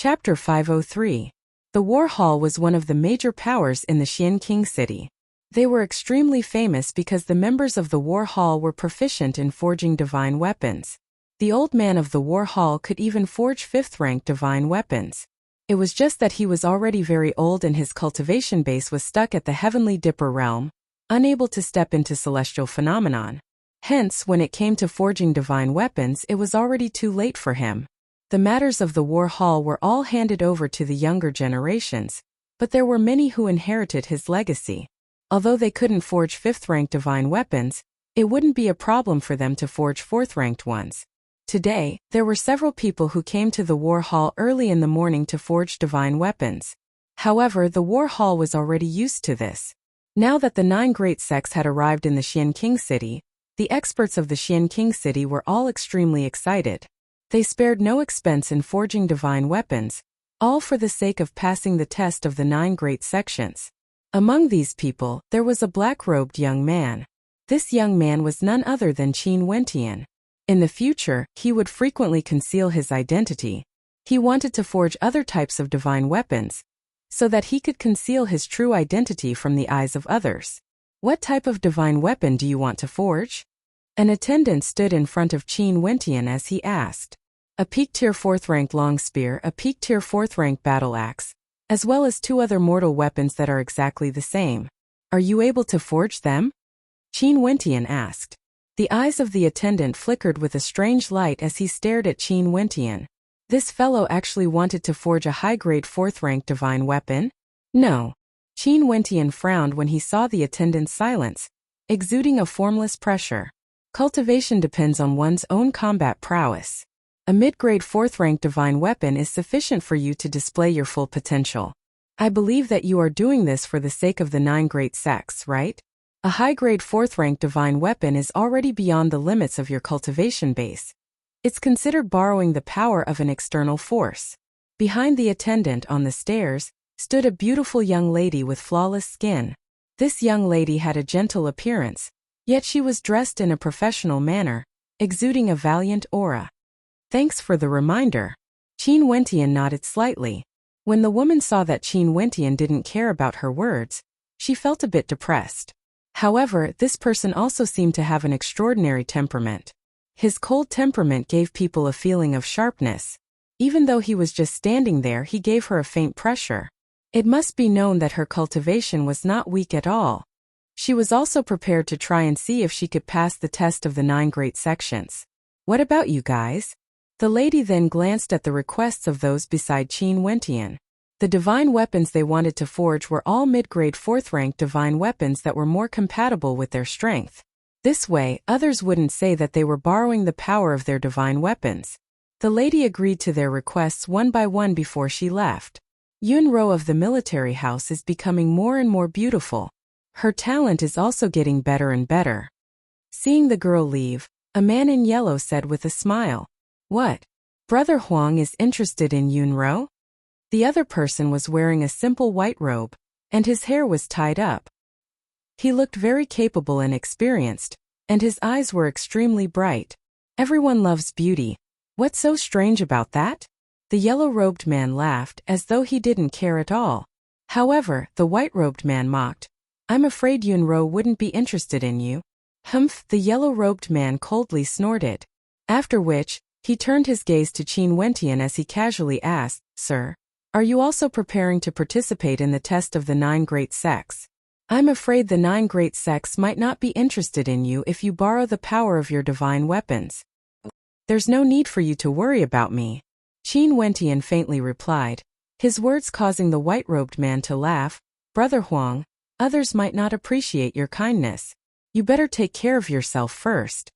Chapter 503. The War Hall was one of the major powers in the Qian King city. They were extremely famous because the members of the War Hall were proficient in forging divine weapons. The old man of the War Hall could even forge 5th-rank divine weapons. It was just that he was already very old and his cultivation base was stuck at the Heavenly Dipper realm, unable to step into celestial phenomenon. Hence, when it came to forging divine weapons, it was already too late for him. The matters of the War Hall were all handed over to the younger generations, but there were many who inherited his legacy. Although they couldn't forge 5th-rank divine weapons, it wouldn't be a problem for them to forge 4th-ranked ones. Today, there were several people who came to the War Hall early in the morning to forge divine weapons. However, the War Hall was already used to this. Now that the 9 great sects had arrived in the Qian King city, the experts of the Qian King city were all extremely excited. They spared no expense in forging divine weapons, all for the sake of passing the test of the 9 great sections. Among these people, there was a black-robed young man. This young man was none other than Qin Wentian. In the future, he would frequently conceal his identity. He wanted to forge other types of divine weapons, so that he could conceal his true identity from the eyes of others. What type of divine weapon do you want to forge? An attendant stood in front of Qin Wentian as he asked. A peak tier 4th-rank long spear, a peak tier 4th-rank battle axe, as well as 2 other mortal weapons that are exactly the same. Are you able to forge them? Qin Wentian asked. The eyes of the attendant flickered with a strange light as he stared at Qin Wentian. This fellow actually wanted to forge a high-grade 4th-rank divine weapon? No. Qin Wentian frowned when he saw the attendant's silence, exuding a formless pressure. Cultivation depends on one's own combat prowess. A mid-grade 4th-rank divine weapon is sufficient for you to display your full potential. I believe that you are doing this for the sake of the 9 great sects, right? A high-grade 4th-rank divine weapon is already beyond the limits of your cultivation base. It's considered borrowing the power of an external force. Behind the attendant on the stairs stood a beautiful young lady with flawless skin. This young lady had a gentle appearance, yet she was dressed in a professional manner, exuding a valiant aura. Thanks for the reminder. Qin Wentian nodded slightly. When the woman saw that Qin Wentian didn't care about her words, she felt a bit depressed. However, this person also seemed to have an extraordinary temperament. His cold temperament gave people a feeling of sharpness. Even though he was just standing there, he gave her a faint pressure. It must be known that her cultivation was not weak at all. She was also prepared to try and see if she could pass the test of the 9 great sections. What about you guys? The lady then glanced at the requests of those beside Qin Wentian. The divine weapons they wanted to forge were all mid-grade 4th-rank divine weapons that were more compatible with their strength. This way, others wouldn't say that they were borrowing the power of their divine weapons. The lady agreed to their requests one by one before she left. Yunro of the military house is becoming more and more beautiful. Her talent is also getting better and better. Seeing the girl leave, a man in yellow said with a smile, "What? Brother Huang is interested in Yunro?" The other person was wearing a simple white robe, and his hair was tied up. He looked very capable and experienced, and his eyes were extremely bright. Everyone loves beauty. What's so strange about that? The yellow-robed man laughed as though he didn't care at all. However, the white-robed man mocked. "I'm afraid Yunro wouldn't be interested in you." Humph, the yellow-robed man coldly snorted. After which, he turned his gaze to Qin Wentian as he casually asked, "Sir, are you also preparing to participate in the test of the 9 great sects? I'm afraid the 9 great sects might not be interested in you if you borrow the power of your divine weapons." "There's no need for you to worry about me," Qin Wentian faintly replied, his words causing the white-robed man to laugh. "Brother Huang, others might not appreciate your kindness. You better take care of yourself first."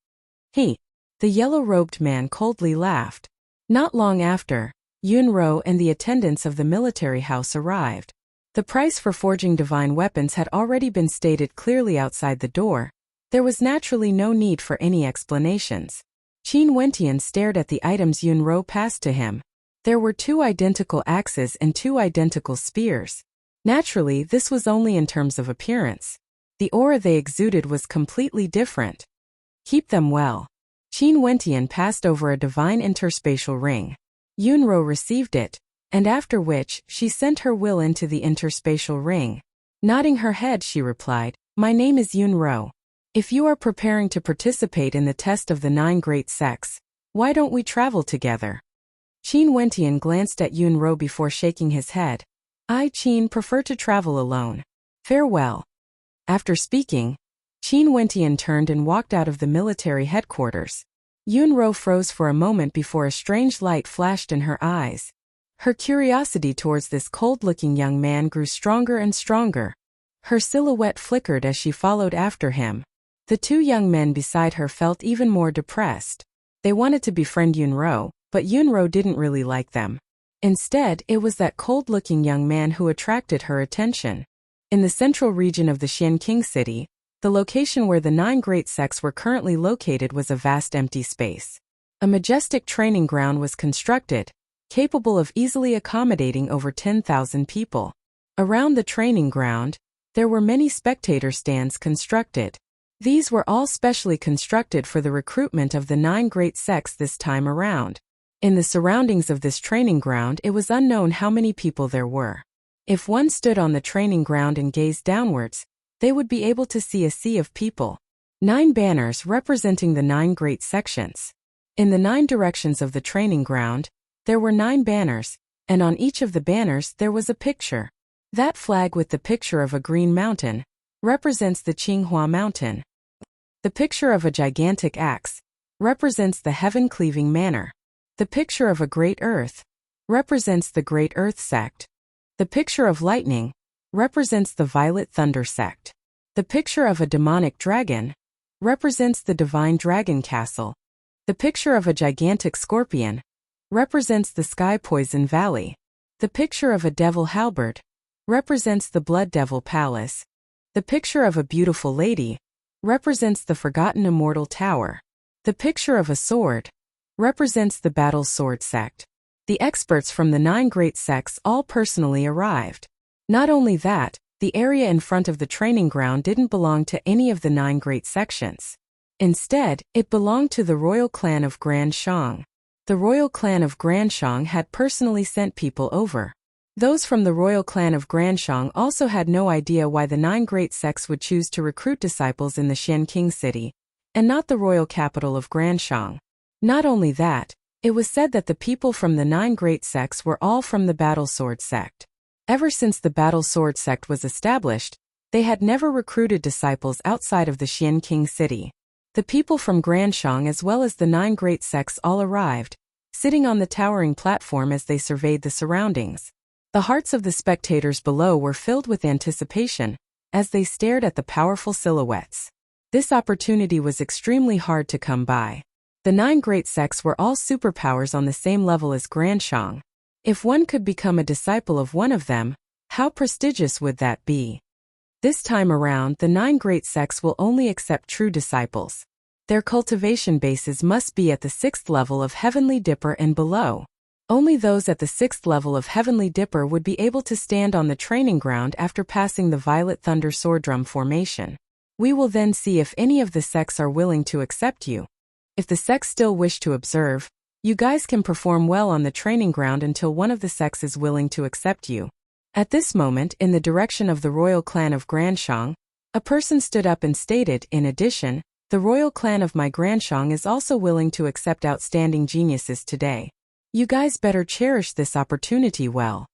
The yellow-robed man coldly laughed. Not long after, Yunro and the attendants of the military house arrived. The price for forging divine weapons had already been stated clearly outside the door. There was naturally no need for any explanations. Qin Wentian stared at the items Yunro passed to him. There were 2 identical axes and 2 identical spears. Naturally, this was only in terms of appearance. The aura they exuded was completely different. "Keep them well." Qin Wentian passed over a divine interspatial ring. Yunro received it, and after which, she sent her will into the interspatial ring. Nodding her head, she replied, "My name is Yunro. If you are preparing to participate in the test of the 9 great sects, why don't we travel together?" Qin Wentian glanced at Yunro before shaking his head. "I, Qin, prefer to travel alone. Farewell." After speaking, Qin Wentian turned and walked out of the military headquarters. Yunro froze for a moment before a strange light flashed in her eyes. Her curiosity towards this cold-looking young man grew stronger and stronger. Her silhouette flickered as she followed after him. The 2 young men beside her felt even more depressed. They wanted to befriend Yunro, but Yunro didn't really like them. Instead, it was that cold-looking young man who attracted her attention. In the central region of the Xian King city, the location where the 9 great sects were currently located was a vast empty space. A majestic training ground was constructed, capable of easily accommodating over 10,000 people. Around the training ground, there were many spectator stands constructed. These were all specially constructed for the recruitment of the 9 great sects this time around. In the surroundings of this training ground, it was unknown how many people there were. If one stood on the training ground and gazed downwards, they would be able to see a sea of people. 9 banners representing the 9 great sections. In the 9 directions of the training ground, there were 9 banners, and on each of the banners there was a picture. That flag with the picture of a green mountain represents the Qinghua Mountain. The picture of a gigantic axe represents the heaven-cleaving manor. The picture of a great earth represents the Great Earth sect. The picture of lightning represents the Violet Thunder sect. The picture of a demonic dragon represents the Divine Dragon Castle. The picture of a gigantic scorpion represents the Sky Poison Valley. The picture of a devil halberd represents the Blood Devil Palace. The picture of a beautiful lady represents the Forgotten Immortal Tower. The picture of a sword represents the Battle Sword sect. The experts from the 9 great sects all personally arrived. Not only that, the area in front of the training ground didn't belong to any of the 9 great sections. Instead, it belonged to the royal clan of Grand Shang. The royal clan of Grand Shang had personally sent people over. Those from the royal clan of Grand Shang also had no idea why the 9 great sects would choose to recruit disciples in the Xian King city, and not the royal capital of Grand Shang. Not only that, it was said that the people from the 9 great sects were all from the Battle Sword sect. Ever since the Battle Sword sect was established, they had never recruited disciples outside of the Xian King city. The people from Grand Shang as well as the 9 great sects all arrived, sitting on the towering platform as they surveyed the surroundings. The hearts of the spectators below were filled with anticipation as they stared at the powerful silhouettes. This opportunity was extremely hard to come by. The 9 great sects were all superpowers on the same level as Grand Shang. If one could become a disciple of one of them, how prestigious would that be? This time around, the 9 great sects will only accept true disciples. Their cultivation bases must be at the 6th level of Heavenly Dipper and below. Only those at the 6th level of Heavenly Dipper would be able to stand on the training ground after passing the Violet Thunder Sword Drum formation. We will then see if any of the sects are willing to accept you. If the sects still wish to observe, you guys can perform well on the training ground until one of the sects is willing to accept you. At this moment, in the direction of the royal clan of Grand Shang, a person stood up and stated, "In addition, the royal clan of my Grand Shang is also willing to accept outstanding geniuses today. You guys better cherish this opportunity well."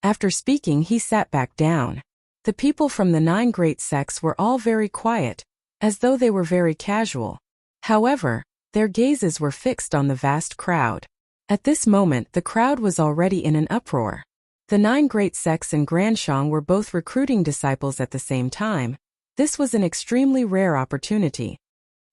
After speaking, he sat back down. The people from the 9 great sects were all very quiet, as though they were very casual. However, their gazes were fixed on the vast crowd. At this moment, the crowd was already in an uproar. The 9 great sects and Grand Shang were both recruiting disciples at the same time. This was an extremely rare opportunity.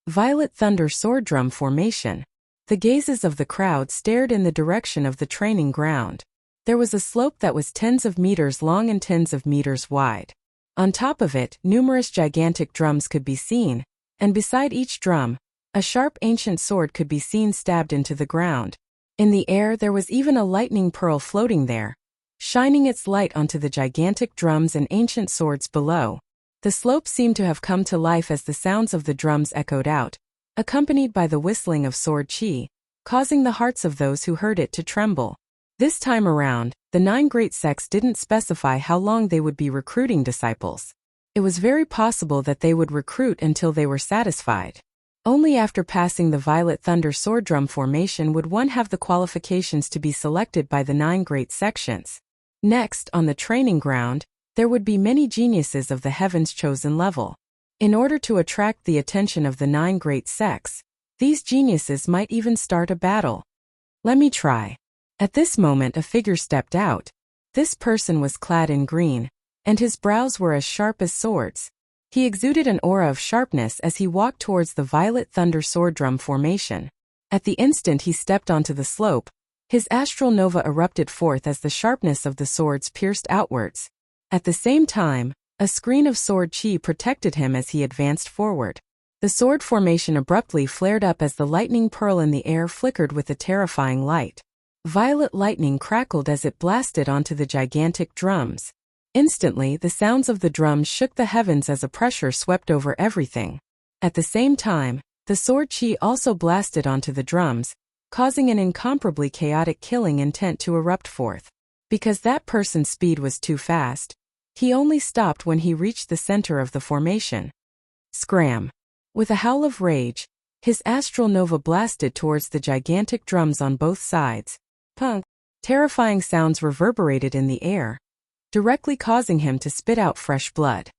Violet Thunder Sword Drum formation. The gazes of the crowd stared in the direction of the training ground. There was a slope that was tens of meters long and tens of meters wide. On top of it, numerous gigantic drums could be seen, and beside each drum, a sharp ancient sword could be seen stabbed into the ground. In the air there was even a lightning pearl floating there, shining its light onto the gigantic drums and ancient swords below. The slope seemed to have come to life as the sounds of the drums echoed out, accompanied by the whistling of sword chi, causing the hearts of those who heard it to tremble. This time around, the 9 great sects didn't specify how long they would be recruiting disciples. It was very possible that they would recruit until they were satisfied. Only after passing the Violet Thunder Sword Drum formation would one have the qualifications to be selected by the 9 great sections. Next, on the training ground, there would be many geniuses of the Heaven's Chosen level. In order to attract the attention of the 9 great sects, these geniuses might even start a battle. Let me try. At this moment a figure stepped out. This person was clad in green, and his brows were as sharp as swords. He exuded an aura of sharpness as he walked towards the Violet Thunder Sword Drum formation. At the instant he stepped onto the slope, his astral nova erupted forth as the sharpness of the swords pierced outwards. At the same time, a screen of sword chi protected him as he advanced forward. The sword formation abruptly flared up as the lightning pearl in the air flickered with a terrifying light. Violet lightning crackled as it blasted onto the gigantic drums. Instantly, the sounds of the drums shook the heavens as a pressure swept over everything. At the same time, the sword chi also blasted onto the drums, causing an incomparably chaotic killing intent to erupt forth. Because that person's speed was too fast, he only stopped when he reached the center of the formation. Scram! With a howl of rage, his astral nova blasted towards the gigantic drums on both sides. Punk! Terrifying sounds reverberated in the air, directly causing him to spit out fresh blood.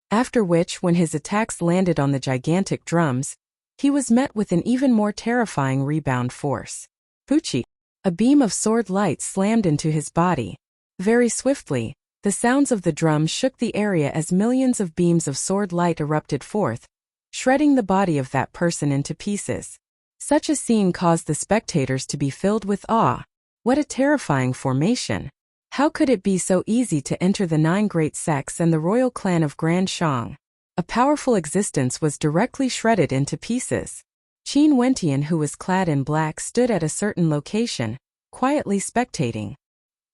After which, when his attacks landed on the gigantic drums, he was met with an even more terrifying rebound force. Poochie! A beam of sword light slammed into his body. Very swiftly, the sounds of the drums shook the area as millions of beams of sword light erupted forth, shredding the body of that person into pieces. Such a scene caused the spectators to be filled with awe. What a terrifying formation! How could it be so easy to enter the 9 great sects and the royal clan of Grand Shang? A powerful existence was directly shredded into pieces. Qin Wentian, who was clad in black, stood at a certain location, quietly spectating.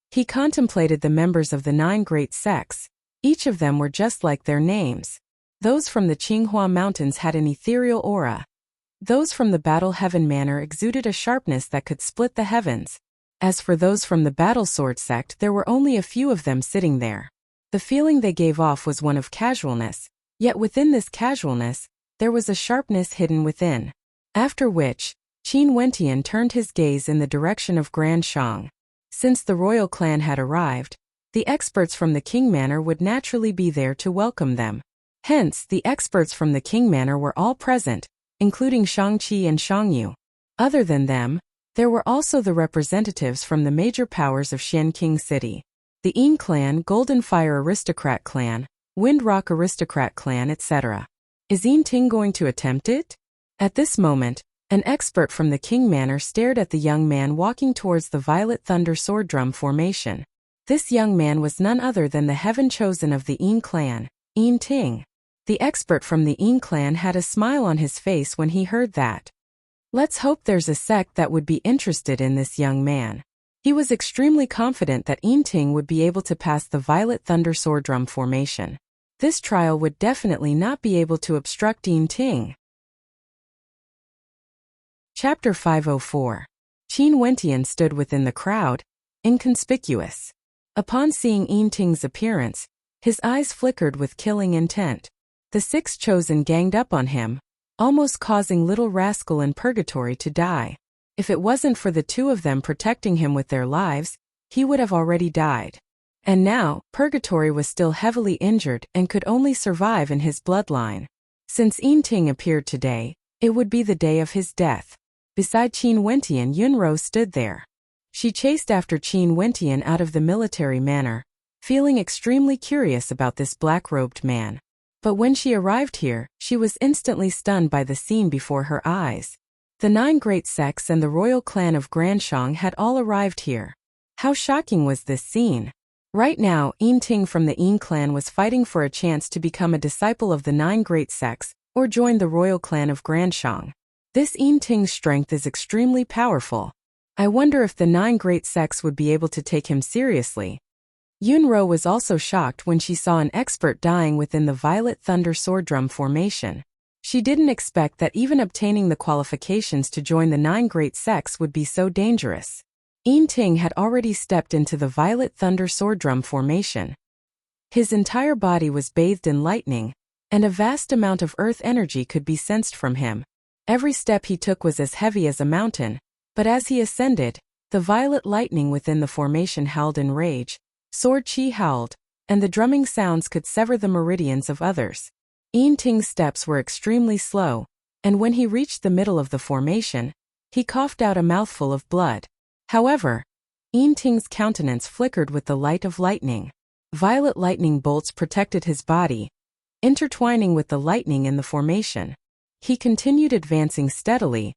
He contemplated the members of the 9 great sects. Each of them were just like their names. Those from the Qinghua Mountains had an ethereal aura. Those from the Battle Heaven Manor exuded a sharpness that could split the heavens. As for those from the Battle Sword sect, there were only a few of them sitting there. The feeling they gave off was one of casualness, yet within this casualness, there was a sharpness hidden within. After which, Qin Wentian turned his gaze in the direction of Grand Shang. Since the royal clan had arrived, the experts from the King Manor would naturally be there to welcome them. Hence, the experts from the King Manor were all present, including Shang-Chi and Shang-Yu. Other than them, there were also the representatives from the major powers of Xian King City. The Yin clan, Golden Fire Aristocrat clan, Wind Rock Aristocrat clan, etc. Is Yin Ting going to attempt it? At this moment, an expert from the King Manor stared at the young man walking towards the Violet Thunder Sword Drum formation. This young man was none other than the Heaven Chosen of the Yin clan, Yin Ting. The expert from the Yin clan had a smile on his face when he heard that. Let's hope there's a sect that would be interested in this young man. He was extremely confident that Yin Ting would be able to pass the Violet Thunder Sword Drum formation. This trial would definitely not be able to obstruct Yin Ting. Chapter 504. Qin Wentian stood within the crowd, inconspicuous. Upon seeing Yin Ting's appearance, his eyes flickered with killing intent. The 6 chosen ganged up on him, almost causing little rascal in purgatory to die. If it wasn't for the 2 of them protecting him with their lives, he would have already died. And now, purgatory was still heavily injured and could only survive in his bloodline. Since Yin Ting appeared today, it would be the day of his death. Beside Qin Wentian, Yunro stood there. She chased after Qin Wentian out of the military manor, feeling extremely curious about this black-robed man. But when she arrived here, she was instantly stunned by the scene before her eyes. The 9 great sects and the royal clan of Grand Shang had all arrived here. How shocking was this scene! Right now, Yin Ting from the Yin clan was fighting for a chance to become a disciple of the 9 great sects, or join the royal clan of Grand Shang. This Yin Ting's strength is extremely powerful. I wonder if the 9 great sects would be able to take him seriously. Yunro was also shocked when she saw an expert dying within the Violet Thunder Sword Drum formation. She didn't expect that even obtaining the qualifications to join the 9 great sects would be so dangerous. Ting had already stepped into the violet thunder sword drum formation. His entire body was bathed in lightning, and a vast amount of earth energy could be sensed from him. Every step he took was as heavy as a mountain, but as he ascended, the violet lightning within the formation howled in rage, sword chi howled, and the drumming sounds could sever the meridians of others. Ting's steps were extremely slow, and when he reached the middle of the formation, he coughed out a mouthful of blood. However, Ting's countenance flickered with the light of lightning. Violet lightning bolts protected his body, intertwining with the lightning in the formation. He continued advancing steadily,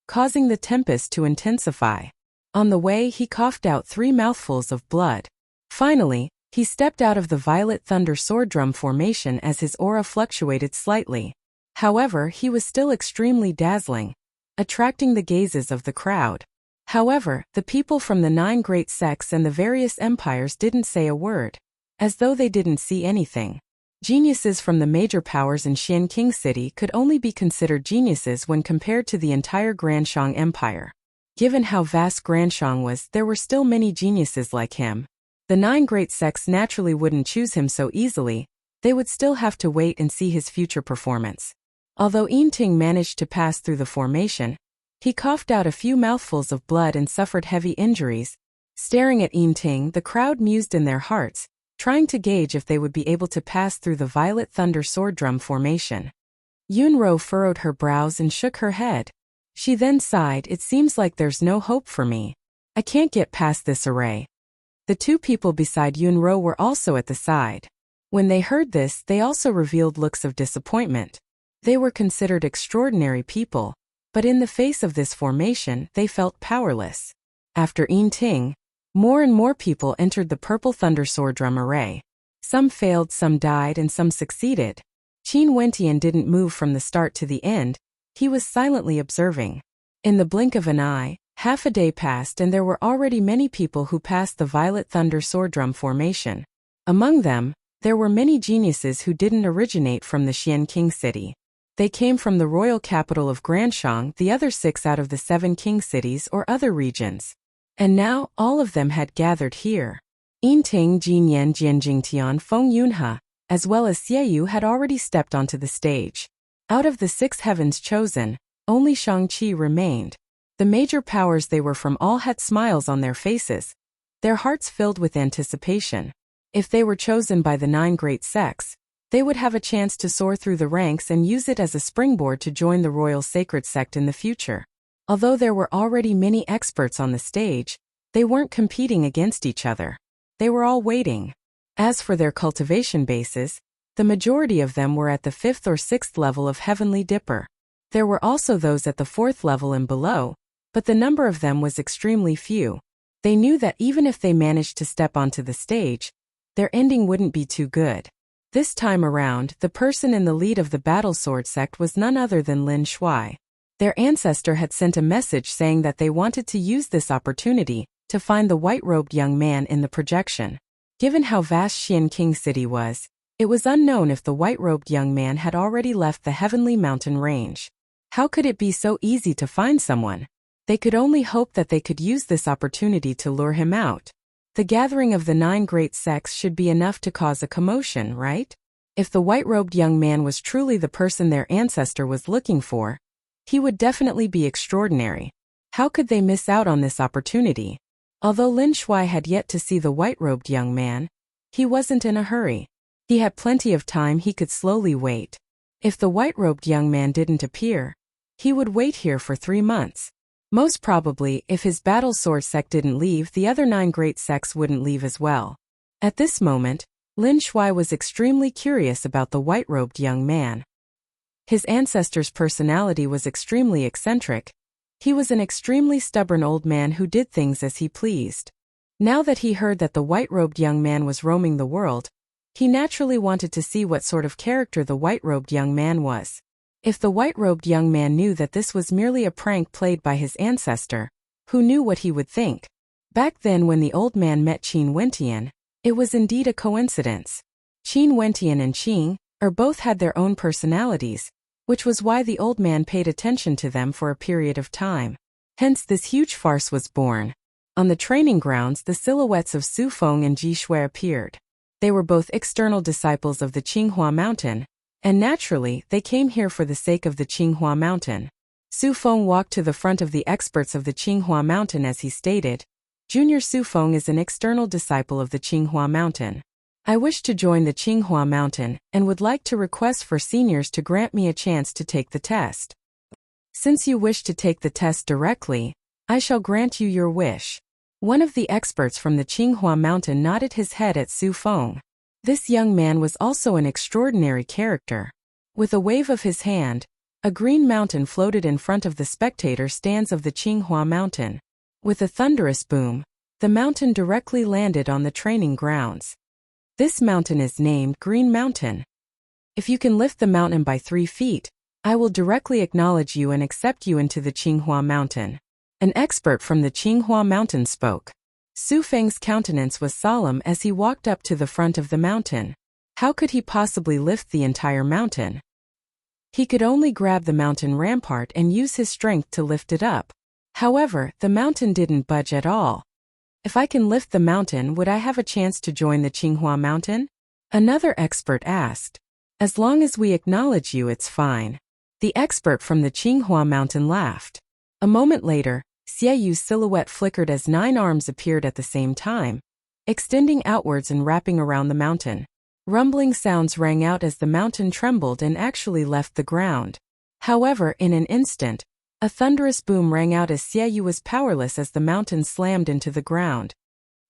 causing the tempest to intensify. On the way, he coughed out 3 mouthfuls of blood. Finally, he stepped out of the violet thunder sword drum formation as his aura fluctuated slightly. However, he was still extremely dazzling, attracting the gazes of the crowd. However, the people from the 9 great sects and the various empires didn't say a word, as though they didn't see anything. Geniuses from the major powers in Xian King City could only be considered geniuses when compared to the entire Granshang Empire. Given how vast Granshang was, there were still many geniuses like him. The 9 great sects naturally wouldn't choose him so easily, they would still have to wait and see his future performance. Although Ting managed to pass through the formation, he coughed out a few mouthfuls of blood and suffered heavy injuries. Staring at Ting, the crowd mused in their hearts, trying to gauge if they would be able to pass through the violet thunder sword drum formation. Yunro furrowed her brows and shook her head. She then sighed, "It seems like there's no hope for me. I can't get past this array." The 2 people beside Yunro were also at the side. When they heard this, they also revealed looks of disappointment. They were considered extraordinary people, but in the face of this formation, they felt powerless. After Ting, more and more people entered the purple thunder sword drum array. Some failed, some died, and some succeeded. Qin Wentian didn't move from the start to the end, he was silently observing. In the blink of an eye, half a day passed and there were already many people who passed the violet thunder sword drum formation. Among them, there were many geniuses who didn't originate from the Xian King City. They came from the royal capital of Granshang, the other 6 out of the 7 king cities or other regions. And now, all of them had gathered here. Ting, Jinyan, Jianjingtian, Feng Yunhe, as well as Xieyu had already stepped onto the stage. Out of the 6 heavens chosen, only Shang-Chi remained. The major powers they were from all had smiles on their faces, their hearts filled with anticipation. If they were chosen by the 9 great sects, they would have a chance to soar through the ranks and use it as a springboard to join the royal sacred sect in the future. Although there were already many experts on the stage, they weren't competing against each other. They were all waiting. As for their cultivation bases, the majority of them were at the 5th or 6th level of Heavenly Dipper. There were also those at the 4th level and below, but the number of them was extremely few. They knew that even if they managed to step onto the stage, their ending wouldn't be too good. This time around, the person in the lead of the Battle Sword sect was none other than Lin Shuai. Their ancestor had sent a message saying that they wanted to use this opportunity to find the white-robed young man in the projection. Given how vast Xian King City was, it was unknown if the white-robed young man had already left the Heavenly Mountain Range. How could it be so easy to find someone? They could only hope that they could use this opportunity to lure him out. The gathering of the 9 great sects should be enough to cause a commotion, right? If the white-robed young man was truly the person their ancestor was looking for, he would definitely be extraordinary. How could they miss out on this opportunity? Although Lin Shuai had yet to see the white-robed young man, he wasn't in a hurry. He had plenty of time, he could slowly wait. If the white-robed young man didn't appear, he would wait here for 3 months. Most probably, if his battle sword sect didn't leave, the other 9 great sects wouldn't leave as well. At this moment, Lin Shuai was extremely curious about the white-robed young man. His ancestor's personality was extremely eccentric. He was an extremely stubborn old man who did things as he pleased. Now that he heard that the white-robed young man was roaming the world, he naturally wanted to see what sort of character the white-robed young man was. If the white-robed young man knew that this was merely a prank played by his ancestor, who knew what he would think? Back then when the old man met Qin Wentian, it was indeed a coincidence. Qin Wentian and Qing both had their own personalities, which was why the old man paid attention to them for a period of time. Hence this huge farce was born. On the training grounds, the silhouettes of Su Feng and Ji Shui appeared. They were both external disciples of the Qinghua Mountain, and naturally, they came here for the sake of the Qinghua Mountain. Su Feng walked to the front of the experts of the Qinghua Mountain as he stated, Junior Su Feng is an external disciple of the Qinghua Mountain. I wish to join the Qinghua Mountain and would like to request for seniors to grant me a chance to take the test. Since you wish to take the test directly, I shall grant you your wish. One of the experts from the Qinghua Mountain nodded his head at Su Feng. This young man was also an extraordinary character. With a wave of his hand, a green mountain floated in front of the spectator stands of the Qinghua Mountain. With a thunderous boom, the mountain directly landed on the training grounds. This mountain is named Green Mountain. If you can lift the mountain by 3 feet, I will directly acknowledge you and accept you into the Qinghua Mountain. An expert from the Qinghua Mountain spoke. Su Feng's countenance was solemn as he walked up to the front of the mountain. How could he possibly lift the entire mountain? He could only grab the mountain rampart and use his strength to lift it up. However, the mountain didn't budge at all. If I can lift the mountain, would I have a chance to join the Qinghua Mountain? Another expert asked. As long as we acknowledge you, it's fine. The expert from the Qinghua Mountain laughed. A moment later, Xie Yu's silhouette flickered as 9 arms appeared at the same time, extending outwards and wrapping around the mountain. Rumbling sounds rang out as the mountain trembled and actually left the ground. However, in an instant, a thunderous boom rang out as Xie Yu was powerless as the mountain slammed into the ground.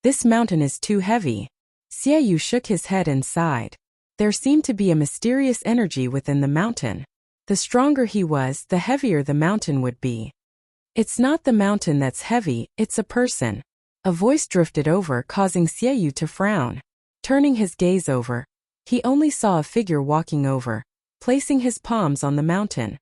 This mountain is too heavy. Xie Yu shook his head and sighed. There seemed to be a mysterious energy within the mountain. The stronger he was, the heavier the mountain would be. It's not the mountain that's heavy, it's a person. A voice drifted over, causing Xie Yu to frown. Turning his gaze over, he only saw a figure walking over, placing his palms on the mountain.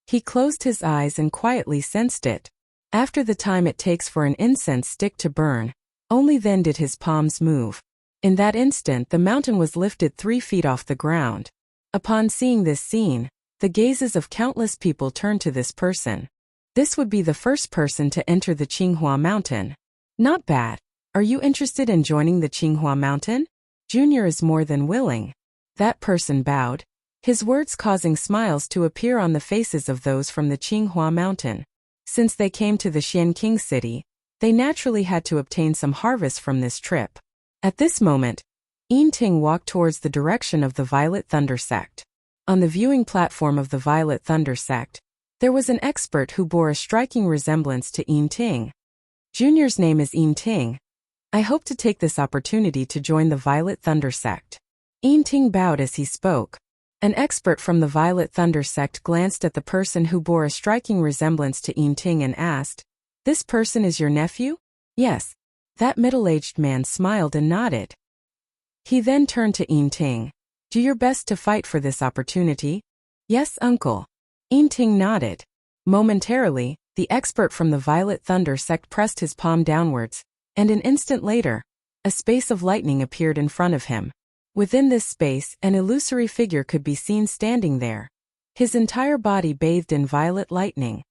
He closed his eyes and quietly sensed it. After the time it takes for an incense stick to burn, only then did his palms move. In that instant, the mountain was lifted 3 feet off the ground. Upon seeing this scene, the gazes of countless people turned to this person. This would be the first person to enter the Qinghua Mountain. Not bad. Are you interested in joining the Qinghua Mountain? Junior is more than willing. That person bowed, his words causing smiles to appear on the faces of those from the Qinghua Mountain. Since they came to the Xian King city, they naturally had to obtain some harvest from this trip. At this moment, Yin Ting walked towards the direction of the Violet Thunder sect. On the viewing platform of the Violet Thunder sect, there was an expert who bore a striking resemblance to Yin Ting. Junior's name is Yin Ting. I hope to take this opportunity to join the Violet Thunder sect. Yin Ting bowed as he spoke. An expert from the Violet Thunder sect glanced at the person who bore a striking resemblance to Yin Ting and asked, "This person is your nephew?" "Yes." That middle-aged man smiled and nodded. He then turned to Yin Ting. "Do your best to fight for this opportunity?" "Yes, uncle." Yin Ting nodded. Momentarily, the expert from the Violet Thunder sect pressed his palm downwards, and an instant later, a space of lightning appeared in front of him. Within this space, an illusory figure could be seen standing there. His entire body bathed in violet lightning.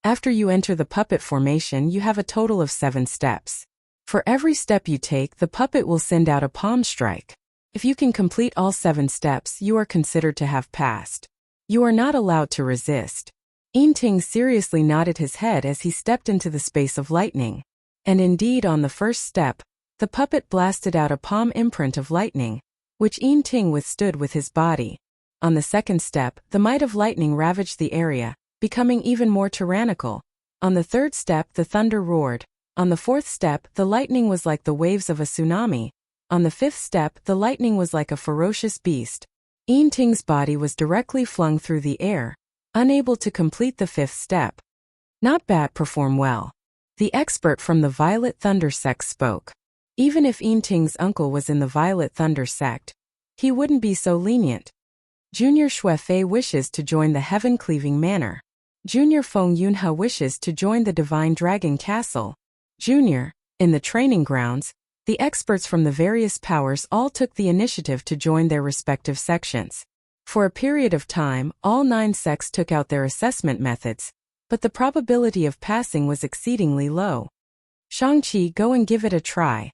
After you enter the puppet formation, you have a total of 7 steps. For every step you take, the puppet will send out a palm strike. If you can complete all 7 steps, you are considered to have passed. You are not allowed to resist. Yin Ting seriously nodded his head as he stepped into the space of lightning. And indeed, on the first step, the puppet blasted out a palm imprint of lightning, which Yin Ting withstood with his body. On the second step, the might of lightning ravaged the area, becoming even more tyrannical. On the third step, the thunder roared. On the fourth step, the lightning was like the waves of a tsunami. On the fifth step, the lightning was like a ferocious beast. Yin Ting's body was directly flung through the air, unable to complete the 5th step. Not bad, perform well. The expert from the Violet Thunder sect spoke. Even if Yin Ting's uncle was in the Violet Thunder sect, he wouldn't be so lenient. Junior Shuefei wishes to join the Heaven-Cleaving Manor. Junior Feng Yunhe wishes to join the Divine Dragon Castle. Junior, in the training grounds, the experts from the various powers all took the initiative to join their respective sections. For a period of time, all 9 sects took out their assessment methods, but the probability of passing was exceedingly low. Shang-Chi, go and give it a try.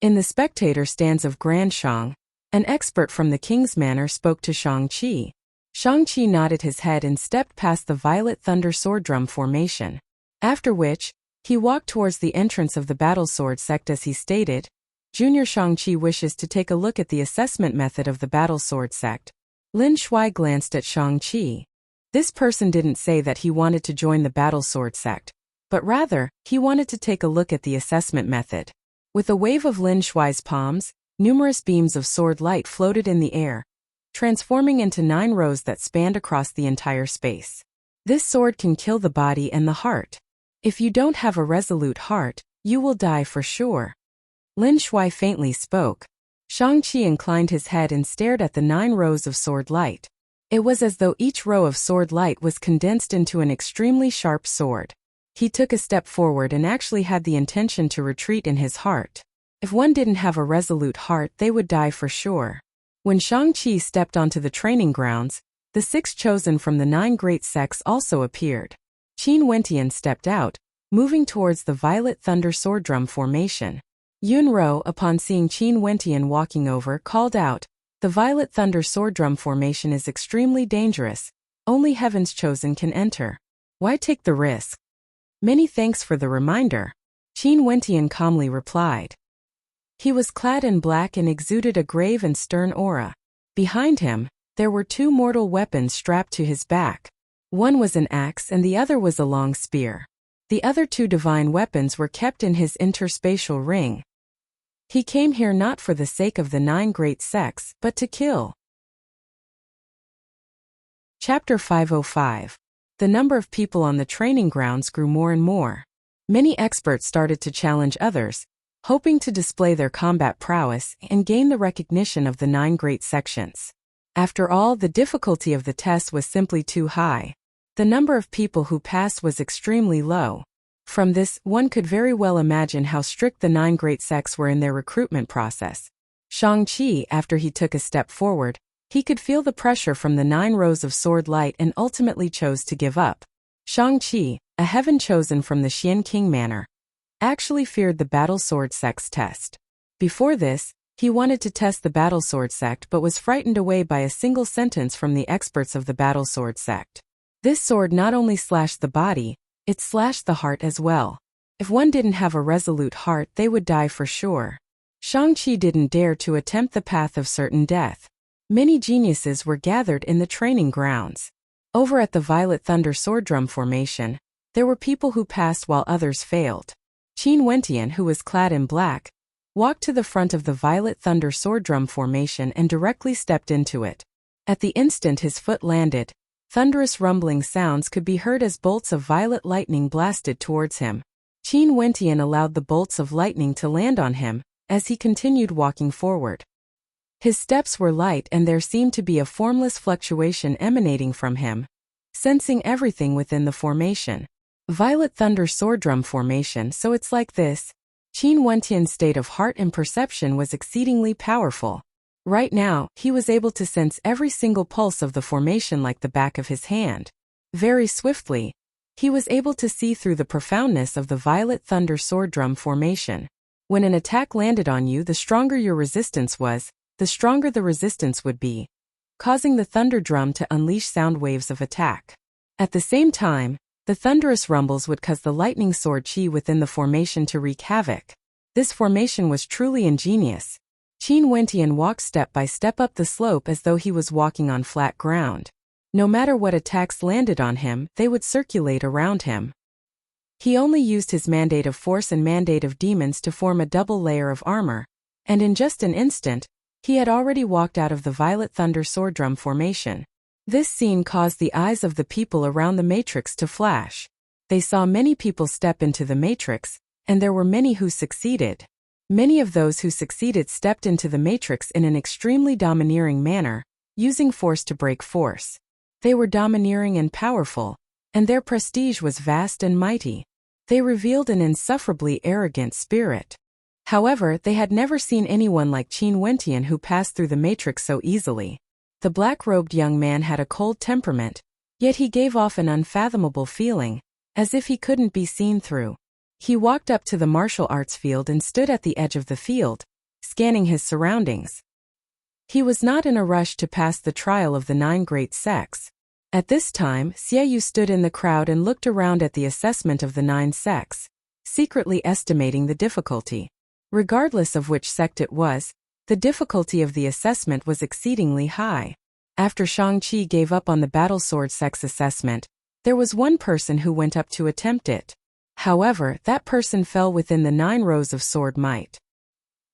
In the spectator stands of Grand Shang, an expert from the King's Manor spoke to Shang-Chi. Shang-Chi nodded his head and stepped past the Violet Thunder Sword Drum formation. After which, he walked towards the entrance of the Battle Sword sect as he stated, Junior Shang-Chi wishes to take a look at the assessment method of the Battle Sword sect. Lin Shuai glanced at Shang-Chi. This person didn't say that he wanted to join the Battle Sword sect, but rather, he wanted to take a look at the assessment method. With a wave of Lin Shuai's palms, numerous beams of sword light floated in the air, transforming into 9 rows that spanned across the entire space. This sword can kill the body and the heart. If you don't have a resolute heart, you will die for sure. Lin Shuai faintly spoke. Shang-Chi inclined his head and stared at the 9 rows of sword light. It was as though each row of sword light was condensed into an extremely sharp sword. He took a step forward and actually had the intention to retreat in his heart. If one didn't have a resolute heart, they would die for sure. When Shang-Chi stepped onto the training grounds, the 6 chosen from the 9 great sects also appeared. Qin Wentian stepped out, moving towards the Violet Thunder Sword Drum formation. Yun Ro, upon seeing Qin Wentian walking over, called out, the Violet Thunder Sword Drum formation is extremely dangerous. Only Heaven's Chosen can enter. Why take the risk? Many thanks for the reminder. Qin Wentian calmly replied. He was clad in black and exuded a grave and stern aura. Behind him, there were 2 mortal weapons strapped to his back. One was an axe and the other was a long spear. The other 2 divine weapons were kept in his interspatial ring. He came here not for the sake of the 9 great sects, but to kill. Chapter 505. The number of people on the training grounds grew more and more. Many experts started to challenge others, hoping to display their combat prowess and gain the recognition of the 9 great sections. After all, the difficulty of the test was simply too high. The number of people who passed was extremely low. From this, one could very well imagine how strict the 9 great sects were in their recruitment process. Shang-Chi, after he took a step forward, he could feel the pressure from the 9 rows of sword light and ultimately chose to give up. Shang-Chi, a heaven chosen from the Xian King Manor, actually feared the Battle Sword sect's test. Before this, he wanted to test the Battle Sword sect but was frightened away by a single sentence from the experts of the Battle Sword sect. This sword not only slashed the body, it slashed the heart as well. If one didn't have a resolute heart, they would die for sure. Shang-Chi didn't dare to attempt the path of certain death. Many geniuses were gathered in the training grounds. Over at the Violet Thunder Sword Drum formation, there were people who passed while others failed. Qin Wentian, who was clad in black, walked to the front of the Violet Thunder Sword Drum formation and directly stepped into it. At the instant his foot landed, thunderous rumbling sounds could be heard as bolts of violet lightning blasted towards him. Qin Wentian allowed the bolts of lightning to land on him, as he continued walking forward. His steps were light and there seemed to be a formless fluctuation emanating from him, sensing everything within the formation. Violet Thunder Sword Drum formation, so it's like this. Qin Wentian's state of heart and perception was exceedingly powerful. Right now, he was able to sense every single pulse of the formation like the back of his hand. Very swiftly, he was able to see through the profoundness of the Violet Thunder Sword Drum formation. When an attack landed on you, the stronger your resistance was, the stronger the resistance would be, causing the thunder drum to unleash sound waves of attack. At the same time, the thunderous rumbles would cause the lightning sword chi within the formation to wreak havoc. This formation was truly ingenious. Qin Wentian walked step by step up the slope as though he was walking on flat ground. No matter what attacks landed on him, they would circulate around him. He only used his mandate of force and mandate of demons to form a double layer of armor, and in just an instant, he had already walked out of the Violet Thunder Sword Drum formation. This scene caused the eyes of the people around the matrix to flash. They saw many people step into the matrix, and there were many who succeeded. Many of those who succeeded stepped into the matrix in an extremely domineering manner, using force to break force. They were domineering and powerful, and their prestige was vast and mighty. They revealed an insufferably arrogant spirit. However, they had never seen anyone like Qin Wentian who passed through the matrix so easily. The black-robed young man had a cold temperament, yet he gave off an unfathomable feeling, as if he couldn't be seen through. He walked up to the martial arts field and stood at the edge of the field, scanning his surroundings. He was not in a rush to pass the trial of the 9 great sects. At this time, Xiaoyu stood in the crowd and looked around at the assessment of the 9 sects, secretly estimating the difficulty. Regardless of which sect it was, the difficulty of the assessment was exceedingly high. After Shang-Chi gave up on the battle sword sect's assessment, there was one person who went up to attempt it. However, that person fell within the 9 rows of sword might.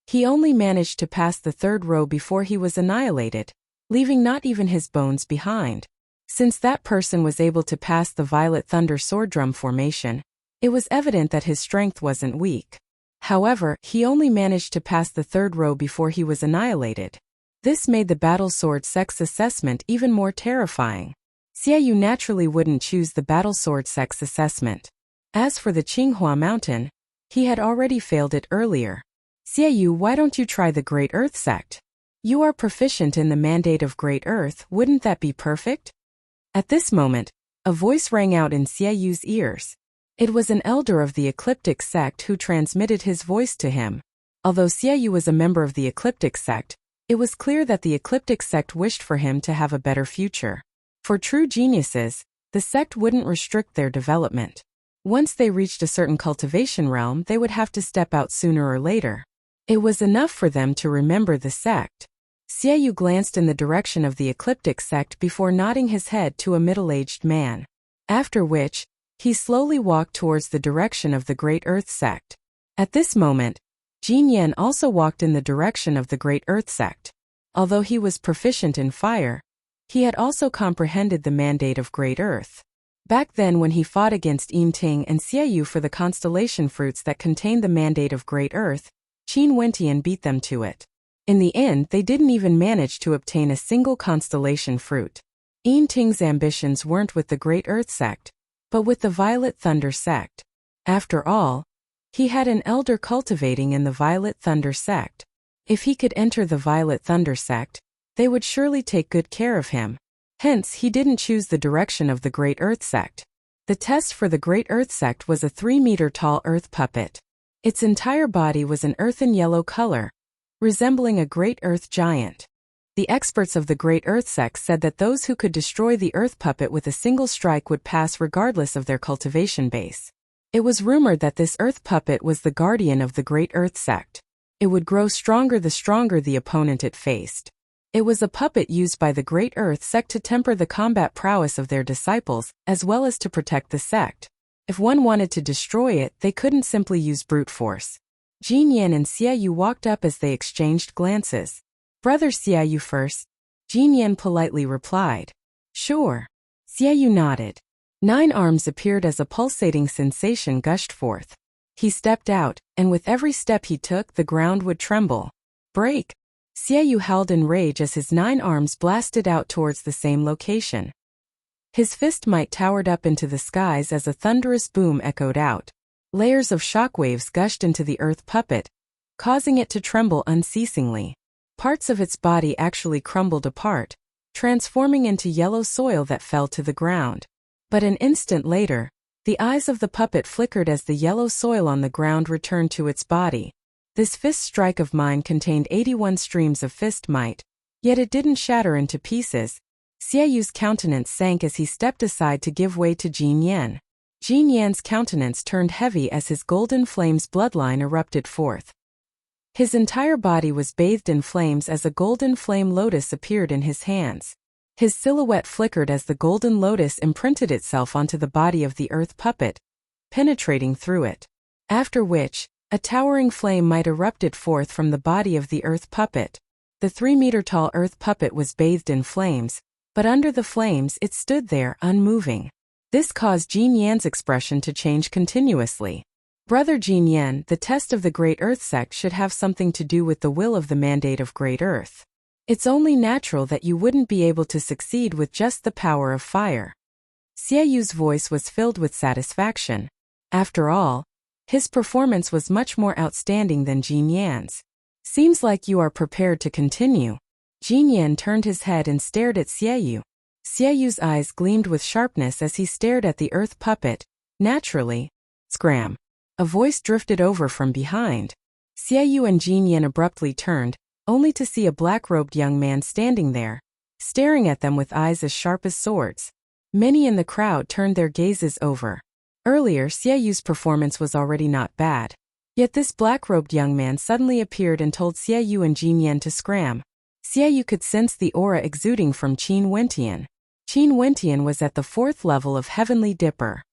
He only managed to pass the 3rd row before he was annihilated, leaving not even his bones behind. Since that person was able to pass the Violet Thunder sword drum formation, it was evident that his strength wasn't weak. However, he only managed to pass the 3rd row before he was annihilated. This made the battle sword sect's assessment even more terrifying. Xiaoyu naturally wouldn't choose the battle sword sect's assessment. As for the Qinghua Mountain, he had already failed it earlier. Xiaoyu, why don't you try the Great Earth sect? You are proficient in the Mandate of Great Earth, wouldn't that be perfect? At this moment, a voice rang out in Xiaoyu's ears. It was an elder of the Ecliptic sect who transmitted his voice to him. Although Xiaoyu was a member of the Ecliptic sect, it was clear that the Ecliptic sect wished for him to have a better future. For true geniuses, the sect wouldn't restrict their development. Once they reached a certain cultivation realm, they would have to step out sooner or later. It was enough for them to remember the sect. Xiaoyu glanced in the direction of the Ecliptic sect before nodding his head to a middle-aged man. After which, he slowly walked towards the direction of the Great Earth sect. At this moment, Jin Yan also walked in the direction of the Great Earth sect. Although he was proficient in fire, he had also comprehended the mandate of Great Earth. Back then when he fought against Yin Ting and Xiaoyu for the constellation fruits that contained the mandate of Great Earth, Qin Wentian beat them to it. In the end, they didn't even manage to obtain a single constellation fruit. Yin Ting's ambitions weren't with the Great Earth sect, but with the Violet Thunder sect. After all, he had an elder cultivating in the Violet Thunder sect. If he could enter the Violet Thunder sect, they would surely take good care of him. Hence, he didn't choose the direction of the Great Earth sect. The test for the Great Earth sect was a 3-meter-tall earth puppet. Its entire body was an earthen yellow color, resembling a great earth giant. The experts of the Great Earth sect said that those who could destroy the earth puppet with a single strike would pass regardless of their cultivation base. It was rumored that this earth puppet was the guardian of the Great Earth sect. It would grow stronger the stronger the opponent it faced. It was a puppet used by the Great Earth sect to temper the combat prowess of their disciples, as well as to protect the sect. If one wanted to destroy it, they couldn't simply use brute force. Jin Yan and Xiaoyu walked up as they exchanged glances. Brother Xiaoyu first, Jin Yan politely replied. Sure. Xiaoyu nodded. 9 arms appeared as a pulsating sensation gushed forth. He stepped out, and with every step he took, the ground would tremble. Break! Xiaoyu howled in rage as his 9 arms blasted out towards the same location. His fist might towered up into the skies as a thunderous boom echoed out. Layers of shockwaves gushed into the earth puppet, causing it to tremble unceasingly. Parts of its body actually crumbled apart, transforming into yellow soil that fell to the ground. But an instant later, the eyes of the puppet flickered as the yellow soil on the ground returned to its body. This fist strike of mine contained 81 streams of fist might, yet it didn't shatter into pieces. Xiaoyu's countenance sank as he stepped aside to give way to Jin Yan. Jin Yan's countenance turned heavy as his golden flames bloodline erupted forth. His entire body was bathed in flames as a golden flame lotus appeared in his hands. His silhouette flickered as the golden lotus imprinted itself onto the body of the earth puppet, penetrating through it. After which, a towering flame might erupted forth from the body of the earth puppet. The 3-meter-tall earth puppet was bathed in flames, but under the flames it stood there unmoving. This caused Jin Yan's expression to change continuously. Brother Jin Yan, the test of the Great Earth sect should have something to do with the will of the mandate of Great Earth. It's only natural that you wouldn't be able to succeed with just the power of fire. Xiaoyu's voice was filled with satisfaction. After all, his performance was much more outstanding than Jin Yan's. Seems like you are prepared to continue. Jin Yan turned his head and stared at Xiaoyu. Xiaoyu's eyes gleamed with sharpness as he stared at the earth puppet. Naturally, scram. A voice drifted over from behind. Xiaoyu and Jin Yan abruptly turned, only to see a black-robed young man standing there, staring at them with eyes as sharp as swords. Many in the crowd turned their gazes over. Earlier, Xiaoyu's performance was already not bad. Yet this black-robed young man suddenly appeared and told Xiaoyu and Jin Yan to scram. Xiaoyu could sense the aura exuding from Qin Wentian. Qin Wentian was at the 4th level of Heavenly Dipper.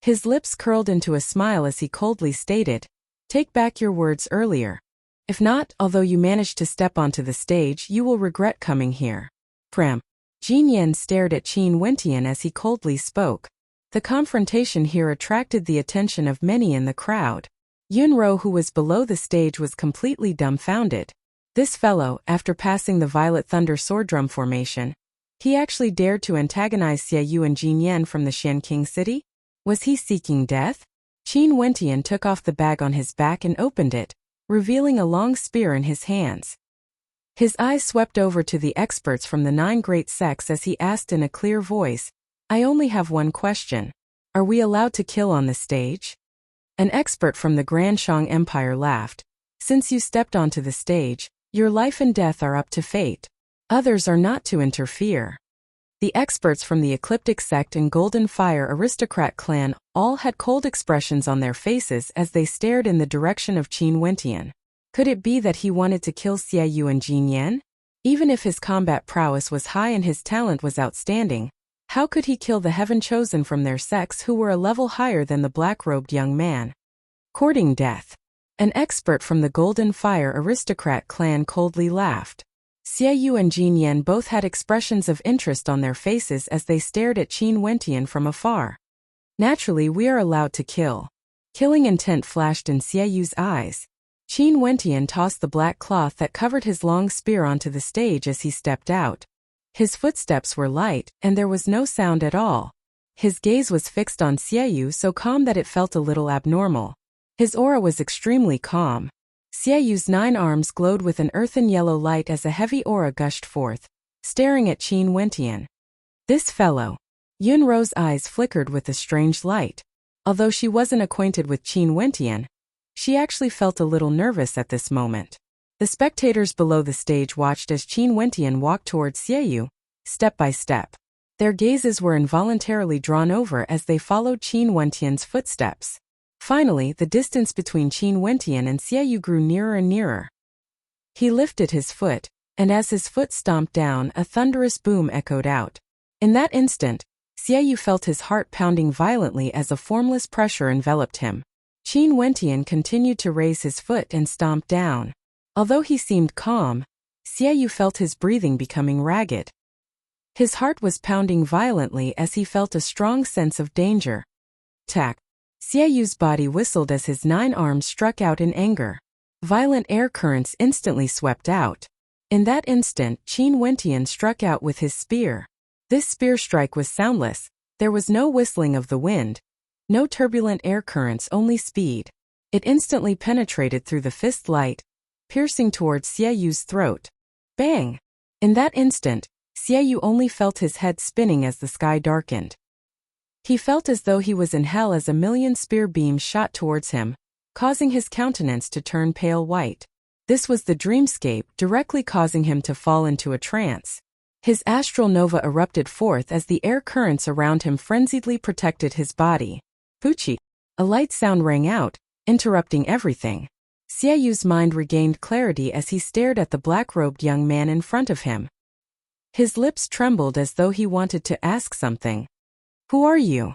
His lips curled into a smile as he coldly stated, "Take back your words earlier. If not, although you managed to step onto the stage, you will regret coming here." Cram. Jin Yan stared at Qin Wentian as he coldly spoke. The confrontation here attracted the attention of many in the crowd. Yunro, who was below the stage, was completely dumbfounded. This fellow, after passing the Violet Thunder Sword Drum formation, he actually dared to antagonize Xiaoyu and Jin Yan from the Xian King City? Was he seeking death? Qin Wentian took off the bag on his back and opened it, revealing a long spear in his hands. His eyes swept over to the experts from the 9 great sects as he asked in a clear voice, "I only have one question. Are we allowed to kill on the stage?" An expert from the Grand Shang Empire laughed. "Since you stepped onto the stage, your life and death are up to fate. Others are not to interfere." The experts from the Ecliptic Sect and Golden Fire Aristocrat clan all had cold expressions on their faces as they stared in the direction of Qin Wentian. Could it be that he wanted to kill Xiaoyu and Jin Yan? Even if his combat prowess was high and his talent was outstanding, how could he kill the Heaven Chosen from their sects who were a level higher than the black-robed young man? Courting death. An expert from the Golden Fire Aristocrat clan coldly laughed. Xiaoyu and Jin Yan both had expressions of interest on their faces as they stared at Qin Wentian from afar. "Naturally, we are allowed to kill." Killing intent flashed in Xiaoyu's eyes. Qin Wentian tossed the black cloth that covered his long spear onto the stage as he stepped out. His footsteps were light, and there was no sound at all. His gaze was fixed on Xiaoyu, so calm that it felt a little abnormal. His aura was extremely calm. Xiaoyu's 9 arms glowed with an earthen yellow light as a heavy aura gushed forth, staring at Qin Wentian. This fellow. Yunro's eyes flickered with a strange light. Although she wasn't acquainted with Qin Wentian, she actually felt a little nervous at this moment. The spectators below the stage watched as Qin Wentian walked towards Xiaoyu, step by step. Their gazes were involuntarily drawn over as they followed Qin Wentian's footsteps. Finally, the distance between Qin Wentian and Xiaoyu grew nearer and nearer. He lifted his foot, and as his foot stomped down, a thunderous boom echoed out. In that instant, Xiaoyu felt his heart pounding violently as a formless pressure enveloped him. Qin Wentian continued to raise his foot and stomp down. Although he seemed calm, Xiaoyu felt his breathing becoming ragged. His heart was pounding violently as he felt a strong sense of danger. Tack. Xiaoyu's body whistled as his 9 arms struck out in anger. Violent air currents instantly swept out. In that instant, Qin Wentian struck out with his spear. This spear strike was soundless. There was no whistling of the wind, no turbulent air currents, only speed. It instantly penetrated through the fist light, piercing towards Xiaoyu's throat. Bang! In that instant, Xiaoyu only felt his head spinning as the sky darkened. He felt as though he was in hell as a million spear beams shot towards him, causing his countenance to turn pale white. This was the dreamscape, directly causing him to fall into a trance. His astral nova erupted forth as the air currents around him frenziedly protected his body. Fuchi! A light sound rang out, interrupting everything. Xiaoyu's mind regained clarity as he stared at the black-robed young man in front of him. His lips trembled as though he wanted to ask something. "Who are you?"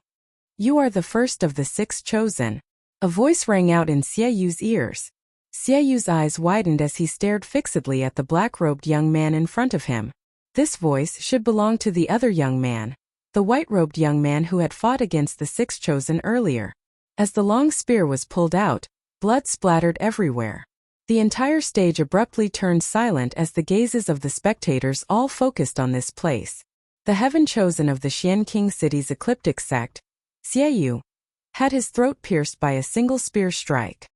"You are the first of the 6 chosen." A voice rang out in Xiaoyu's ears. Xiaoyu's eyes widened as he stared fixedly at the black-robed young man in front of him. This voice should belong to the other young man, the white-robed young man who had fought against the 6 chosen earlier. As the long spear was pulled out, blood splattered everywhere. The entire stage abruptly turned silent as the gazes of the spectators all focused on this place. The Heaven Chosen of the Xian King City's Ecliptic Sect, Xiaoyu, had his throat pierced by a single spear strike.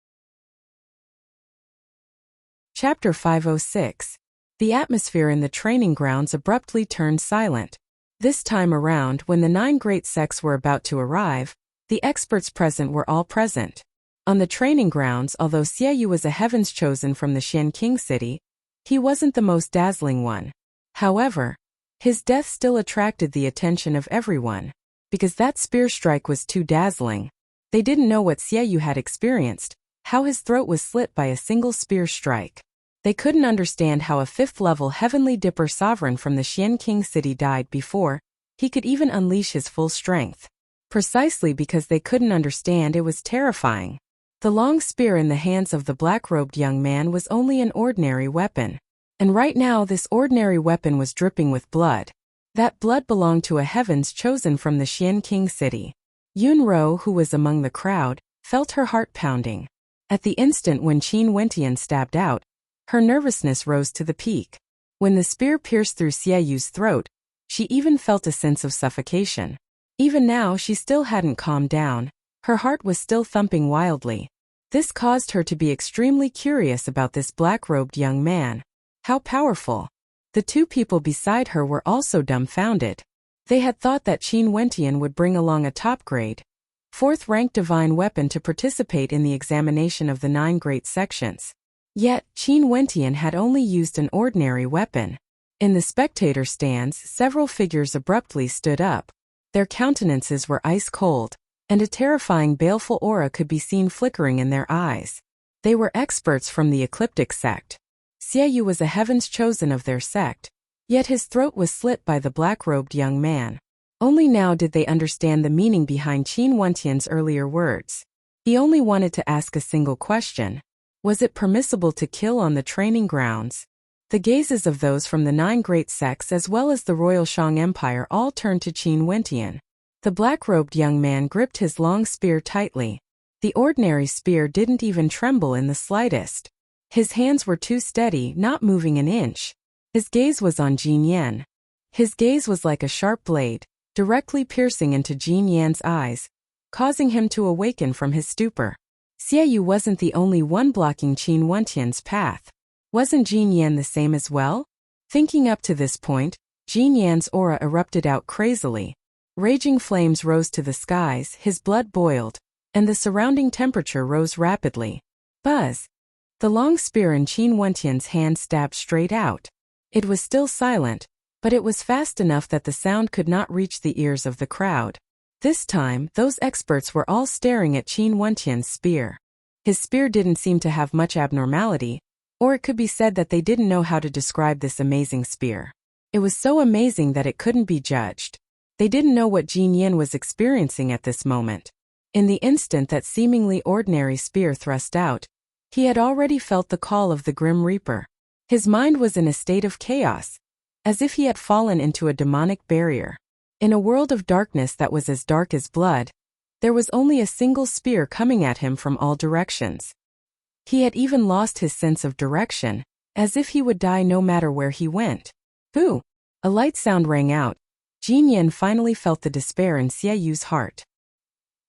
Chapter 506. The atmosphere in the training grounds abruptly turned silent. This time around, when the 9 great sects were about to arrive, the experts present were all present. On the training grounds, although Xie Yu was a heaven's chosen from the Xian King city, he wasn't the most dazzling one. However, his death still attracted the attention of everyone. Because that spear strike was too dazzling. They didn't know what Xie Yu had experienced, how his throat was slit by a single spear strike. They couldn't understand how a 5th-level Heavenly Dipper sovereign from the Xian King city died before he could even unleash his full strength. Precisely because they couldn't understand, it was terrifying. The long spear in the hands of the black-robed young man was only an ordinary weapon. And right now this ordinary weapon was dripping with blood. That blood belonged to a heavens chosen from the Xian King city. Yunro, who was among the crowd, felt her heart pounding. At the instant when Qin Wentian stabbed out, her nervousness rose to the peak. When the spear pierced through Xie Yu's throat, she even felt a sense of suffocation. Even now she still hadn't calmed down. Her heart was still thumping wildly. This caused her to be extremely curious about this black-robed young man. How powerful! The two people beside her were also dumbfounded. They had thought that Qin Wentian would bring along a top-grade, 4th-ranked divine weapon to participate in the examination of the 9 great sections. Yet, Qin Wentian had only used an ordinary weapon. In the spectator stands, several figures abruptly stood up. Their countenances were ice-cold, and a terrifying baleful aura could be seen flickering in their eyes. They were experts from the ecliptic sect. Xie Yu was a heavens chosen of their sect, yet his throat was slit by the black-robed young man. Only now did they understand the meaning behind Qin Wentian's earlier words. He only wanted to ask a single question. Was it permissible to kill on the training grounds? The gazes of those from the 9 great sects as well as the royal Shang Empire all turned to Qin Wentian. The black-robed young man gripped his long spear tightly. The ordinary spear didn't even tremble in the slightest. His hands were too steady, not moving an inch. His gaze was on Jin Yan. His gaze was like a sharp blade, directly piercing into Jin Yan's eyes, causing him to awaken from his stupor. Xie Yu wasn't the only one blocking Qin Wentian's path. Wasn't Jin Yan the same as well? Thinking up to this point, Jin Yan's aura erupted out crazily. Raging flames rose to the skies, his blood boiled, and the surrounding temperature rose rapidly. Buzz! The long spear in Qin Wentian's hand stabbed straight out. It was still silent, but it was fast enough that the sound could not reach the ears of the crowd. This time, those experts were all staring at Qin Wentian's spear. His spear didn't seem to have much abnormality, or it could be said that they didn't know how to describe this amazing spear. It was so amazing that it couldn't be judged. They didn't know what Jin Yan was experiencing at this moment. In the instant that seemingly ordinary spear thrust out, he had already felt the call of the Grim Reaper. His mind was in a state of chaos, as if he had fallen into a demonic barrier. In a world of darkness that was as dark as blood, there was only a single spear coming at him from all directions. He had even lost his sense of direction, as if he would die no matter where he went. Boo! A light sound rang out. Jin Yan finally felt the despair in Xie Yu's heart.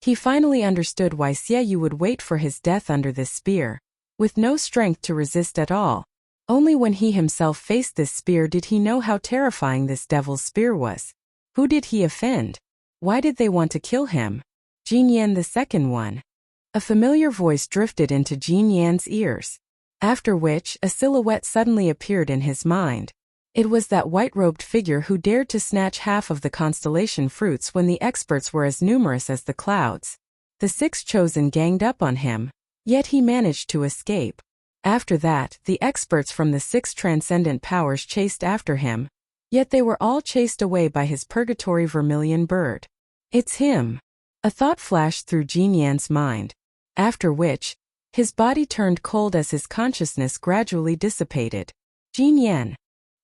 He finally understood why Xie Yu would wait for his death under this spear, with no strength to resist at all. Only when he himself faced this spear did he know how terrifying this devil's spear was. Who did he offend? Why did they want to kill him? Jin Yan the second one. A familiar voice drifted into Jin Yan's ears, after which a silhouette suddenly appeared in his mind. It was that white-robed figure who dared to snatch half of the constellation fruits when the experts were as numerous as the clouds. The 6 chosen ganged up on him, yet he managed to escape. After that, the experts from the 6 transcendent powers chased after him, yet they were all chased away by his purgatory vermilion bird. It's him. A thought flashed through Jin Yan's mind, after which, his body turned cold as his consciousness gradually dissipated. Jin Yan.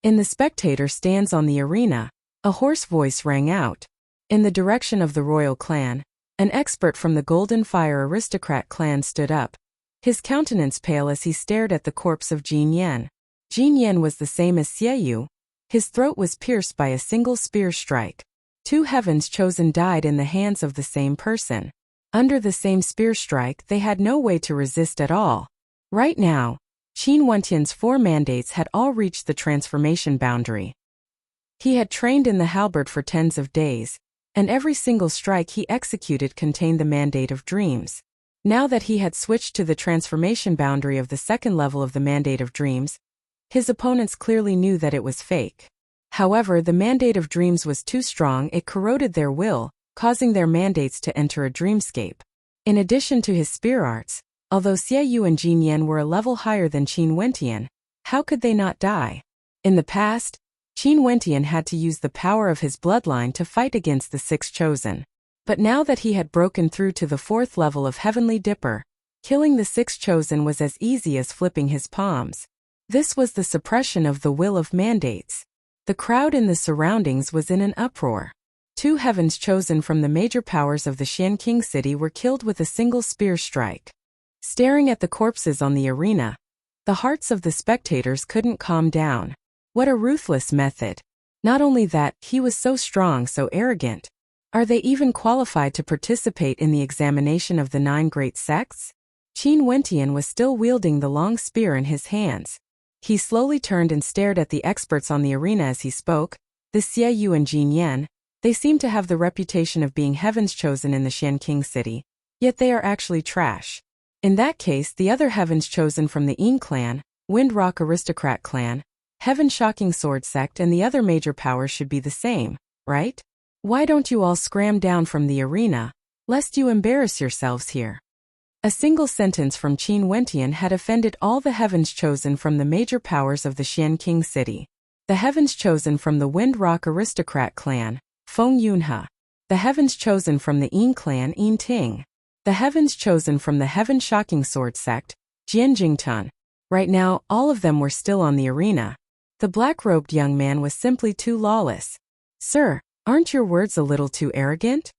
In the spectator stands on the arena, a hoarse voice rang out. In the direction of the royal clan, an expert from the Golden Fire aristocrat clan stood up, his countenance pale as he stared at the corpse of Jin Yan. Jin Yan was the same as Xie Yu. His throat was pierced by a single spear strike. 2 heavens chosen died in the hands of the same person. Under the same spear strike, they had no way to resist at all. Right now, Qin Wentian's 4 mandates had all reached the transformation boundary. He had trained in the halberd for tens of days, and every single strike he executed contained the mandate of dreams. Now that he had switched to the transformation boundary of the second level of the Mandate of Dreams, his opponents clearly knew that it was fake. However, the Mandate of Dreams was too strong, it corroded their will, causing their mandates to enter a dreamscape. In addition to his spear arts, although Xie Yu and Jin Yan were a level higher than Qin Wentian, how could they not die? In the past, Qin Wentian had to use the power of his bloodline to fight against the Six Chosen. But now that he had broken through to the fourth level of Heavenly Dipper, killing the Six Chosen was as easy as flipping his palms. This was the suppression of the will of mandates. The crowd in the surroundings was in an uproar. 2 heavens chosen from the major powers of the Xian King city were killed with a single spear strike. Staring at the corpses on the arena, the hearts of the spectators couldn't calm down. What a ruthless method. Not only that, he was so strong, so arrogant. Are they even qualified to participate in the examination of the 9 great sects? Qin Wentian was still wielding the long spear in his hands. He slowly turned and stared at the experts on the arena as he spoke. The Xie Yu and Jin Yan, they seem to have the reputation of being heavens chosen in the Xian King city, yet they are actually trash. In that case, the other heavens chosen from the Yin clan, Wind Rock Aristocrat clan, Heaven Shocking Sword sect and the other major powers should be the same, right? Why don't you all scram down from the arena, lest you embarrass yourselves here? A single sentence from Qin Wentian had offended all the heavens chosen from the major powers of the Xian King city. The heavens chosen from the Wind Rock Aristocrat clan, Feng Yunhe. The heavens chosen from the Yin clan, Yin Ting. The heavens chosen from the Heaven Shocking Sword sect, Jian Jingtun. Right now, all of them were still on the arena. The black-robed young man was simply too lawless. Sir, aren't your words a little too arrogant?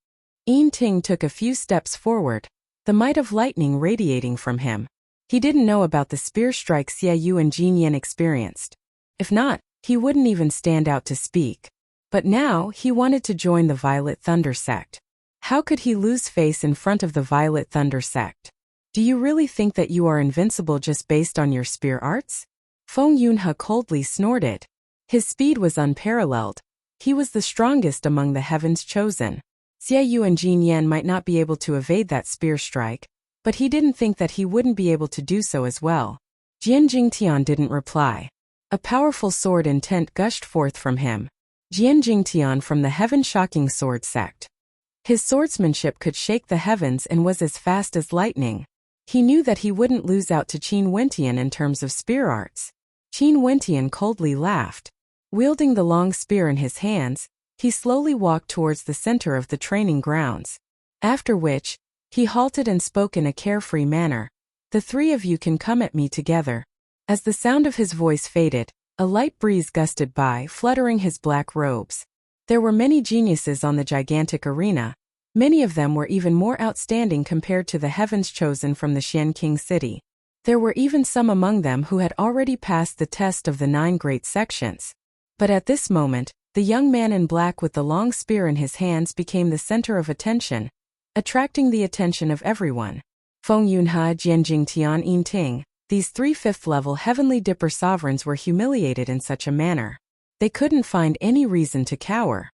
Yin Ting took a few steps forward, the might of lightning radiating from him. He didn't know about the spear strike Xie Yu and Jin Yan experienced. If not, he wouldn't even stand out to speak. But now, he wanted to join the Violet Thunder sect. How could he lose face in front of the Violet Thunder sect? Do you really think that you are invincible just based on your spear arts? Feng Yunhe coldly snorted. His speed was unparalleled. He was the strongest among the heavens chosen. Xie Yu and Jin Yan might not be able to evade that spear strike, but he didn't think that he wouldn't be able to do so as well. Jian Jingtian didn't reply. A powerful sword intent gushed forth from him. Jian Jingtian from the Heaven Shocking Sword sect. His swordsmanship could shake the heavens and was as fast as lightning. He knew that he wouldn't lose out to Qin Wentian in terms of spear arts. Qin Wentian coldly laughed. Wielding the long spear in his hands, he slowly walked towards the center of the training grounds. After which, he halted and spoke in a carefree manner. The 3 of you can come at me together. As the sound of his voice faded, a light breeze gusted by, fluttering his black robes. There were many geniuses on the gigantic arena. Many of them were even more outstanding compared to the heavens chosen from the Xian King city. There were even some among them who had already passed the test of the 9 great sections. But at this moment, the young man in black with the long spear in his hands became the center of attention, attracting the attention of everyone. Feng Yunhe, Jian Jingtian, Yin Ting, these 3 5th-level Heavenly Dipper sovereigns were humiliated in such a manner. They couldn't find any reason to cower.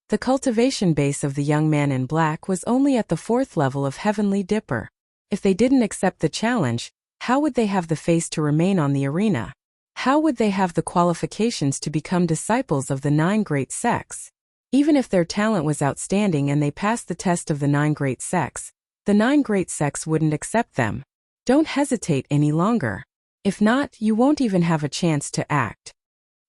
The cultivation base of the young man in black was only at the 4th level of Heavenly Dipper. If they didn't accept the challenge, how would they have the face to remain on the arena? How would they have the qualifications to become disciples of the 9 great sects? Even if their talent was outstanding and they passed the test of the 9 great sects, the 9 great sects wouldn't accept them. Don't hesitate any longer. If not, you won't even have a chance to act.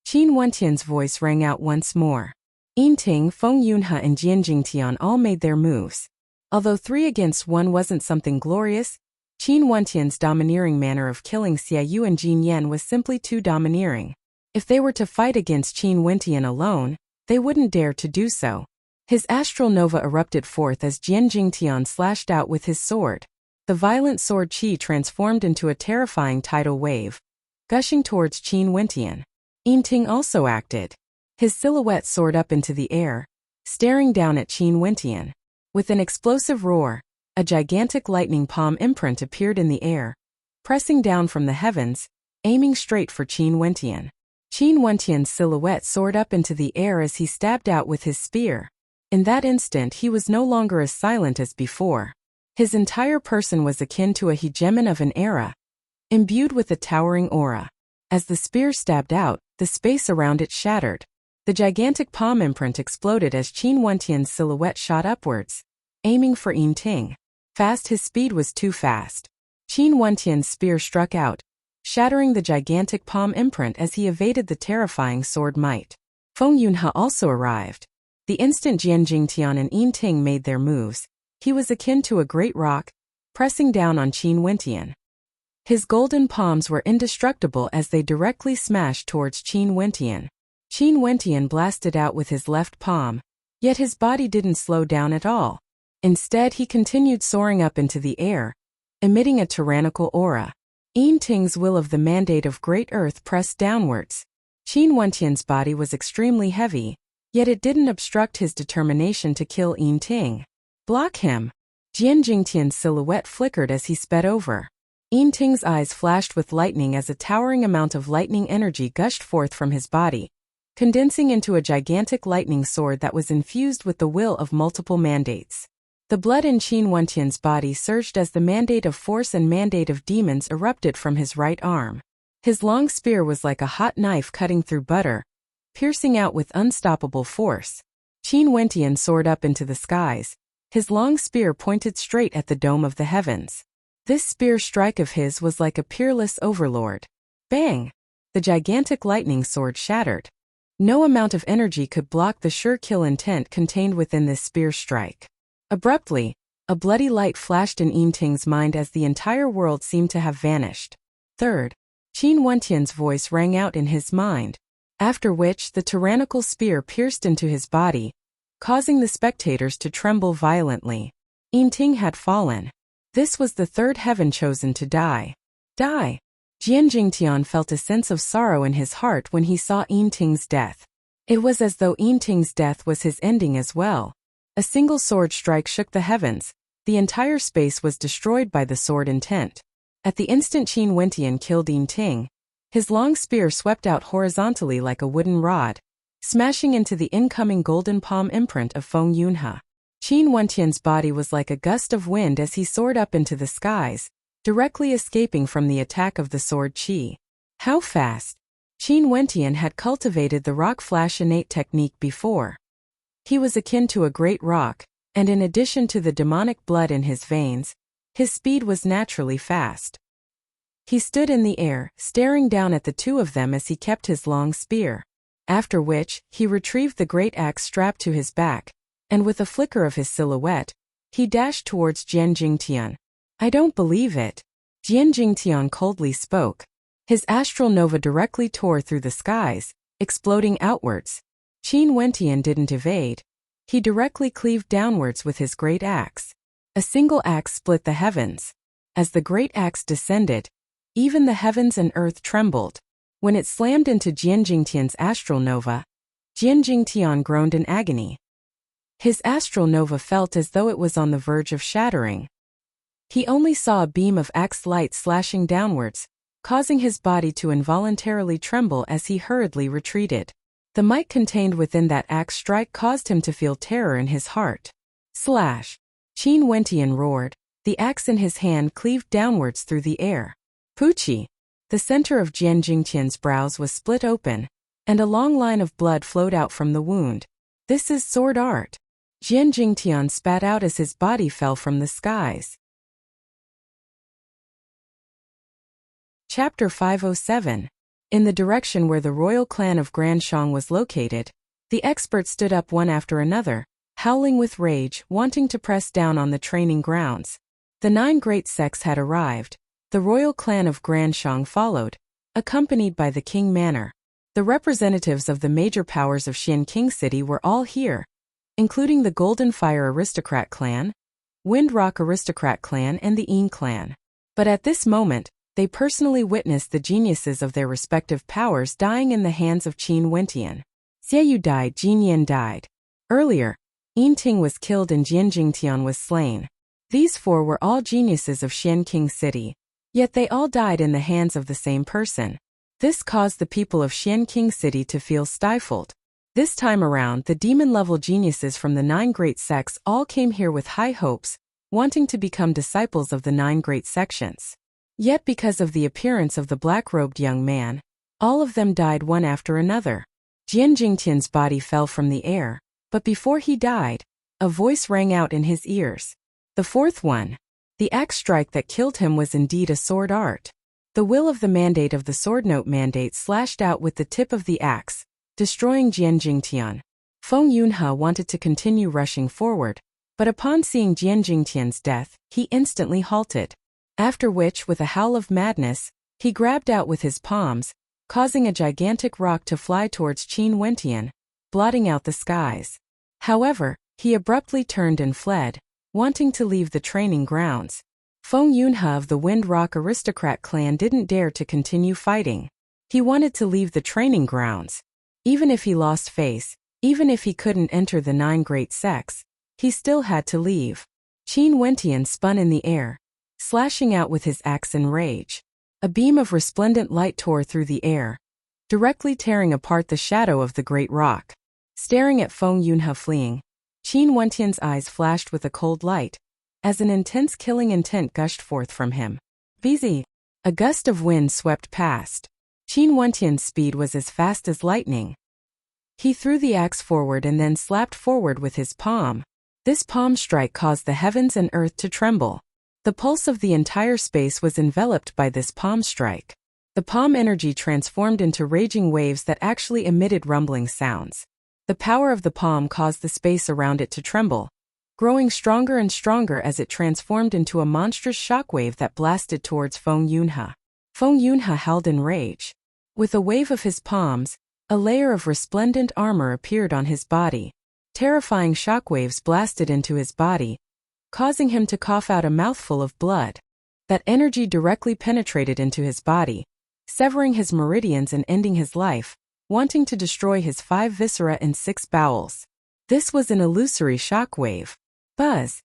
Qin Wentian's voice rang out once more. Yin Ting, Feng Yunhe and Jian Jingtian all made their moves. Although 3 against 1 wasn't something glorious, Qin Wentian's domineering manner of killing Xie Yu and Jin Yan was simply too domineering. If they were to fight against Qin Wentian alone, they wouldn't dare to do so. His astral nova erupted forth as Jian Jingtian slashed out with his sword. The violent sword qi transformed into a terrifying tidal wave, gushing towards Qin Wentian. Yin Ting also acted. His silhouette soared up into the air, staring down at Qin Wentian. With an explosive roar, a gigantic lightning palm imprint appeared in the air, pressing down from the heavens, aiming straight for Qin Wentian. Qin Wentian's silhouette soared up into the air as he stabbed out with his spear. In that instant he was no longer as silent as before. His entire person was akin to a hegemon of an era, imbued with a towering aura. As the spear stabbed out, the space around it shattered. The gigantic palm imprint exploded as Qin Wentian's silhouette shot upwards, aiming for Yin Ting. Fast, his speed was too fast. Qin Wentian's spear struck out, shattering the gigantic palm imprint as he evaded the terrifying sword might. Feng Yunhe also arrived. The instant Jian Jingtian and Yin Ting made their moves, he was akin to a great rock, pressing down on Qin Wentian. His golden palms were indestructible as they directly smashed towards Qin Wentian. Qin Wentian blasted out with his left palm, yet his body didn't slow down at all. Instead, he continued soaring up into the air, emitting a tyrannical aura. Yin Ting's will of the mandate of Great Earth pressed downwards. Qin Wentian's body was extremely heavy, yet it didn't obstruct his determination to kill Yin Ting. Block him! Jian Jingtian's silhouette flickered as he sped over. Yin Ting's eyes flashed with lightning as a towering amount of lightning energy gushed forth from his body, condensing into a gigantic lightning sword that was infused with the will of multiple mandates. The blood in Qin Wentian's body surged as the mandate of force and mandate of demons erupted from his right arm. His long spear was like a hot knife cutting through butter, piercing out with unstoppable force. Qin Wentian soared up into the skies. His long spear pointed straight at the dome of the heavens. This spear strike of his was like a peerless overlord. Bang! The gigantic lightning sword shattered. No amount of energy could block the sure kill intent contained within this spear strike. Abruptly, a bloody light flashed in Yin Ting's mind as the entire world seemed to have vanished. Third, Qin Wentian's voice rang out in his mind, after which the tyrannical spear pierced into his body, causing the spectators to tremble violently. Yin Ting had fallen. This was the third heaven chosen to die. Die! Jian Jingtian felt a sense of sorrow in his heart when he saw Yin Ting's death. It was as though Yin Ting's death was his ending as well. A single sword strike shook the heavens. The entire space was destroyed by the sword intent. At the instant Qin Wentian killed Yin Ting, his long spear swept out horizontally like a wooden rod, smashing into the incoming golden palm imprint of Feng Yunhe. Qin Wentian's body was like a gust of wind as he soared up into the skies, directly escaping from the attack of the sword Qi. How fast! Qin Wentian had cultivated the rock flash innate technique before. He was akin to a great rock, and in addition to the demonic blood in his veins, his speed was naturally fast. He stood in the air, staring down at the two of them as he kept his long spear. After which, he retrieved the great axe strapped to his back, and with a flicker of his silhouette, he dashed towards Jian Jingtian. I don't believe it. Jian Jingtian coldly spoke. His astral nova directly tore through the skies, exploding outwards. Qin Wentian didn't evade. He directly cleaved downwards with his great axe. A single axe split the heavens. As the great axe descended, even the heavens and earth trembled. When it slammed into Jian Jingtian's astral nova, Jian Jingtian groaned in agony. His astral nova felt as though it was on the verge of shattering. He only saw a beam of axe light slashing downwards, causing his body to involuntarily tremble as he hurriedly retreated. The might contained within that axe strike caused him to feel terror in his heart. Slash! Qin Wentian roared. The axe in his hand cleaved downwards through the air. Poochie! The center of Jian Jingtian's brows was split open, and a long line of blood flowed out from the wound. This is sword art. Jian Jingtian spat out as his body fell from the skies. Chapter 507. In the direction where the royal clan of Granshang was located, the experts stood up one after another, howling with rage, wanting to press down on the training grounds. The 9 great sects had arrived. The royal clan of Granshang followed, accompanied by the King Manor. The representatives of the major powers of Xian King City were all here, including the Golden Fire Aristocrat clan, Wind Rock Aristocrat clan and the Yin clan. But at this moment, they personally witnessed the geniuses of their respective powers dying in the hands of Qin Wentian. Xieyu died, Jin Yan died. Earlier, Yin Ting was killed and Jian Jingtian was slain. These 4 were all geniuses of Xian King City, yet they all died in the hands of the same person. This caused the people of Xian King City to feel stifled. This time around, the demon-level geniuses from the 9 great sects all came here with high hopes, wanting to become disciples of the 9 great sections. Yet because of the appearance of the black-robed young man, all of them died one after another. Jian Jingtian's body fell from the air, but before he died, a voice rang out in his ears. The 4th one. The axe strike that killed him was indeed a sword art. The will of the mandate of the sword note mandate slashed out with the tip of the axe, destroying Jian Jingtian. Feng Yunhe wanted to continue rushing forward, but upon seeing Jian Jingtian's death, he instantly halted. After which, with a howl of madness, he grabbed out with his palms, causing a gigantic rock to fly towards Qin Wentian, blotting out the skies. However, he abruptly turned and fled, wanting to leave the training grounds. Feng Yunhe of the Wind Rock aristocrat clan didn't dare to continue fighting. He wanted to leave the training grounds. Even if he lost face, even if he couldn't enter the 9 great sects, he still had to leave. Qin Wentian spun in the air, slashing out with his axe in rage. A beam of resplendent light tore through the air, directly tearing apart the shadow of the great rock. Staring at Feng Yunhe fleeing, Qin Wentian's eyes flashed with a cold light, as an intense killing intent gushed forth from him. Bzz! A gust of wind swept past. Qin Wentian's speed was as fast as lightning. He threw the axe forward and then slapped forward with his palm. This palm strike caused the heavens and earth to tremble. The pulse of the entire space was enveloped by this palm strike. The palm energy transformed into raging waves that actually emitted rumbling sounds. The power of the palm caused the space around it to tremble, growing stronger and stronger as it transformed into a monstrous shockwave that blasted towards Feng Yunhe. Feng Yunhe howled in rage. With a wave of his palms, a layer of resplendent armor appeared on his body. Terrifying shockwaves blasted into his body, causing him to cough out a mouthful of blood. That energy directly penetrated into his body, severing his meridians and ending his life, wanting to destroy his 5 viscera and 6 bowels. This was an illusory shockwave. Buzz!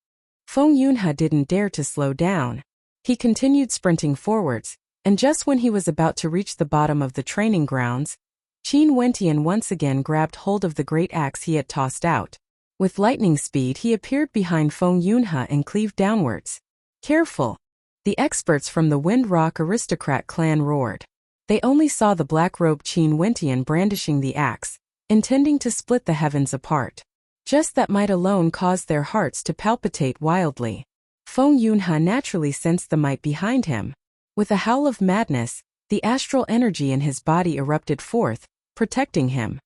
Feng Yunhe didn't dare to slow down. He continued sprinting forwards, and just when he was about to reach the bottom of the training grounds, Qin Wentian once again grabbed hold of the great axe he had tossed out. With lightning speed he appeared behind Feng Yunhe and cleaved downwards. Careful! The experts from the Wind Rock aristocrat clan roared. They only saw the black-robed Qin Wentian brandishing the axe, intending to split the heavens apart. Just that might alone caused their hearts to palpitate wildly. Feng Yunhe naturally sensed the might behind him. With a howl of madness, the astral energy in his body erupted forth, protecting him.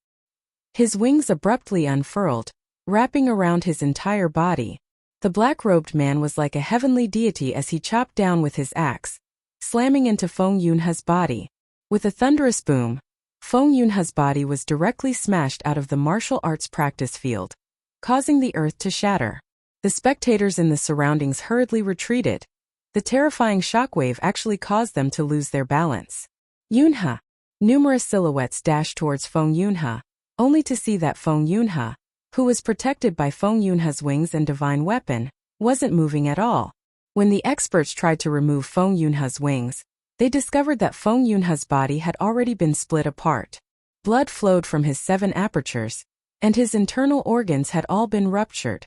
His wings abruptly unfurled, wrapping around his entire body. The black-robed man was like a heavenly deity as he chopped down with his axe, slamming into Feng Yunhe's body. With a thunderous boom, Feng Yunhe's body was directly smashed out of the martial arts practice field, causing the earth to shatter. The spectators in the surroundings hurriedly retreated. The terrifying shockwave actually caused them to lose their balance. Yunhe! Numerous silhouettes dashed towards Feng Yunhe, only to see that Feng Yunhe, who was protected by Feng Yunhe's wings and divine weapon, wasn't moving at all. When the experts tried to remove Feng Yunhe's wings, they discovered that Feng Yunhe's body had already been split apart. Blood flowed from his 7 apertures, and his internal organs had all been ruptured.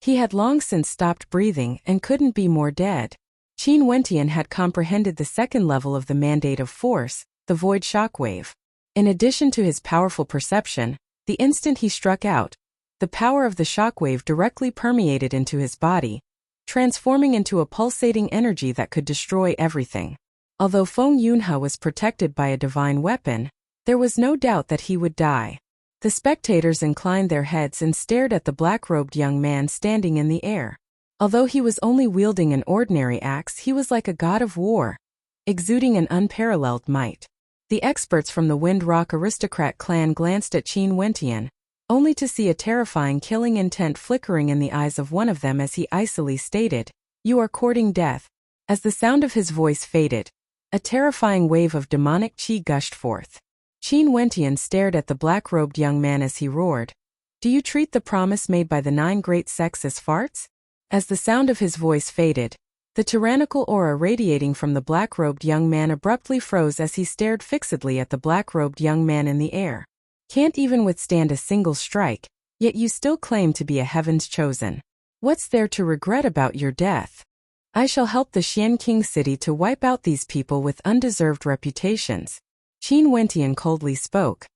He had long since stopped breathing and couldn't be more dead. Qin Wentian had comprehended the 2nd level of the mandate of force, the void shockwave. In addition to his powerful perception, the instant he struck out, the power of the shockwave directly permeated into his body, transforming into a pulsating energy that could destroy everything. Although Feng Yunhe was protected by a divine weapon, there was no doubt that he would die. The spectators inclined their heads and stared at the black-robed young man standing in the air. Although he was only wielding an ordinary axe, he was like a god of war, exuding an unparalleled might. The experts from the Wind Rock aristocrat clan glanced at Qin Wentian, only to see a terrifying killing intent flickering in the eyes of one of them as he icily stated, "You are courting death." As the sound of his voice faded, a terrifying wave of demonic qi gushed forth. Qin Wentian stared at the black-robed young man as he roared, "Do you treat the promise made by the 9 great sects as farts?" As the sound of his voice faded, the tyrannical aura radiating from the black-robed young man abruptly froze as he stared fixedly at the black-robed young man in the air. "Can't even withstand a single strike, yet you still claim to be a heaven's chosen." What's there to regret about your death? I shall help the Xian King city to wipe out these people with undeserved reputations. Qin Wentian coldly spoke.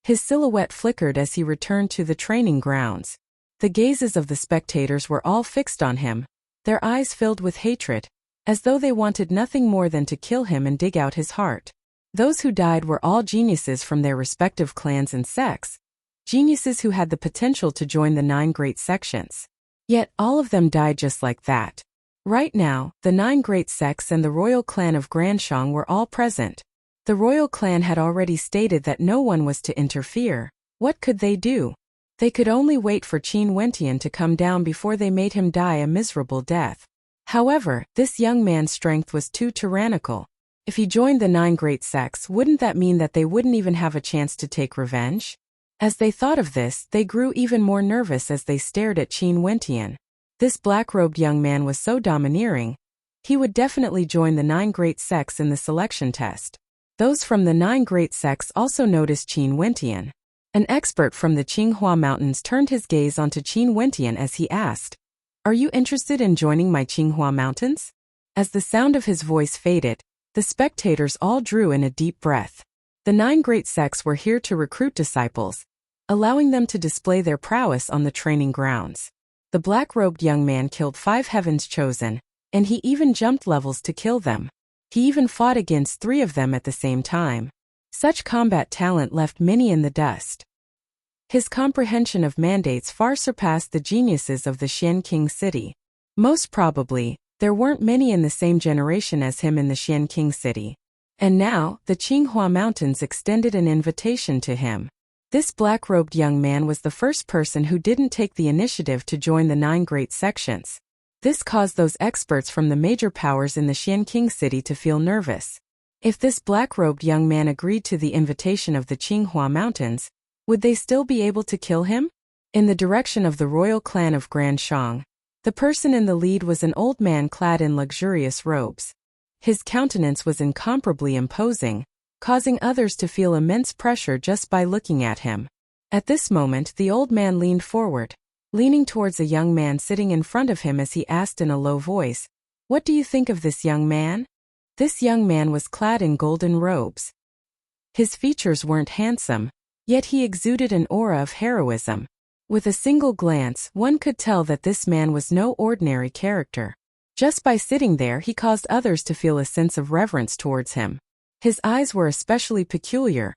His silhouette flickered as he returned to the training grounds. The gazes of the spectators were all fixed on him, their eyes filled with hatred, as though they wanted nothing more than to kill him and dig out his heart. Those who died were all geniuses from their respective clans and sects, geniuses who had the potential to join the 9 great sections. Yet all of them died just like that. Right now, the 9 great sects and the royal clan of Granshang were all present. The royal clan had already stated that no one was to interfere. What could they do? They could only wait for Qin Wentian to come down before they made him die a miserable death. However, this young man's strength was too tyrannical. If he joined the 9 great sects, wouldn't that mean that they wouldn't even have a chance to take revenge? As they thought of this, they grew even more nervous as they stared at Qin Wentian. This black-robed young man was so domineering. He would definitely join the 9 great sects in the selection test. Those from the 9 great sects also noticed Qin Wentian. An expert from the Qinghua Mountains turned his gaze onto Qin Wentian as he asked, "Are you interested in joining my Qinghua Mountains?" As the sound of his voice faded, the spectators all drew in a deep breath. The 9 great sects were here to recruit disciples, allowing them to display their prowess on the training grounds. The black-robed young man killed 5 Heaven's Chosen, and he even jumped levels to kill them. He even fought against 3 of them at the same time. Such combat talent left many in the dust. His comprehension of mandates far surpassed the geniuses of the Xian King city. Most probably, there weren't many in the same generation as him in the Xian King city. And now, the Qinghua Mountains extended an invitation to him. This black-robed young man was the first person who didn't take the initiative to join the 9 great sections. This caused those experts from the major powers in the Xian King city to feel nervous. If this black-robed young man agreed to the invitation of the Qinghua Mountains, would they still be able to kill him? In the direction of the royal clan of Granshang, the person in the lead was an old man clad in luxurious robes. His countenance was incomparably imposing, causing others to feel immense pressure just by looking at him. At this moment, the old man leaned forward, leaning towards a young man sitting in front of him as he asked in a low voice, "What do you think of this young man?" This young man was clad in golden robes. His features weren't handsome, yet he exuded an aura of heroism. With a single glance, one could tell that this man was no ordinary character. Just by sitting there, he caused others to feel a sense of reverence towards him. His eyes were especially peculiar,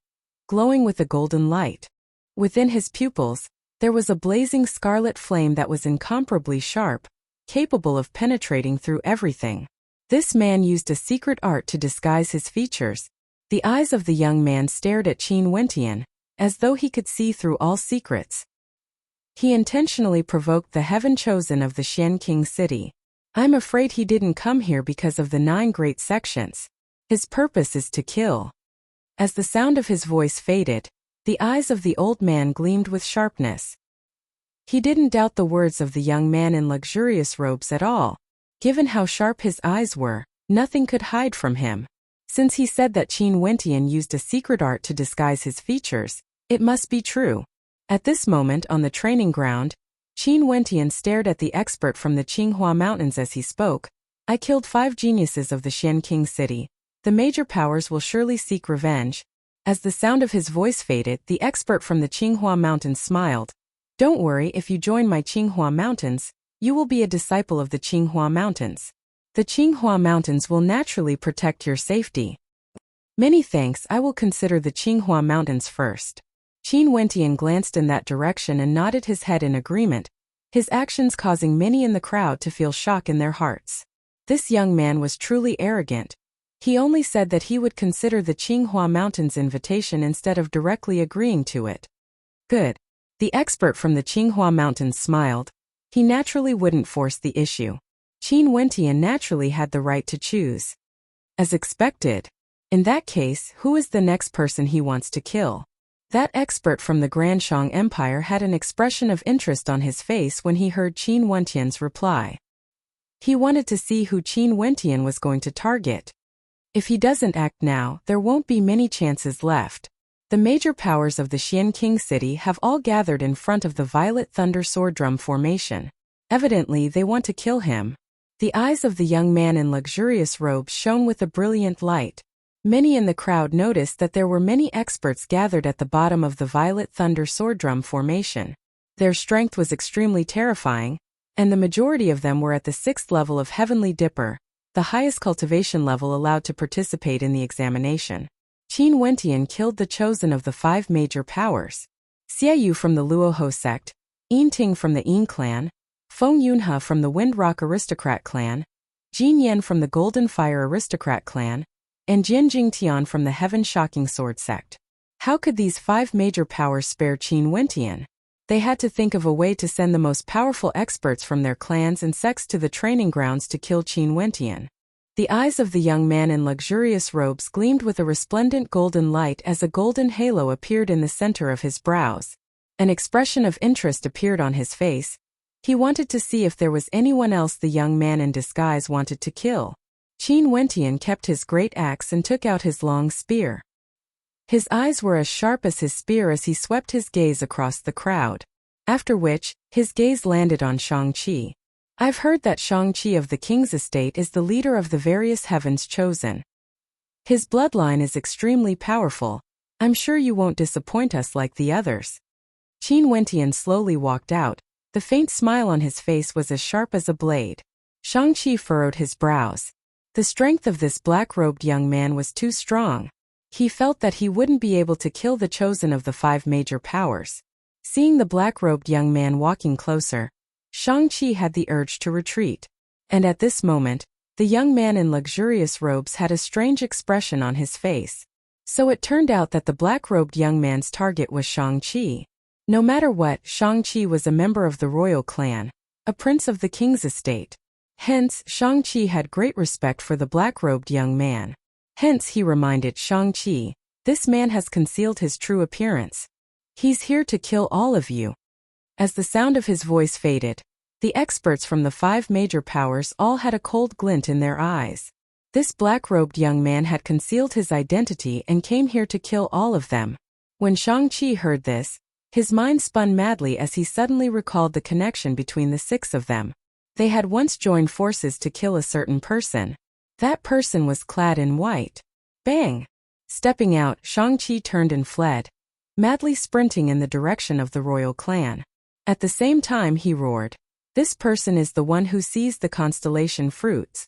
glowing with a golden light. Within his pupils, there was a blazing scarlet flame that was incomparably sharp, capable of penetrating through everything. This man used a secret art to disguise his features. The eyes of the young man stared at Qin Wentian, as though he could see through all secrets. He intentionally provoked the Heaven Chosen of the Xian King city. I'm afraid he didn't come here because of the 9 great sections. His purpose is to kill. As the sound of his voice faded, the eyes of the old man gleamed with sharpness. He didn't doubt the words of the young man in luxurious robes at all. Given how sharp his eyes were, nothing could hide from him. Since he said that Qin Wentian used a secret art to disguise his features, it must be true. At this moment on the training ground, Qin Wentian stared at the expert from the Qinghua Mountains as he spoke. I killed 5 geniuses of the Xian King city. The major powers will surely seek revenge. As the sound of his voice faded, the expert from the Qinghua Mountains smiled. Don't worry, if you join my Qinghua Mountains, you will be a disciple of the Qinghua Mountains. The Qinghua Mountains will naturally protect your safety. Many thanks, I will consider the Qinghua Mountains first. Qin Wentian glanced in that direction and nodded his head in agreement, his actions causing many in the crowd to feel shock in their hearts. This young man was truly arrogant. He only said that he would consider the Qinghua Mountains invitation instead of directly agreeing to it. Good. The expert from the Qinghua Mountains smiled. He naturally wouldn't force the issue. Qin Wentian naturally had the right to choose. As expected. In that case, who is the next person he wants to kill? That expert from the Granshang Empire had an expression of interest on his face when he heard Qin Wentian's reply. He wanted to see who Qin Wentian was going to target. If he doesn't act now, there won't be many chances left. The major powers of the Xian King city have all gathered in front of the Violet Thunder Sword Drum formation. Evidently, they want to kill him. The eyes of the young man in luxurious robes shone with a brilliant light. Many in the crowd noticed that there were many experts gathered at the bottom of the Violet Thunder sword drum formation. Their strength was extremely terrifying, and the majority of them were at the 6th level of Heavenly Dipper, the highest cultivation level allowed to participate in the examination. Qin Wentian killed the chosen of the 5 major powers. Xie from the Luoho sect, Yin Ting from the Yin clan, Feng Yunhe from the Wind Rock Aristocrat clan, Jin Yan from the Golden Fire Aristocrat clan, and Jian Jingtian from the Heaven Shocking Sword sect. How could these 5 major powers spare Qin Wentian? They had to think of a way to send the most powerful experts from their clans and sects to the training grounds to kill Qin Wentian. The eyes of the young man in luxurious robes gleamed with a resplendent golden light as a golden halo appeared in the center of his brows. An expression of interest appeared on his face. He wanted to see if there was anyone else the young man in disguise wanted to kill. Qin Wentian kept his great axe and took out his long spear. His eyes were as sharp as his spear as he swept his gaze across the crowd. After which, his gaze landed on Shang-Chi. I've heard that Shang-Chi of the king's estate is the leader of the various heavens chosen. His bloodline is extremely powerful. I'm sure you won't disappoint us like the others. Qin Wentian slowly walked out. The faint smile on his face was as sharp as a blade. Shang-Chi furrowed his brows. The strength of this black-robed young man was too strong. He felt that he wouldn't be able to kill the chosen of the 5 major powers. Seeing the black-robed young man walking closer, Shang-Chi had the urge to retreat. And at this moment, the young man in luxurious robes had a strange expression on his face. So it turned out that the black-robed young man's target was Shang-Chi. No matter what, Shang-Chi was a member of the royal clan, a prince of the king's estate. Hence, Shang-Chi had great respect for the black-robed young man. Hence, he reminded Shang-Chi, this man has concealed his true appearance. He's here to kill all of you. As the sound of his voice faded, the experts from the 5 major powers all had a cold glint in their eyes. This black-robed young man had concealed his identity and came here to kill all of them. When Shang-Chi heard this, his mind spun madly as he suddenly recalled the connection between the 6 of them. They had once joined forces to kill a certain person. That person was clad in white. Bang! Stepping out, Shang-Chi turned and fled, madly sprinting in the direction of the royal clan. At the same time he roared, "This person is the one who seized the constellation fruits."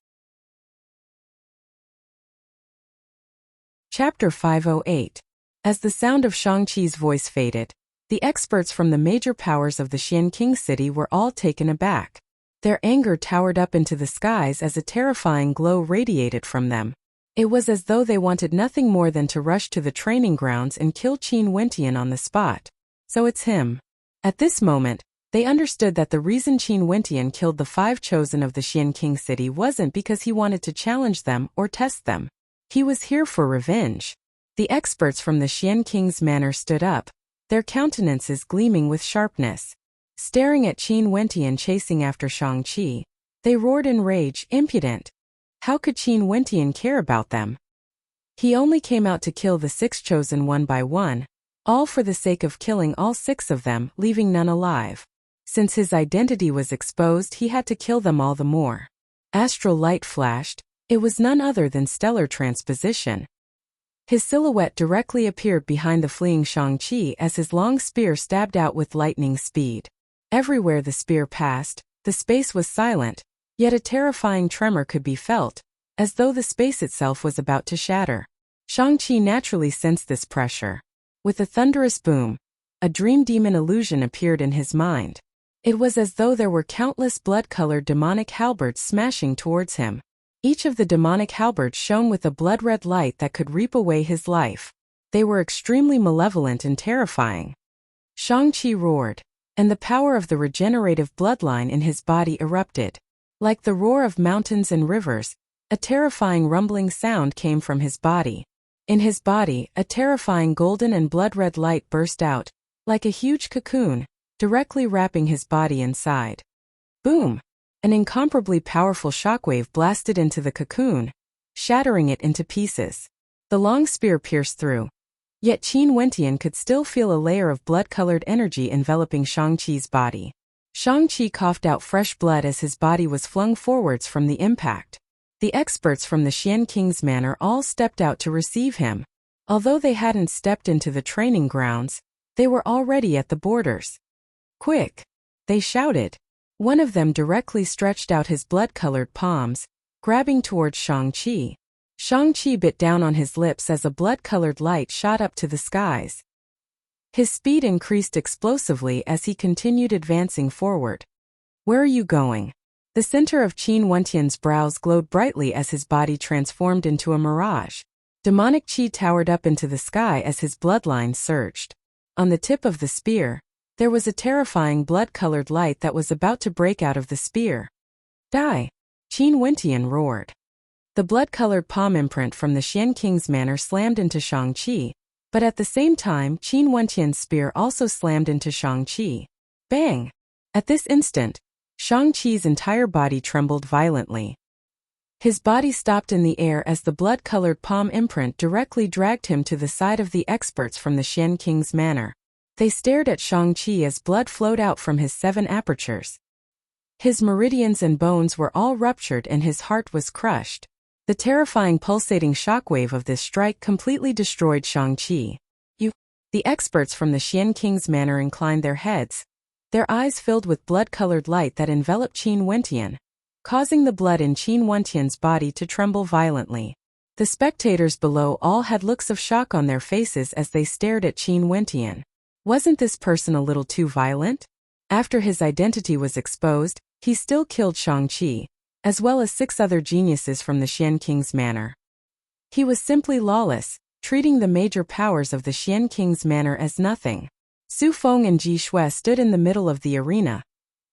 Chapter 508. As the sound of Shang-Chi's voice faded, the experts from the major powers of the Xian King city were all taken aback. Their anger towered up into the skies as a terrifying glow radiated from them. It was as though they wanted nothing more than to rush to the training grounds and kill Qin Wentian on the spot. So it's him. At this moment, they understood that the reason Qin Wentian killed the 5 chosen of the Xian King city wasn't because he wanted to challenge them or test them. He was here for revenge. The experts from the Xian King's manor stood up, their countenances gleaming with sharpness. Staring at Qin Wentian chasing after Shang-Chi, they roared in rage, impudent. How could Qin Wentian care about them? He only came out to kill the 6 chosen one by one, all for the sake of killing all 6 of them, leaving none alive. Since his identity was exposed, he had to kill them all the more. Astral light flashed. It was none other than stellar transposition. His silhouette directly appeared behind the fleeing Shang-Chi as his long spear stabbed out with lightning speed. Everywhere the spear passed, the space was silent, yet a terrifying tremor could be felt, as though the space itself was about to shatter. Shang-Chi naturally sensed this pressure. With a thunderous boom, a dream demon illusion appeared in his mind. It was as though there were countless blood-colored demonic halberds smashing towards him. Each of the demonic halberds shone with a blood-red light that could reap away his life. They were extremely malevolent and terrifying. Shang-Chi roared, and the power of the regenerative bloodline in his body erupted. Like the roar of mountains and rivers, a terrifying rumbling sound came from his body. In his body, a terrifying golden and blood-red light burst out, like a huge cocoon, directly wrapping his body inside. Boom! An incomparably powerful shockwave blasted into the cocoon, shattering it into pieces. The long spear pierced through. Yet Qin Wentian could still feel a layer of blood-colored energy enveloping Shang-Chi's body. Shang-Chi coughed out fresh blood as his body was flung forwards from the impact. The experts from the Xian King's manor all stepped out to receive him. Although they hadn't stepped into the training grounds, they were already at the borders. "Quick!" they shouted. One of them directly stretched out his blood-colored palms, grabbing towards Shang-Chi. Shang-Chi bit down on his lips as a blood-colored light shot up to the skies. His speed increased explosively as he continued advancing forward. "Where are you going?" The center of Qin Wentian's brows glowed brightly as his body transformed into a mirage. Demonic qi towered up into the sky as his bloodline surged. On the tip of the spear, there was a terrifying blood-colored light that was about to break out of the spear. "Die!" Qin Wentian roared. The blood-colored palm imprint from the Xian King's manor slammed into Shang-Chi, but at the same time Qin Wentian's spear also slammed into Shang-Chi. Bang! At this instant, Shang-Chi's entire body trembled violently. His body stopped in the air as the blood-colored palm imprint directly dragged him to the side of the experts from the Xian King's manor. They stared at Shang-Chi as blood flowed out from his 7 apertures. His meridians and bones were all ruptured and his heart was crushed. The terrifying pulsating shockwave of this strike completely destroyed Shang-Chi. The experts from the Xian King's manor inclined their heads, their eyes filled with blood-colored light that enveloped Qin Wentian, causing the blood in Qin Wentian's body to tremble violently. The spectators below all had looks of shock on their faces as they stared at Qin Wentian. Wasn't this person a little too violent? After his identity was exposed, he still killed Shang-Chi, as well as 6 other geniuses from the Xian King's manor. He was simply lawless, treating the major powers of the Xian King's manor as nothing. Su Feng and Ji Shui stood in the middle of the arena,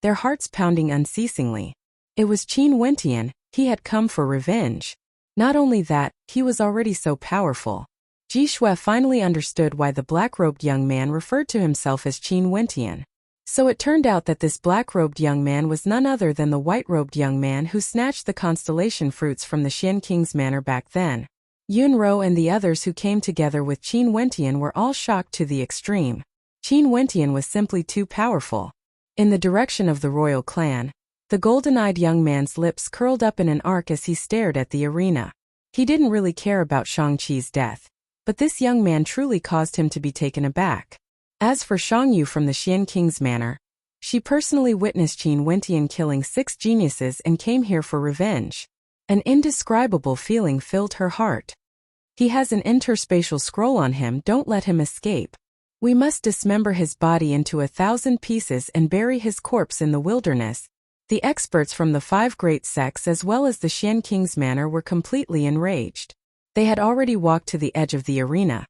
their hearts pounding unceasingly. It was Qin Wentian, he had come for revenge. Not only that, he was already so powerful. Ji Shui finally understood why the black-robed young man referred to himself as Qin Wentian. So it turned out that this black-robed young man was none other than the white-robed young man who snatched the constellation fruits from the Xian King's manor back then. Yun Ro and the others who came together with Qin Wentian were all shocked to the extreme. Qin Wentian was simply too powerful. In the direction of the royal clan, the golden-eyed young man's lips curled up in an arc as he stared at the arena. He didn't really care about Shang-Chi's death, but this young man truly caused him to be taken aback. As for Shang Yu from the Xian King's manor, she personally witnessed Qin Wentian killing 6 geniuses and came here for revenge. An indescribable feeling filled her heart. He has an interspatial scroll on him, don't let him escape. We must dismember his body into 1,000 pieces and bury his corpse in the wilderness. The experts from the 5 great sects as well as the Xian King's manor were completely enraged. They had already walked to the edge of the arena,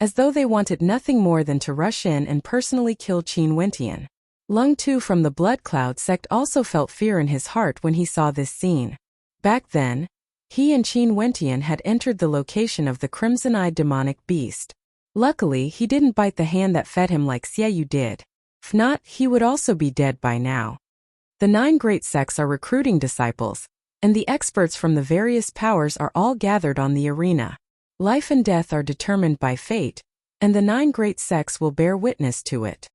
as though they wanted nothing more than to rush in and personally kill Qin Wentian. Lung Tu from the Blood Cloud sect also felt fear in his heart when he saw this scene. Back then, he and Qin Wentian had entered the location of the crimson-eyed demonic beast. Luckily, he didn't bite the hand that fed him like Xie Yu did. If not, he would also be dead by now. The 9 great sects are recruiting disciples, and the experts from the various powers are all gathered on the arena. Life and death are determined by fate, and the 9 great sects will bear witness to it.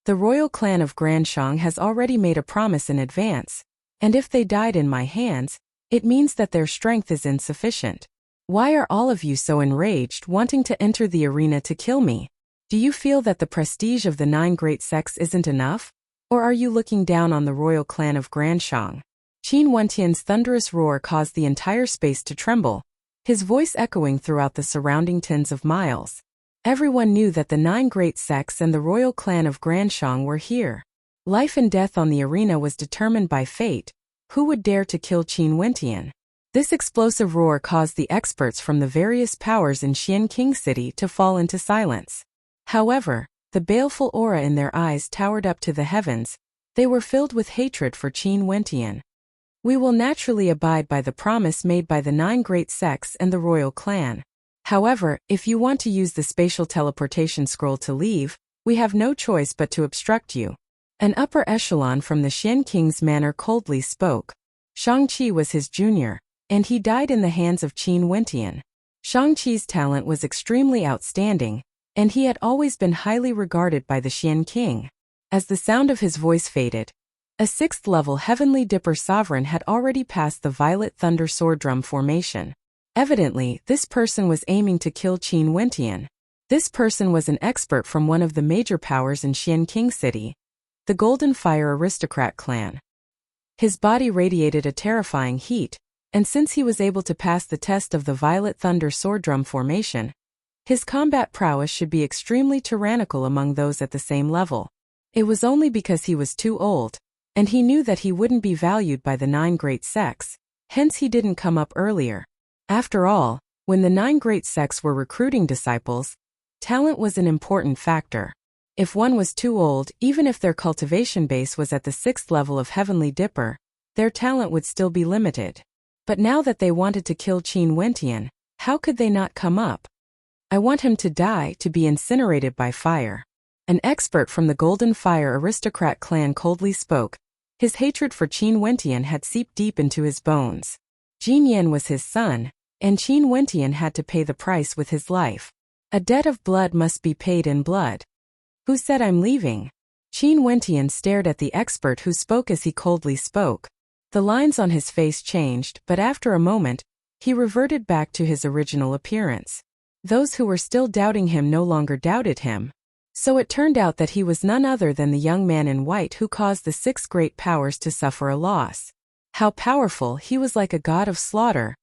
The royal clan of Granshang has already made a promise in advance, and if they died in my hands, it means that their strength is insufficient. Why are all of you so enraged, wanting to enter the arena to kill me? Do you feel that the prestige of the 9 great sects isn't enough? Or are you looking down on the royal clan of Granshang? Qin Wentian's thunderous roar caused the entire space to tremble, his voice echoing throughout the surrounding tens of miles. Everyone knew that the 9 great sects and the royal clan of Granshang were here. Life and death on the arena was determined by fate. Who would dare to kill Qin Wentian? This explosive roar caused the experts from the various powers in Xian King City to fall into silence. However, the baleful aura in their eyes towered up to the heavens. They were filled with hatred for Qin Wentian. We will naturally abide by the promise made by the 9 great sects and the royal clan. However, if you want to use the spatial teleportation scroll to leave, we have no choice but to obstruct you. An upper echelon from the Xian King's manor coldly spoke. Shang-Chi was his junior, and he died in the hands of Qin Wentian. Shang-Chi's talent was extremely outstanding, and he had always been highly regarded by the Xian King. As the sound of his voice faded, A sixth-level Heavenly Dipper sovereign had already passed the Violet Thunder Sword Drum formation. Evidently, this person was aiming to kill Qin Wentian. This person was an expert from one of the major powers in Xian King City, the Golden Fire Aristocrat clan. His body radiated a terrifying heat, and since he was able to pass the test of the Violet Thunder Sword Drum formation, his combat prowess should be extremely tyrannical among those at the same level. It was only because he was too old, and he knew that he wouldn't be valued by the 9 great sects, hence he didn't come up earlier. After all, when the 9 great sects were recruiting disciples, talent was an important factor. If one was too old, even if their cultivation base was at the 6th level of Heavenly Dipper, their talent would still be limited. But now that they wanted to kill Qin Wentian, how could they not come up? I want him to die, to be incinerated by fire. An expert from the Golden Fire Aristocrat clan coldly spoke. His hatred for Qin Wentian had seeped deep into his bones. Jin Yan was his son, and Qin Wentian had to pay the price with his life. A debt of blood must be paid in blood. Who said I'm leaving? Qin Wentian stared at the expert who spoke as he coldly spoke. The lines on his face changed, but after a moment, he reverted back to his original appearance. Those who were still doubting him no longer doubted him. So it turned out that he was none other than the young man in white who caused the 6 great powers to suffer a loss. How powerful! He was like a god of slaughter,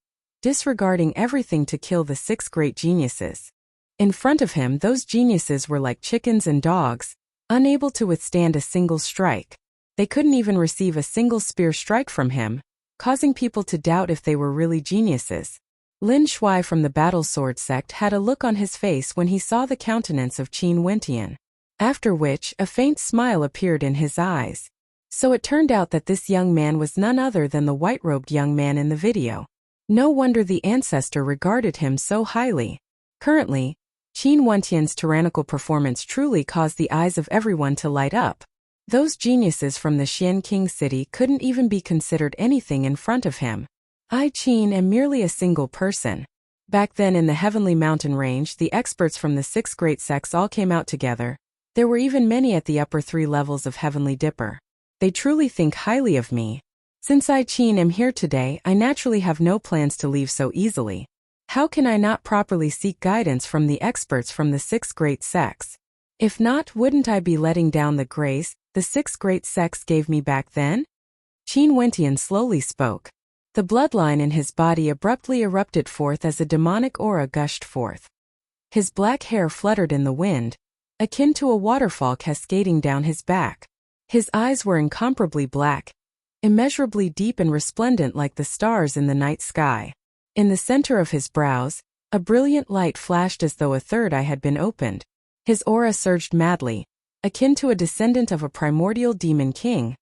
disregarding everything to kill the 6 great geniuses. In front of him, those geniuses were like chickens and dogs, unable to withstand a single strike. They couldn't even receive a single spear strike from him, causing people to doubt if they were really geniuses. Lin Shui from the Battle Sword sect had a look on his face when he saw the countenance of Qin Wentian, after which a faint smile appeared in his eyes. So it turned out that this young man was none other than the white-robed young man in the video. No wonder the ancestor regarded him so highly. Currently, Qin Wentian's tyrannical performance truly caused the eyes of everyone to light up. Those geniuses from the Xian King City couldn't even be considered anything in front of him. I, Qin, am merely a single person. Back then in the Heavenly Mountain Range, the experts from the 6 great sects all came out together. There were even many at the upper 3 levels of Heavenly Dipper. They truly think highly of me. Since I, Qin, am here today, I naturally have no plans to leave so easily. How can I not properly seek guidance from the experts from the 6 great sects? If not, wouldn't I be letting down the grace the 6 great sects gave me back then? Qin Wentian slowly spoke. The bloodline in his body abruptly erupted forth as a demonic aura gushed forth. His black hair fluttered in the wind, akin to a waterfall cascading down his back. His eyes were incomparably black, immeasurably deep and resplendent like the stars in the night sky. In the center of his brows, a brilliant light flashed as though a third eye had been opened. His aura surged madly, akin to a descendant of a primordial demon king,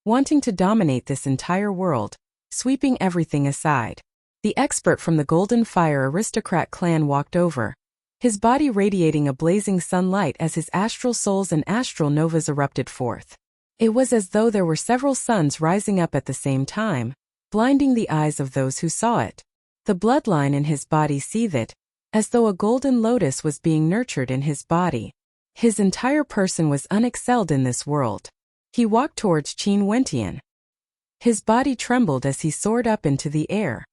wanting to dominate this entire world, sweeping everything aside. The expert from the Golden Fire Aristocrat clan walked over, his body radiating a blazing sunlight as his astral souls and astral novas erupted forth. It was as though there were several suns rising up at the same time, blinding the eyes of those who saw it. The bloodline in his body seethed, as though a golden lotus was being nurtured in his body. His entire person was unexcelled in this world. He walked towards Qin Wentian. His body trembled as he soared up into the air.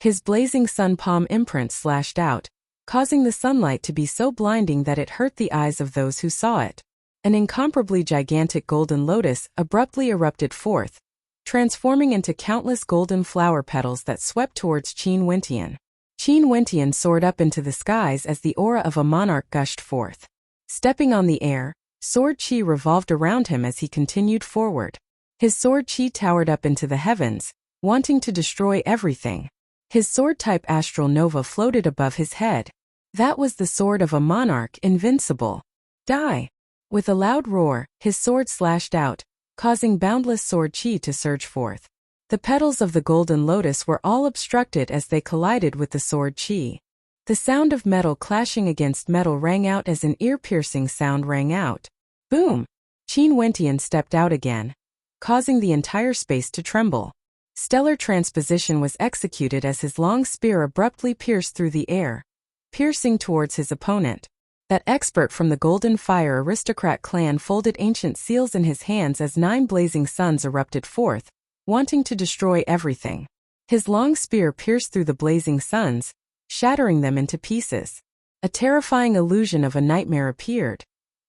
His blazing sun palm imprint slashed out, causing the sunlight to be so blinding that it hurt the eyes of those who saw it. An incomparably gigantic golden lotus abruptly erupted forth, transforming into countless golden flower petals that swept towards Qin Wentian. Qin Wentian soared up into the skies as the aura of a monarch gushed forth. Stepping on the air, sword chi revolved around him as he continued forward. His sword chi towered up into the heavens, wanting to destroy everything. His sword-type astral nova floated above his head. That was the sword of a monarch, invincible. Die! With a loud roar, his sword slashed out, causing boundless sword chi to surge forth. The petals of the golden lotus were all obstructed as they collided with the sword chi. The sound of metal clashing against metal rang out as an ear-piercing sound rang out. Boom! Qin Wentian stepped out again, causing the entire space to tremble. Stellar transposition was executed as his long spear abruptly pierced through the air, piercing towards his opponent. That expert from the Golden Fire aristocrat clan folded ancient seals in his hands as 9 blazing suns erupted forth, wanting to destroy everything. His long spear pierced through the blazing suns, shattering them into pieces. A terrifying illusion of a nightmare appeared,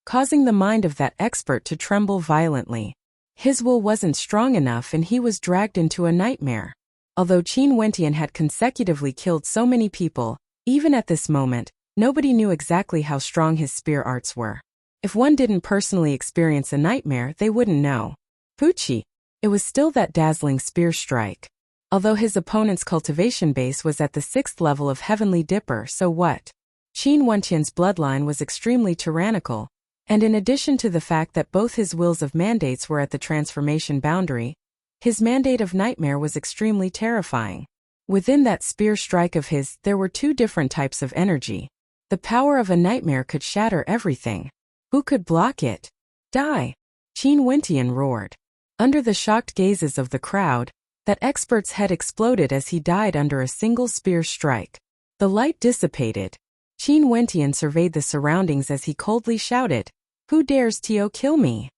causing the mind of that expert to tremble violently. His will wasn't strong enough and he was dragged into a nightmare. Although Qin Wentian had consecutively killed so many people, even at this moment, nobody knew exactly how strong his spear arts were. If one didn't personally experience a nightmare, they wouldn't know. Pucci. It was still that dazzling spear strike. Although his opponent's cultivation base was at the 6th level of Heavenly Dipper, so what? Qin Wentian's bloodline was extremely tyrannical, and in addition to the fact that both his wills of mandates were at the transformation boundary, his mandate of nightmare was extremely terrifying. Within that spear strike of his, there were 2 different types of energy. The power of a nightmare could shatter everything. Who could block it? Die! Qin Wentian roared. Under the shocked gazes of the crowd, that expert's head exploded as he died under a single spear strike. The light dissipated. Qin Wentian surveyed the surroundings as he coldly shouted, "Who dares to kill me?"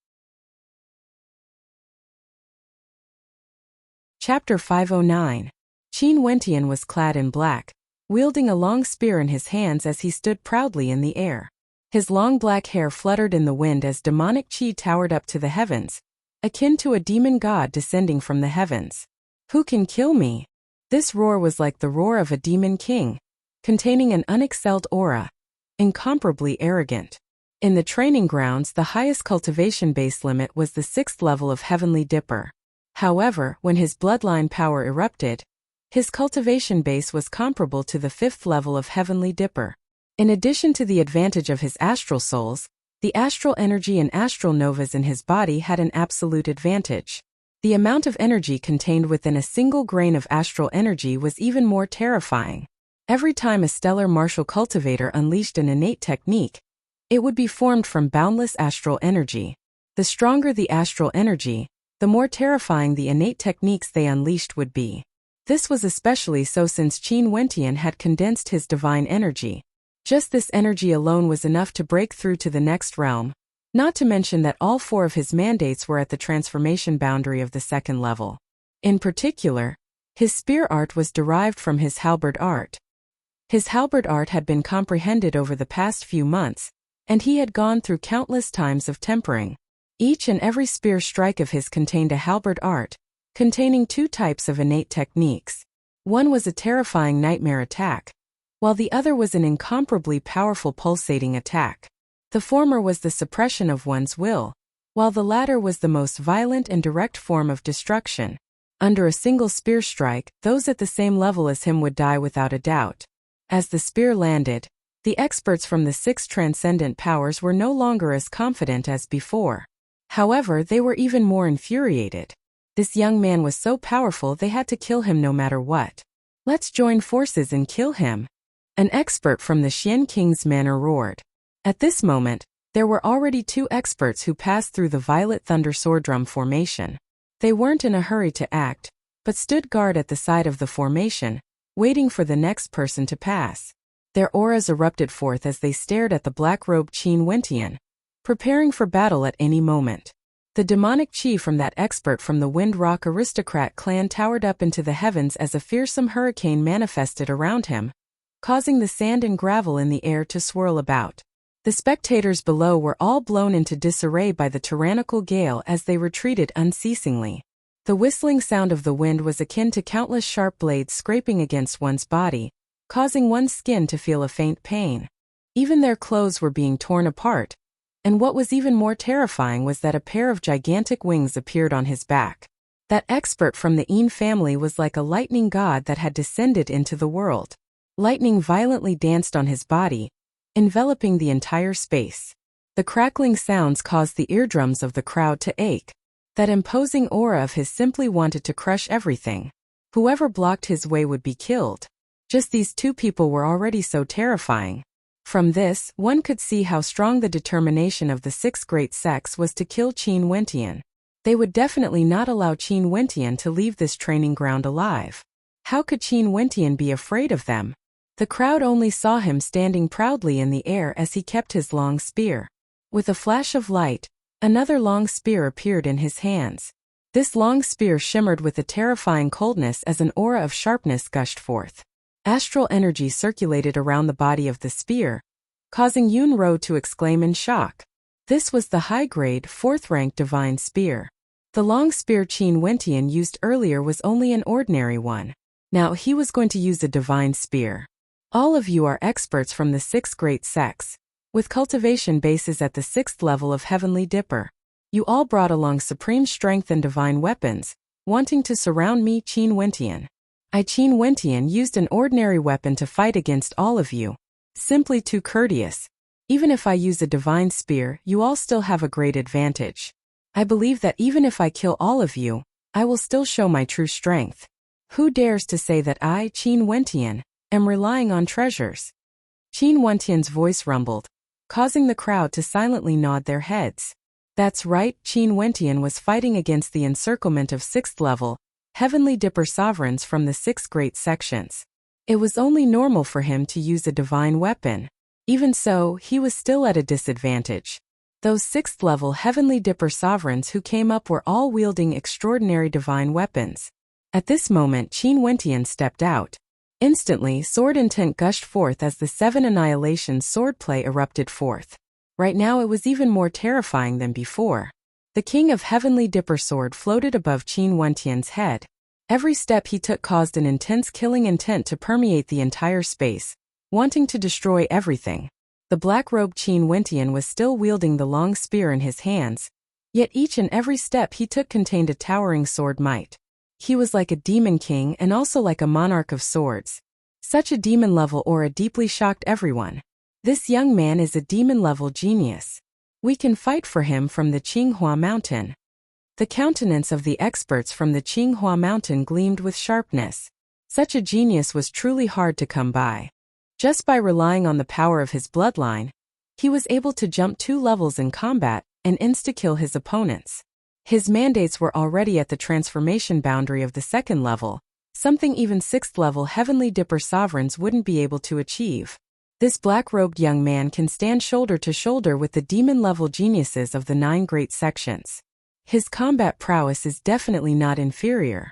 Chapter 509. Qin Wentian was clad in black, wielding a long spear in his hands as he stood proudly in the air. His long black hair fluttered in the wind as demonic chi towered up to the heavens, akin to a demon god descending from the heavens. "Who can kill me?" This roar was like the roar of a demon king, containing an unexcelled aura, incomparably arrogant. In the training grounds, the highest cultivation base limit was the 6th level of Heavenly Dipper. However, when his bloodline power erupted, his cultivation base was comparable to the 5th level of Heavenly Dipper. In addition to the advantage of his astral souls, the astral energy and astral novas in his body had an absolute advantage. The amount of energy contained within a single grain of astral energy was even more terrifying. Every time a stellar martial cultivator unleashed an innate technique, it would be formed from boundless astral energy. The stronger the astral energy, the more terrifying the innate techniques they unleashed would be. This was especially so since Qin Wentian had condensed his divine energy. Just this energy alone was enough to break through to the next realm, not to mention that all 4 of his mandates were at the transformation boundary of the 2nd level. In particular, his spear art was derived from his halberd art. His halberd art had been comprehended over the past few months, and he had gone through countless times of tempering. Each and every spear strike of his contained a halberd art, containing 2 types of innate techniques. One was a terrifying nightmare attack, while the other was an incomparably powerful pulsating attack. The former was the suppression of one's will, while the latter was the most violent and direct form of destruction. Under a single spear strike, those at the same level as him would die without a doubt. As the spear landed, the experts from the 6 transcendent powers were no longer as confident as before. However, they were even more infuriated. This young man was so powerful they had to kill him no matter what. "Let's join forces and kill him," an expert from the Xian King's manor roared. At this moment, there were already 2 experts who passed through the Violet Thunder Sword Drum formation. They weren't in a hurry to act, but stood guard at the side of the formation, waiting for the next person to pass. Their auras erupted forth as they stared at the black-robed Qin Wentian, preparing for battle at any moment. The demonic chi from that expert from the Wind Rock aristocrat clan towered up into the heavens as a fearsome hurricane manifested around him, causing the sand and gravel in the air to swirl about. The spectators below were all blown into disarray by the tyrannical gale as they retreated unceasingly. The whistling sound of the wind was akin to countless sharp blades scraping against one's body, causing one's skin to feel a faint pain. Even their clothes were being torn apart, and what was even more terrifying was that a pair of gigantic wings appeared on his back. That expert from the Yin family was like a lightning god that had descended into the world. Lightning violently danced on his body, enveloping the entire space. The crackling sounds caused the eardrums of the crowd to ache. That imposing aura of his simply wanted to crush everything. Whoever blocked his way would be killed. Just these 2 people were already so terrifying. From this, one could see how strong the determination of the 6 great sects was to kill Qin Wentian. They would definitely not allow Qin Wentian to leave this training ground alive. How could Qin Wentian be afraid of them? The crowd only saw him standing proudly in the air as he kept his long spear. With a flash of light, another long spear appeared in his hands. This long spear shimmered with a terrifying coldness as an aura of sharpness gushed forth. Astral energy circulated around the body of the spear, causing Yunro to exclaim in shock. This was the high-grade, 4th-rank divine spear. The long spear Qin Wentian used earlier was only an ordinary one. Now he was going to use a divine spear. All of you are experts from the 6 great sects, with cultivation bases at the 6th level of Heavenly Dipper. You all brought along supreme strength and divine weapons, wanting to surround me, Qin Wentian. Qin Wentian used an ordinary weapon to fight against all of you. Simply too courteous. Even if I use a divine spear, you all still have a great advantage. I believe that even if I kill all of you, I will still show my true strength. Who dares to say that I, Qin Wentian, am relying on treasures? Qin Wentian's voice rumbled, causing the crowd to silently nod their heads. That's right, Qin Wentian was fighting against the encirclement of 6th level, Heavenly Dipper sovereigns from the 6 great sections. It was only normal for him to use a divine weapon. Even so, he was still at a disadvantage. Those 6th level Heavenly Dipper sovereigns who came up were all wielding extraordinary divine weapons. At this moment, Qin Wentian stepped out. Instantly, sword intent gushed forth as the 7 annihilation swordplay erupted forth. Right now it was even more terrifying than before. The King of Heavenly Dipper sword floated above Qin Wentian's head. Every step he took caused an intense killing intent to permeate the entire space, wanting to destroy everything. The black-robed Qin Wentian was still wielding the long spear in his hands, yet each and every step he took contained a towering sword might. He was like a demon king and also like a monarch of swords. Such a demon-level aura deeply shocked everyone. This young man is a demon-level genius. We can fight for him from the Qinghua Mountain. The countenance of the experts from the Qinghua Mountain gleamed with sharpness. Such a genius was truly hard to come by. Just by relying on the power of his bloodline, he was able to jump 2 levels in combat and insta-kill his opponents. His mandates were already at the transformation boundary of the 2nd level, something even 6th level Heavenly Dipper sovereigns wouldn't be able to achieve. This black-robed young man can stand shoulder to shoulder with the demon-level geniuses of the 9 great sections. His combat prowess is definitely not inferior.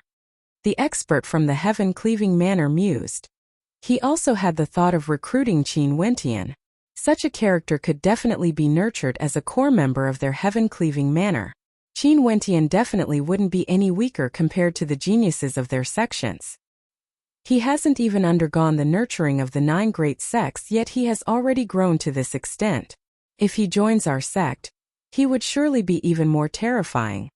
The expert from the heaven-cleaving manor mused. He also had the thought of recruiting Qin Wentian. Such a character could definitely be nurtured as a core member of their heaven-cleaving manor. Qin Wentian definitely wouldn't be any weaker compared to the geniuses of their sections. He hasn't even undergone the nurturing of the 9 great sects, yet he has already grown to this extent. If he joins our sect, he would surely be even more terrifying.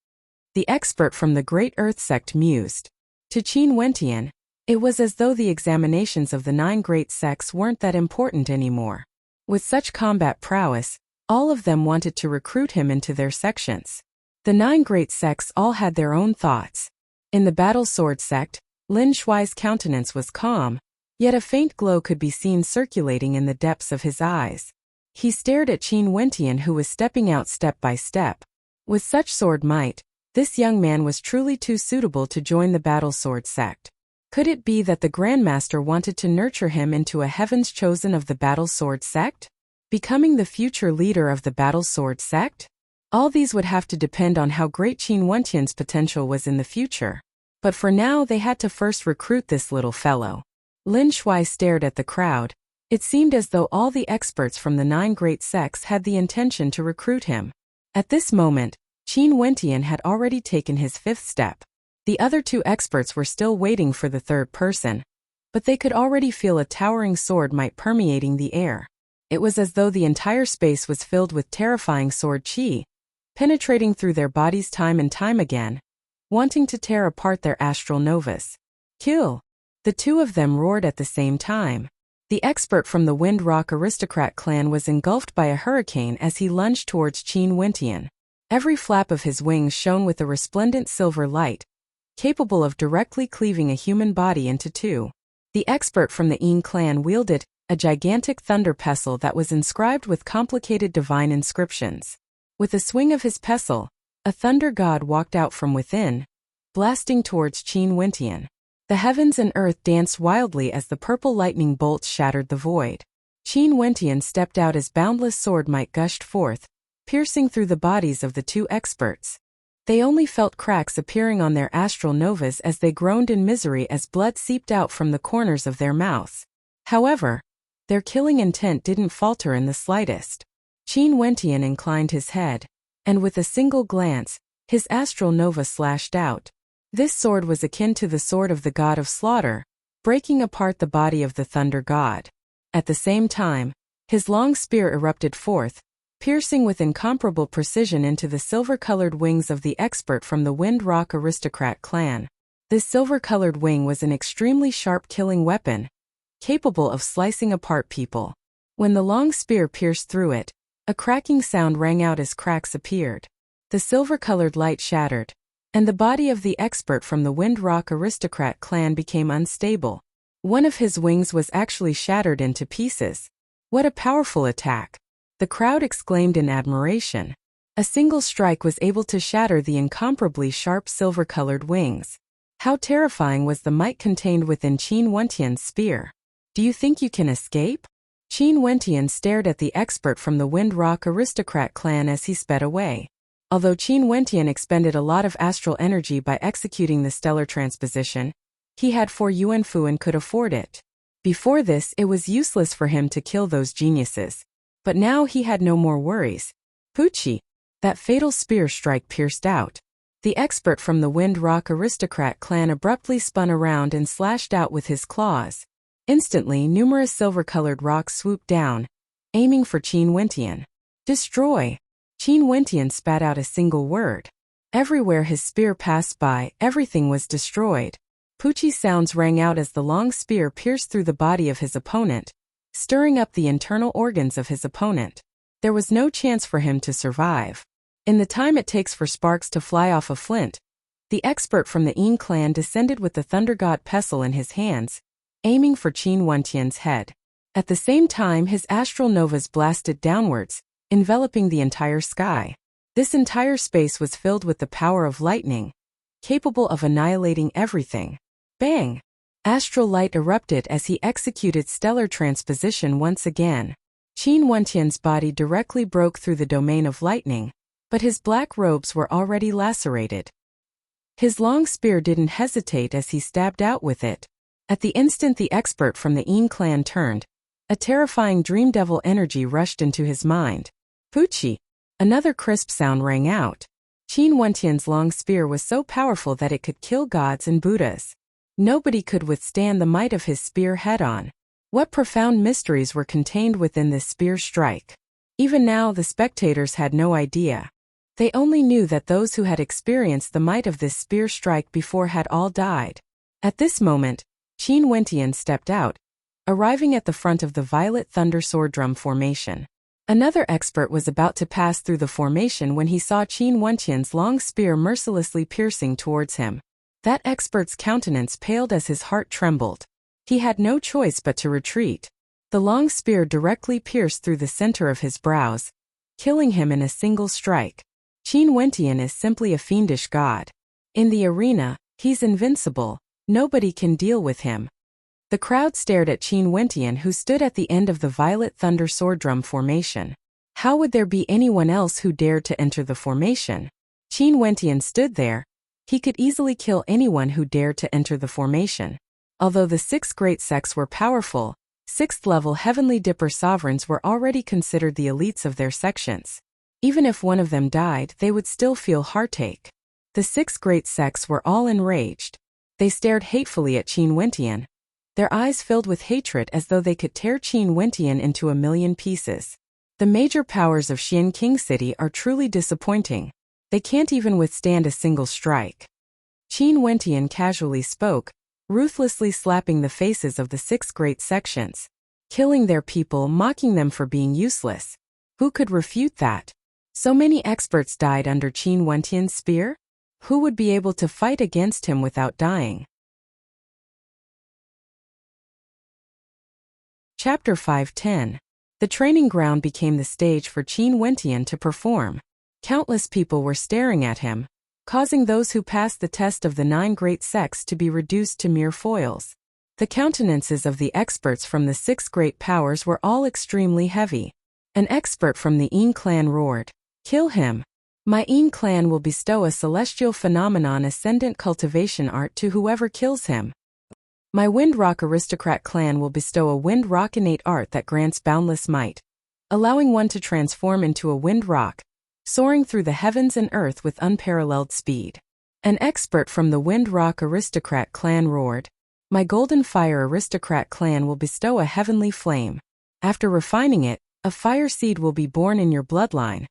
The expert from the Great Earth sect mused. To Qin Wentian, it was as though the examinations of the 9 great sects weren't that important anymore. With such combat prowess, all of them wanted to recruit him into their sections. The 9 great sects all had their own thoughts. In the Battle Sword sect, Lin Shuai's countenance was calm, yet a faint glow could be seen circulating in the depths of his eyes. He stared at Qin Wentian, who was stepping out step by step. With such sword might, this young man was truly too suitable to join the Battle Sword sect. Could it be that the Grandmaster wanted to nurture him into a heavens chosen of the Battle Sword sect? Becoming the future leader of the Battle Sword sect? All these would have to depend on how great Qin Wentian's potential was in the future. But for now they had to first recruit this little fellow. Lin Shuai stared at the crowd. It seemed as though all the experts from the 9 great sects had the intention to recruit him. At this moment, Qin Wentian had already taken his 5th step. The other 2 experts were still waiting for the 3rd person, but they could already feel a towering sword might permeating the air. It was as though the entire space was filled with terrifying sword qi, penetrating through their bodies time and time again, wanting to tear apart their astral novas. Kill! The 2 of them roared at the same time. The expert from the Wind Rock aristocrat clan was engulfed by a hurricane as he lunged towards Qin Wentian. Every flap of his wings shone with a resplendent silver light, capable of directly cleaving a human body into 2. The expert from the Yin clan wielded a gigantic thunder pestle that was inscribed with complicated divine inscriptions. With a swing of his pestle, a thunder god walked out from within, blasting towards Qin Wentian. The heavens and earth danced wildly as the purple lightning bolts shattered the void. Qin Wentian stepped out as boundless sword might gushed forth, piercing through the bodies of the two experts. They only felt cracks appearing on their astral novas as they groaned in misery as blood seeped out from the corners of their mouths. However, their killing intent didn't falter in the slightest. Qin Wentian inclined his head, and with a single glance, his astral nova slashed out. This sword was akin to the sword of the god of slaughter, breaking apart the body of the thunder god. At the same time, his long spear erupted forth, piercing with incomparable precision into the silver-colored wings of the expert from the Wind Rock aristocrat clan. This silver-colored wing was an extremely sharp killing weapon, capable of slicing apart people. When the long spear pierced through it, a cracking sound rang out as cracks appeared. The silver-colored light shattered, and the body of the expert from the Wind Rock aristocrat clan became unstable. One of his wings was actually shattered into pieces. What a powerful attack! The crowd exclaimed in admiration. A single strike was able to shatter the incomparably sharp silver-colored wings. How terrifying was the might contained within Qin Wentian's spear. Do you think you can escape? Qin Wentian stared at the expert from the Wind Rock aristocrat clan as he sped away. Although Qin Wentian expended a lot of astral energy by executing the stellar transposition, he had 4 yuanfu and could afford it. Before this, it was useless for him to kill those geniuses. But now he had no more worries. Pucci! That fatal spear strike pierced out. The expert from the Wind Rock aristocrat clan abruptly spun around and slashed out with his claws. Instantly, numerous silver-colored rocks swooped down, aiming for Qin Wentian. Destroy! Qin Wentian spat out a single word. Everywhere his spear passed by, everything was destroyed. Pucci sounds rang out as the long spear pierced through the body of his opponent, stirring up the internal organs of his opponent. There was no chance for him to survive. In the time it takes for sparks to fly off a flint, the expert from the Yin clan descended with the thunder god pestle in his hands, aiming for Qin Wentian's head. At the same time, his astral novas blasted downwards, enveloping the entire sky. This entire space was filled with the power of lightning, capable of annihilating everything. Bang! Astral light erupted as he executed stellar transposition once again. Qin Wentian's body directly broke through the domain of lightning, but his black robes were already lacerated. His long spear didn't hesitate as he stabbed out with it. At the instant the expert from the Yin clan turned, a terrifying dream devil energy rushed into his mind. Pucci! Another crisp sound rang out. Qin Wentian's long spear was so powerful that it could kill gods and Buddhas. Nobody could withstand the might of his spear head-on. What profound mysteries were contained within this spear strike? Even now the spectators had no idea. They only knew that those who had experienced the might of this spear strike before had all died. At this moment, Qin Wentian stepped out, arriving at the front of the Violet Thunder Sword Drum formation. Another expert was about to pass through the formation when he saw Qin Wentian's long spear mercilessly piercing towards him. That expert's countenance paled as his heart trembled. He had no choice but to retreat. The long spear directly pierced through the center of his brows, killing him in a single strike. Qin Wentian is simply a fiendish god. In the arena, he's invincible. Nobody can deal with him. The crowd stared at Qin Wentian, who stood at the end of the Violet Thunder Sword Drum formation. How would there be anyone else who dared to enter the formation? Qin Wentian stood there. He could easily kill anyone who dared to enter the formation. Although the 6 great sects were powerful, 6th-level Heavenly Dipper sovereigns were already considered the elites of their sections. Even if one of them died, they would still feel heartache. The 6 great sects were all enraged. They stared hatefully at Qin Wentian, their eyes filled with hatred as though they could tear Qin Wentian into a million pieces. The major powers of Xian King City are truly disappointing. They can't even withstand a single strike. Qin Wentian casually spoke, ruthlessly slapping the faces of the 6 great sections, killing their people, mocking them for being useless. Who could refute that? So many experts died under Qin Wentian's spear? Who would be able to fight against him without dying? Chapter 510. The training ground became the stage for Qin Wentian to perform. Countless people were staring at him, causing those who passed the test of the 9 great sects to be reduced to mere foils. The countenances of the experts from the 6 great powers were all extremely heavy. An expert from the Een clan roared, "Kill him! My Een clan will bestow a celestial phenomenon ascendant cultivation art to whoever kills him. My Wind Rock aristocrat clan will bestow a Wind Rock innate art that grants boundless might, allowing one to transform into a wind rock, soaring through the heavens and earth with unparalleled speed." An expert from the Wind Rock aristocrat clan roared, "My Golden Fire aristocrat clan will bestow a heavenly flame. After refining it, a fire seed will be born in your bloodline,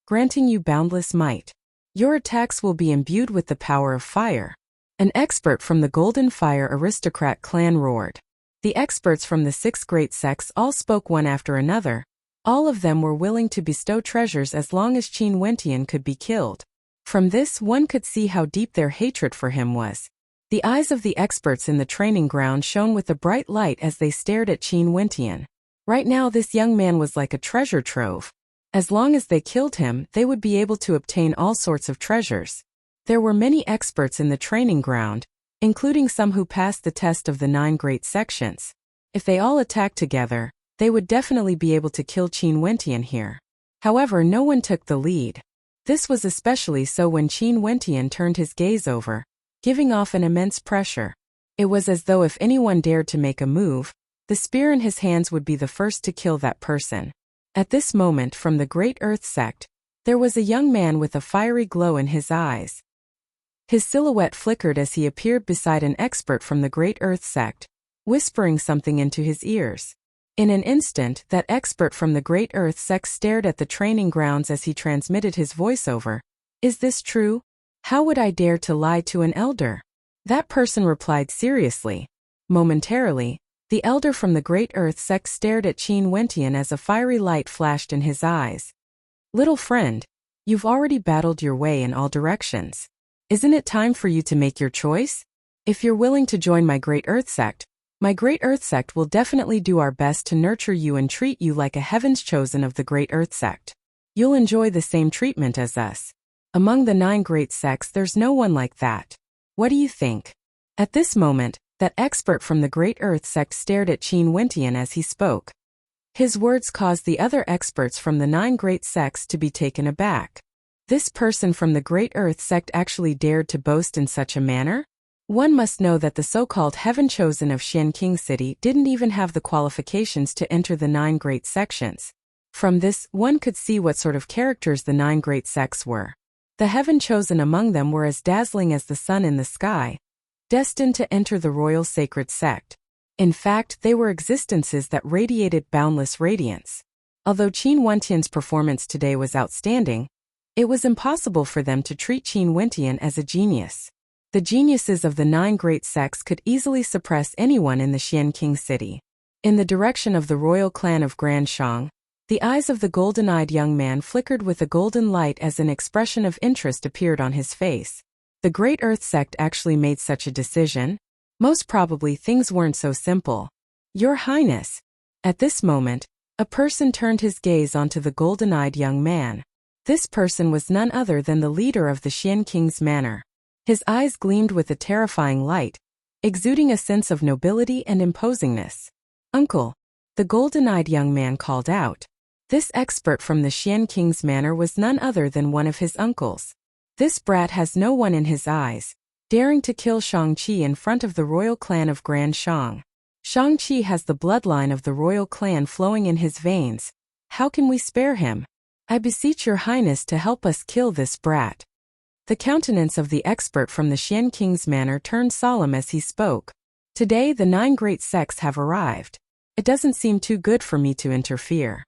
granting you boundless might. Your attacks will be imbued with the power of fire." An expert from the Golden Fire aristocrat clan roared. The experts from the 6 great sects all spoke one after another. All of them were willing to bestow treasures as long as Qin Wentian could be killed. From this one could see how deep their hatred for him was. The eyes of the experts in the training ground shone with a bright light as they stared at Qin Wentian. Right now this young man was like a treasure trove. As long as they killed him, they would be able to obtain all sorts of treasures. There were many experts in the training ground, including some who passed the test of the 9 great sections. If they all attacked together, they would definitely be able to kill Qin Wentian here. However, no one took the lead. This was especially so when Qin Wentian turned his gaze over, giving off an immense pressure. It was as though if anyone dared to make a move, the spear in his hands would be the first to kill that person. At this moment, from the Great Earth sect, there was a young man with a fiery glow in his eyes. His silhouette flickered as he appeared beside an expert from the Great Earth sect, whispering something into his ears. In an instant, that expert from the Great Earth sect stared at the training grounds as he transmitted his voiceover. "Is this true? How would I dare to lie to an elder?" That person replied seriously. Momentarily, the elder from the Great Earth sect stared at Qin Wentian as a fiery light flashed in his eyes. "Little friend, you've already battled your way in all directions. Isn't it time for you to make your choice? If you're willing to join my Great Earth sect, my Great Earth sect will definitely do our best to nurture you and treat you like a heaven's chosen of the Great Earth sect. You'll enjoy the same treatment as us. Among the 9 great sects there's no one like that. What do you think?" At this moment, that expert from the Great Earth sect stared at Qin Wentian as he spoke. His words caused the other experts from the 9 great sects to be taken aback. This person from the Great Earth sect actually dared to boast in such a manner? One must know that the so-called Heaven Chosen of Xian King City didn't even have the qualifications to enter the 9 great sections. From this, one could see what sort of characters the 9 great sects were. The Heaven Chosen among them were as dazzling as the sun in the sky, destined to enter the royal sacred sect. In fact, they were existences that radiated boundless radiance. Although Qin Wentian's performance today was outstanding, it was impossible for them to treat Qin Wentian as a genius. The geniuses of the 9 great sects could easily suppress anyone in the Xian King City. In the direction of the royal clan of Grand Shang, the eyes of the golden-eyed young man flickered with a golden light as an expression of interest appeared on his face. The Great Earth sect actually made such a decision? Most probably things weren't so simple. "Your Highness." At this moment, a person turned his gaze onto the golden-eyed young man. This person was none other than the leader of the Xian King's manor. His eyes gleamed with a terrifying light, exuding a sense of nobility and imposingness. "Uncle," the golden-eyed young man called out. This expert from the Xian King's manor was none other than one of his uncles. This brat has no one in his eyes, daring to kill Shang-Chi in front of the royal clan of Grand Shang. Shang-Chi has the bloodline of the royal clan flowing in his veins. How can we spare him? I beseech your highness to help us kill this brat. The countenance of the expert from the Xian King's manor turned solemn as he spoke. Today the 9 great sects have arrived. It doesn't seem too good for me to interfere.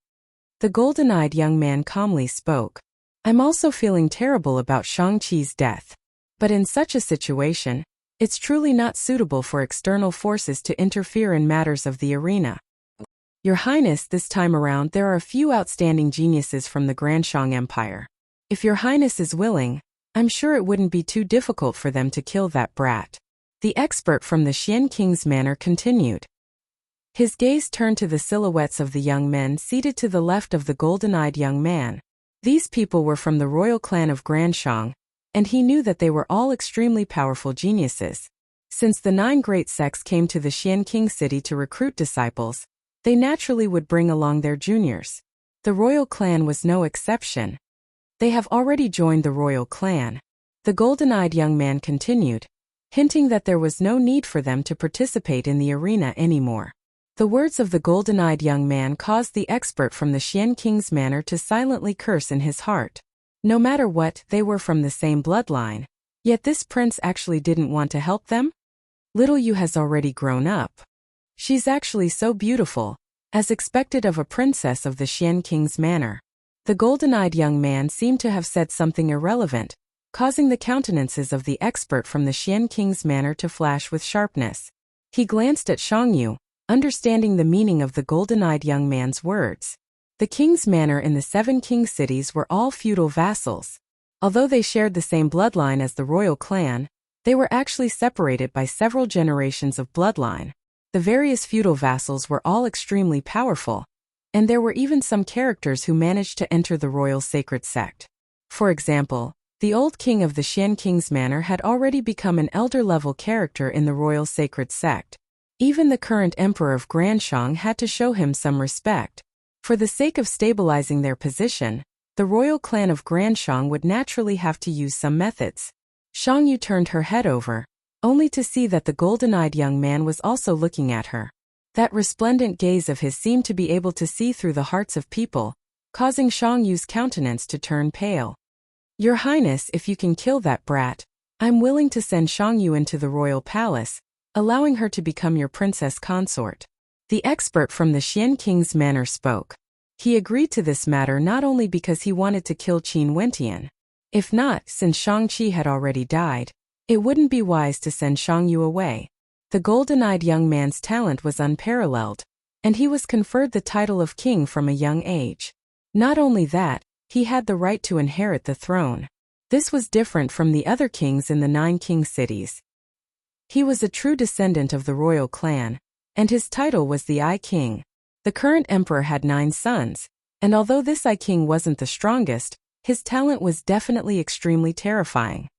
The golden-eyed young man calmly spoke. I'm also feeling terrible about Shang-Chi's death. But in such a situation, it's truly not suitable for external forces to interfere in matters of the arena. Your Highness, this time around there are a few outstanding geniuses from the Grand Shang Empire. If your Highness is willing, I'm sure it wouldn't be too difficult for them to kill that brat. The expert from the Xian King's manor continued. His gaze turned to the silhouettes of the young men seated to the left of the golden-eyed young man. These people were from the royal clan of Grand Shang, and he knew that they were all extremely powerful geniuses. Since the 9 great sects came to the Xian King city to recruit disciples, they naturally would bring along their juniors. The royal clan was no exception. They have already joined the royal clan. The golden-eyed young man continued, hinting that there was no need for them to participate in the arena anymore. The words of the golden-eyed young man caused the expert from the Xian King's manor to silently curse in his heart. No matter what, they were from the same bloodline. Yet this prince actually didn't want to help them? Little Yu has already grown up. She's actually so beautiful, as expected of a princess of the Xian King's manor. The golden-eyed young man seemed to have said something irrelevant, causing the countenances of the expert from the Xian King's manor to flash with sharpness. He glanced at Shangyu, understanding the meaning of the golden-eyed young man's words. The king's manor in the 7 king cities were all feudal vassals. Although they shared the same bloodline as the royal clan, they were actually separated by several generations of bloodline. The various feudal vassals were all extremely powerful, and there were even some characters who managed to enter the royal sacred sect. For example, the old king of the Xian King's manor had already become an elder-level character in the royal sacred sect. Even the current emperor of Granshang had to show him some respect. For the sake of stabilizing their position, the royal clan of Granshang would naturally have to use some methods. Shangyu turned her head over, only to see that the golden-eyed young man was also looking at her. That resplendent gaze of his seemed to be able to see through the hearts of people, causing Shangyu's countenance to turn pale. Your Highness, if you can kill that brat, I'm willing to send Shangyu into the royal palace, allowing her to become your princess consort. The expert from the Xian King's manor spoke. He agreed to this matter not only because he wanted to kill Qin Wentian. If not, since Shang-Chi had already died, it wouldn't be wise to send Shangyu away. The golden-eyed young man's talent was unparalleled, and he was conferred the title of king from a young age. Not only that, he had the right to inherit the throne. This was different from the other kings in the 9 king cities. He was a true descendant of the royal clan, and his title was the I King. The current emperor had 9 sons, and although this I King wasn't the strongest, his talent was definitely extremely terrifying.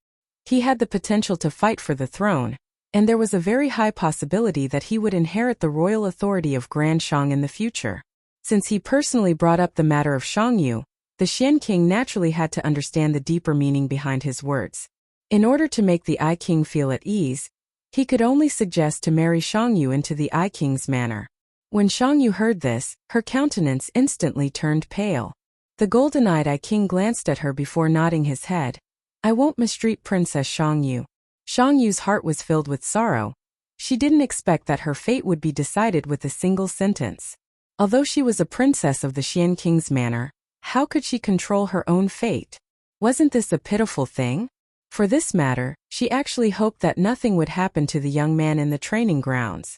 He had the potential to fight for the throne, and there was a very high possibility that he would inherit the royal authority of Granshang in the future. Since he personally brought up the matter of Shangyu, the Xian King naturally had to understand the deeper meaning behind his words. In order to make the I King feel at ease, he could only suggest to marry Shangyu into the I King's manor. When Shangyu heard this, her countenance instantly turned pale. The golden-eyed I King glanced at her before nodding his head. I won't mistreat Princess Shangyu. Shangyu's heart was filled with sorrow. She didn't expect that her fate would be decided with a single sentence. Although she was a princess of the Xian King's manor, how could she control her own fate? Wasn't this a pitiful thing? For this matter, she actually hoped that nothing would happen to the young man in the training grounds.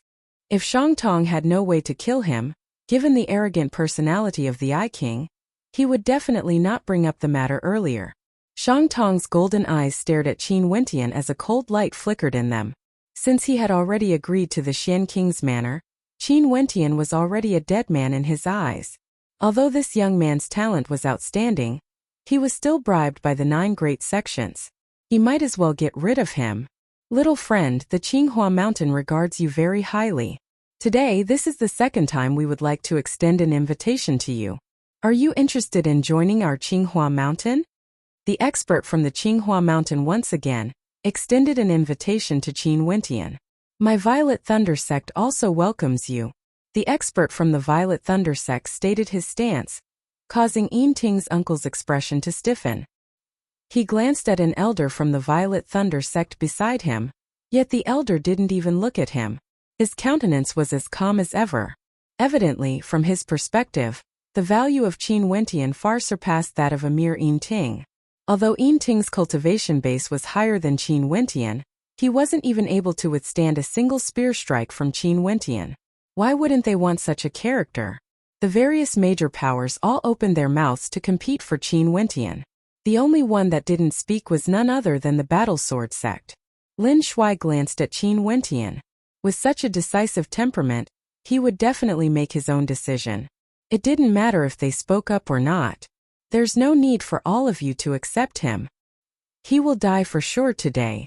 If Shang Tong had no way to kill him, given the arrogant personality of the I King, he would definitely not bring up the matter earlier. Shang Tong's golden eyes stared at Qin Wentian as a cold light flickered in them. Since he had already agreed to the Xian King's manor, Qin Wentian was already a dead man in his eyes. Although this young man's talent was outstanding, he was still bribed by the 9 great sections. He might as well get rid of him. Little friend, the Qinghua Mountain regards you very highly. Today, this is the second time we would like to extend an invitation to you. Are you interested in joining our Qinghua Mountain? The expert from the Qinghua Mountain once again extended an invitation to Qin Wentian. My Violet Thunder sect also welcomes you. The expert from the Violet Thunder sect stated his stance, causing Yin Ting's uncle's expression to stiffen. He glanced at an elder from the Violet Thunder sect beside him, yet the elder didn't even look at him. His countenance was as calm as ever. Evidently, from his perspective, the value of Qin Wentian far surpassed that of a mere Yin Ting. Although Yin Ting's cultivation base was higher than Qin Wentian, he wasn't even able to withstand a single spear strike from Qin Wentian. Why wouldn't they want such a character? The various major powers all opened their mouths to compete for Qin Wentian. The only one that didn't speak was none other than the Battle Sword sect. Lin Shuai glanced at Qin Wentian. With such a decisive temperament, he would definitely make his own decision. It didn't matter if they spoke up or not. There's no need for all of you to accept him. He will die for sure today.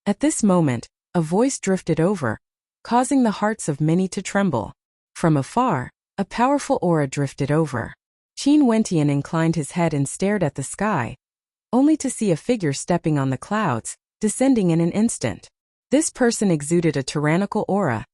At this moment, a voice drifted over, causing the hearts of many to tremble. From afar, a powerful aura drifted over. Qin Wentian inclined his head and stared at the sky, only to see a figure stepping on the clouds, descending in an instant. This person exuded a tyrannical aura,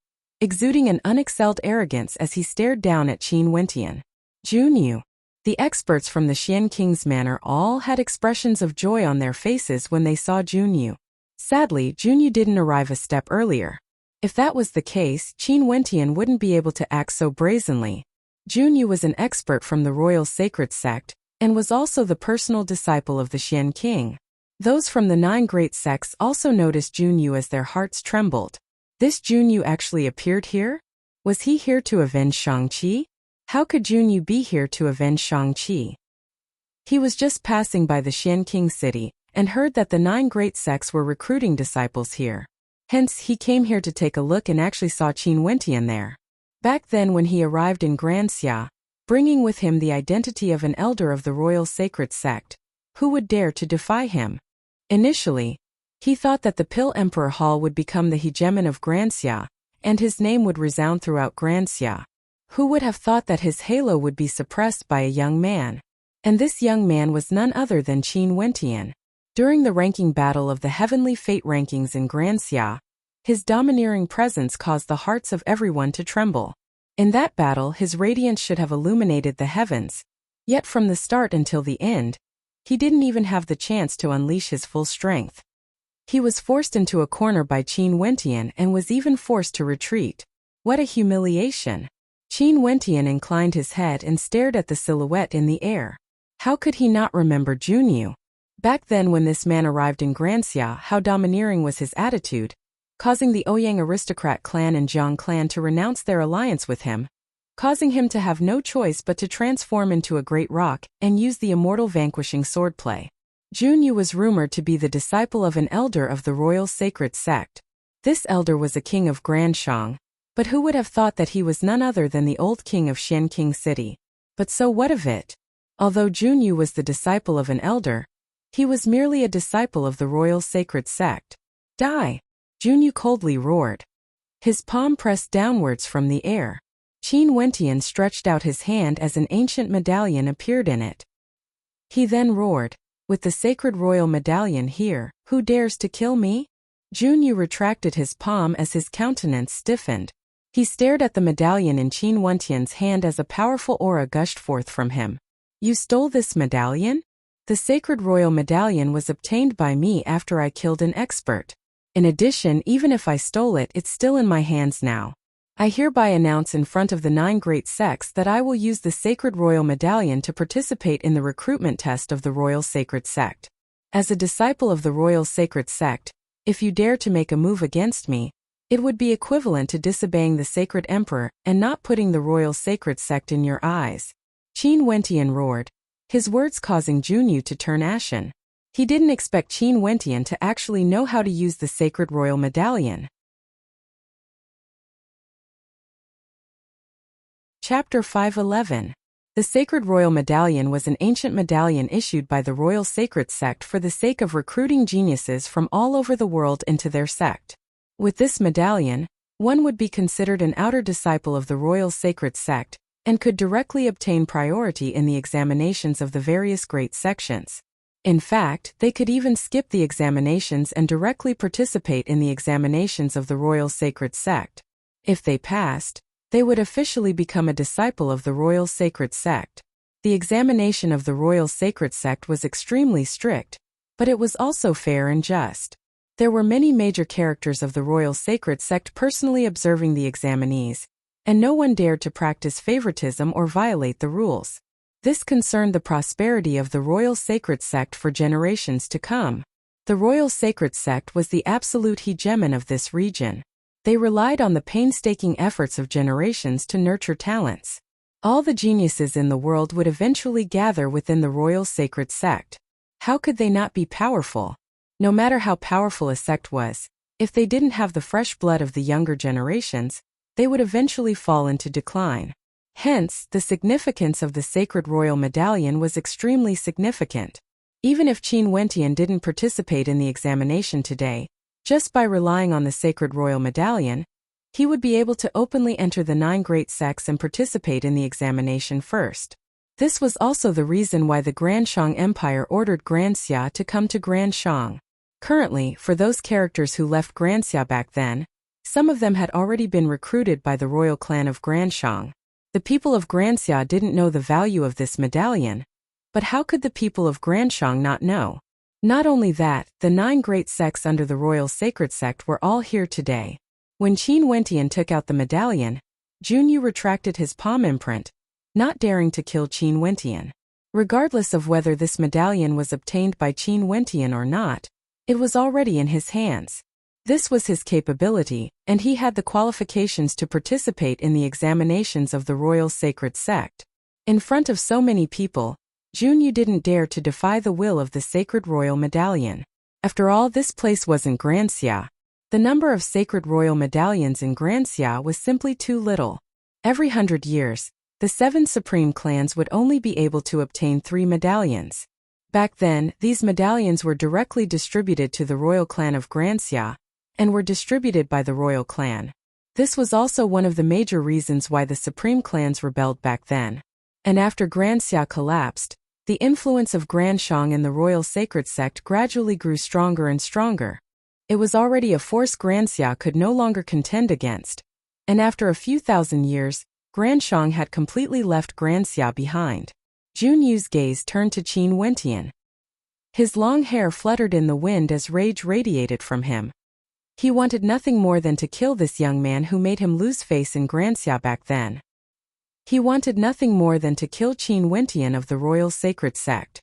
exuding an unexcelled arrogance as he stared down at Qin Wentian. Junyu. The experts from the Xian King's manor all had expressions of joy on their faces when they saw Junyu. Sadly, Junyu didn't arrive a step earlier. If that was the case, Qin Wentian wouldn't be able to act so brazenly. Junyu was an expert from the royal sacred sect, and was also the personal disciple of the Xian King. Those from the 9 great sects also noticed Junyu as their hearts trembled. This Junyu actually appeared here? Was he here to avenge Shang-Chi? How could Junyu be here to avenge Shang-Chi? He was just passing by the Xian King city, and heard that the 9 great sects were recruiting disciples here. Hence, he came here to take a look and actually saw Qin Wentian there. Back then when he arrived in Granxia, bringing with him the identity of an elder of the royal sacred sect, who would dare to defy him? Initially, he thought that the Pill Emperor Hall would become the hegemon of Granxia, and his name would resound throughout Granxia. Who would have thought that his halo would be suppressed by a young man? And this young man was none other than Qin Wentian. During the ranking battle of the Heavenly Fate rankings in Granxia, his domineering presence caused the hearts of everyone to tremble. In that battle, his radiance should have illuminated the heavens. Yet from the start until the end, he didn't even have the chance to unleash his full strength. He was forced into a corner by Qin Wentian and was even forced to retreat. What a humiliation! Qin Wentian inclined his head and stared at the silhouette in the air. How could he not remember Junyu? Back then when this man arrived in Granxia, how domineering was his attitude, causing the Ouyang aristocrat clan and Jiang clan to renounce their alliance with him, causing him to have no choice but to transform into a great rock and use the immortal vanquishing swordplay. Junyu was rumored to be the disciple of an elder of the royal sacred sect. This elder was a king of Granshang, but who would have thought that he was none other than the old king of Xian King City? But so what of it? Although Junyu was the disciple of an elder, he was merely a disciple of the royal sacred sect. Die! Junyu coldly roared. His palm pressed downwards from the air. Qin Wentian stretched out his hand as an ancient medallion appeared in it. He then roared, "With the sacred royal medallion here, who dares to kill me?" Junyu retracted his palm as his countenance stiffened. He stared at the medallion in Qin Wentian's hand as a powerful aura gushed forth from him. "You stole this medallion? The sacred royal medallion was obtained by me after I killed an expert. In addition, even if I stole it, it's still in my hands now. I hereby announce in front of the 9 great sects that I will use the sacred royal medallion to participate in the recruitment test of the royal sacred sect. As a disciple of the royal sacred sect, if you dare to make a move against me, it would be equivalent to disobeying the sacred emperor and not putting the royal sacred sect in your eyes." Qin Wentian roared, his words causing Junyu to turn ashen. He didn't expect Qin Wentian to actually know how to use the sacred royal medallion. Chapter 511. The Sacred Royal Medallion was an ancient medallion issued by the Royal Sacred Sect for the sake of recruiting geniuses from all over the world into their sect. With this medallion, one would be considered an outer disciple of the Royal Sacred Sect, and could directly obtain priority in the examinations of the various great sections. In fact, they could even skip the examinations and directly participate in the examinations of the Royal Sacred Sect. If they passed, they would officially become a disciple of the Royal Sacred Sect. The examination of the Royal Sacred Sect was extremely strict, but it was also fair and just. There were many major characters of the Royal Sacred Sect personally observing the examinees, and no one dared to practice favoritism or violate the rules. This concerned the prosperity of the Royal Sacred Sect for generations to come. The Royal Sacred Sect was the absolute hegemon of this region. They relied on the painstaking efforts of generations to nurture talents. All the geniuses in the world would eventually gather within the Royal Sacred Sect. How could they not be powerful? No matter how powerful a sect was, if they didn't have the fresh blood of the younger generations, they would eventually fall into decline. Hence, the significance of the Sacred Royal Medallion was extremely significant. Even if Qin Wentian didn't participate in the examination today, just by relying on the sacred royal medallion, he would be able to openly enter the 9 great sects and participate in the examination first. This was also the reason why the Grand Shang Empire ordered Grand Xia to come to Grand Shang. Currently, for those characters who left Grand Xia back then, some of them had already been recruited by the royal clan of Grand Shang. The people of Grand Xia didn't know the value of this medallion, but how could the people of Grand Shang not know? Not only that, the 9 great sects under the royal sacred sect were all here today. When Qin Wentian took out the medallion, Junyu retracted his palm imprint, not daring to kill Qin Wentian. Regardless of whether this medallion was obtained by Qin Wentian or not, it was already in his hands. This was his capability, and he had the qualifications to participate in the examinations of the royal sacred sect. In front of so many people, Junyu didn't dare to defy the will of the sacred royal medallion. After all, this place wasn't Grand Xia. The number of sacred royal medallions in Grand Xia was simply too little. Every 100 years, the 7 supreme clans would only be able to obtain 3 medallions. Back then, these medallions were directly distributed to the royal clan of Grand Xia, and were distributed by the royal clan. This was also one of the major reasons why the supreme clans rebelled back then. And after Grand Xia collapsed, the influence of Grand Shang in the royal sacred sect gradually grew stronger and stronger. It was already a force Grand Xia could no longer contend against, and after a few thousand years, Grand Shang had completely left Grand Xia behind. Junyu's gaze turned to Qin Wentian. His long hair fluttered in the wind as rage radiated from him. He wanted nothing more than to kill this young man who made him lose face in Grand Xia back then. He wanted nothing more than to kill Qin Wentian of the royal sacred sect.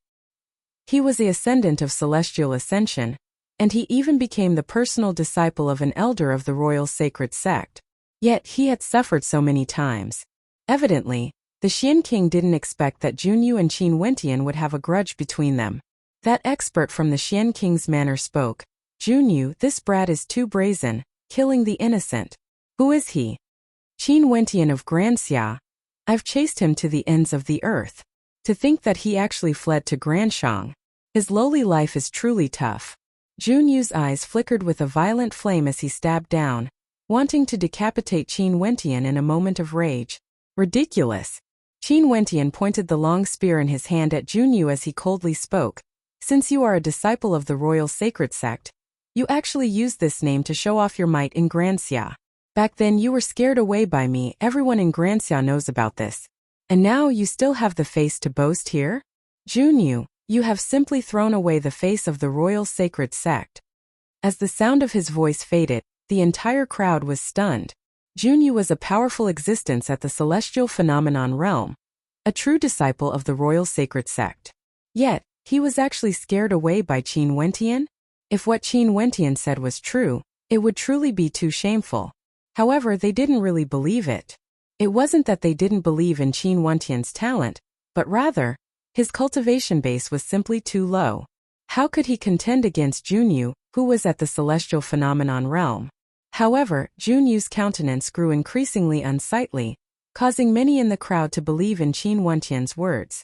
He was the ascendant of celestial ascension, and he even became the personal disciple of an elder of the royal sacred sect. Yet he had suffered so many times. Evidently, the Xian king didn't expect that Junyu and Qin Wentian would have a grudge between them. That expert from the Xian king's manor spoke. Junyu, this brat is too brazen, killing the innocent. Who is he? Qin Wentian of Grand Xia. I've chased him to the ends of the earth. To think that he actually fled to Grand Shang. His lowly life is truly tough. Junyu's eyes flickered with a violent flame as he stabbed down, wanting to decapitate Qin Wentian in a moment of rage. Ridiculous. Qin Wentian pointed the long spear in his hand at Junyu as he coldly spoke. Since you are a disciple of the royal sacred sect, you actually used this name to show off your might in Grand Xia. Back then you were scared away by me, everyone in Grand Xia knows about this. And now you still have the face to boast here? Junyu, you have simply thrown away the face of the royal sacred sect. As the sound of his voice faded, the entire crowd was stunned. Junyu was a powerful existence at the celestial phenomenon realm, a true disciple of the royal sacred sect. Yet, he was actually scared away by Qin Wentian? If what Qin Wentian said was true, it would truly be too shameful. However, they didn't really believe it. It wasn't that they didn't believe in Qin Wentian's talent, but rather, his cultivation base was simply too low. How could he contend against Junyu, who was at the celestial phenomenon realm? However, Junyu's countenance grew increasingly unsightly, causing many in the crowd to believe in Qin Wentian's words.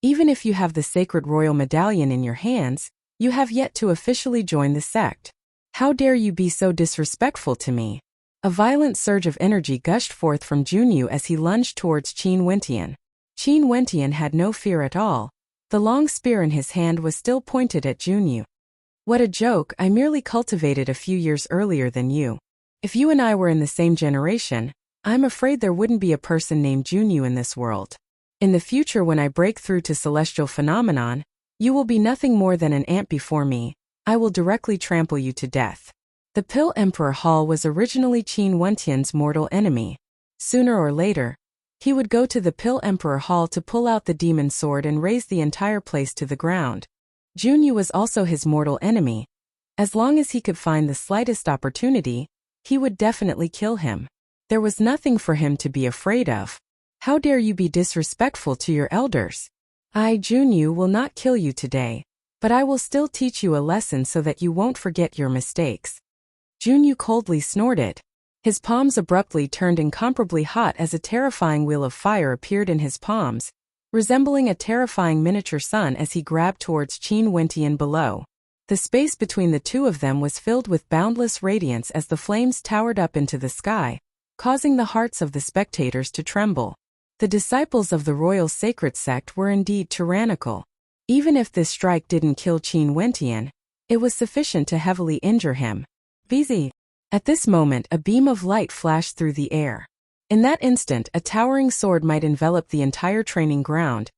Even if you have the sacred royal medallion in your hands, you have yet to officially join the sect. How dare you be so disrespectful to me? A violent surge of energy gushed forth from Junyu as he lunged towards Qin Wentian. Qin Wentian had no fear at all. The long spear in his hand was still pointed at Junyu. What a joke, I merely cultivated a few years earlier than you. If you and I were in the same generation, I'm afraid there wouldn't be a person named Junyu in this world. In the future when I break through to celestial phenomenon, you will be nothing more than an ant before me. I will directly trample you to death. The Pill Emperor Hall was originally Qin Wentian's mortal enemy. Sooner or later, he would go to the Pill Emperor Hall to pull out the demon sword and raze the entire place to the ground. Junyu was also his mortal enemy. As long as he could find the slightest opportunity, he would definitely kill him. There was nothing for him to be afraid of. How dare you be disrespectful to your elders? I, Junyu, will not kill you today, but I will still teach you a lesson so that you won't forget your mistakes. Junyu coldly snorted. His palms abruptly turned incomparably hot as a terrifying wheel of fire appeared in his palms, resembling a terrifying miniature sun as he grabbed towards Qin Wentian below. The space between the two of them was filled with boundless radiance as the flames towered up into the sky, causing the hearts of the spectators to tremble. The disciples of the royal sacred sect were indeed tyrannical. Even if this strike didn't kill Qin Wentian, it was sufficient to heavily injure him. BZ. At this moment, a beam of light flashed through the air. In that instant, a towering sword might envelop the entire training ground,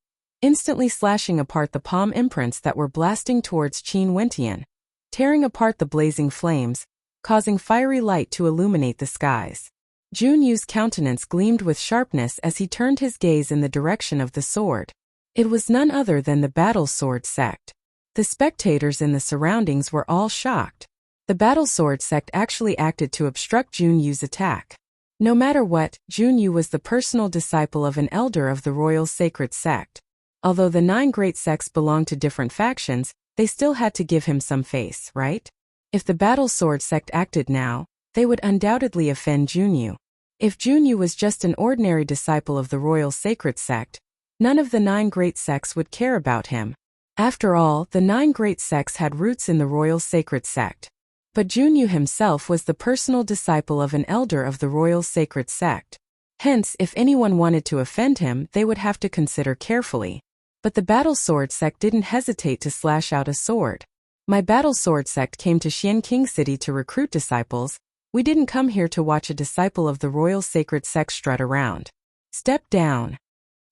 instantly slashing apart the palm imprints that were blasting towards Qin Wentian, tearing apart the blazing flames, causing fiery light to illuminate the skies. Junyu's countenance gleamed with sharpness as he turned his gaze in the direction of the sword. It was none other than the battle sword sect. The spectators in the surroundings were all shocked. The battle sword sect actually acted to obstruct Junyu's attack. No matter what, Junyu was the personal disciple of an elder of the royal sacred sect. Although the 9 great sects belonged to different factions, they still had to give him some face, right? If the battle sword sect acted now, they would undoubtedly offend Junyu. If Junyu was just an ordinary disciple of the royal sacred sect, none of the 9 great sects would care about him. After all, the 9 great sects had roots in the royal sacred sect. But Junyu himself was the personal disciple of an elder of the royal sacred sect. Hence, if anyone wanted to offend him, they would have to consider carefully. But the battle sword sect didn't hesitate to slash out a sword. My battle sword sect came to Xian King City to recruit disciples. We didn't come here to watch a disciple of the royal sacred sect strut around. Step down.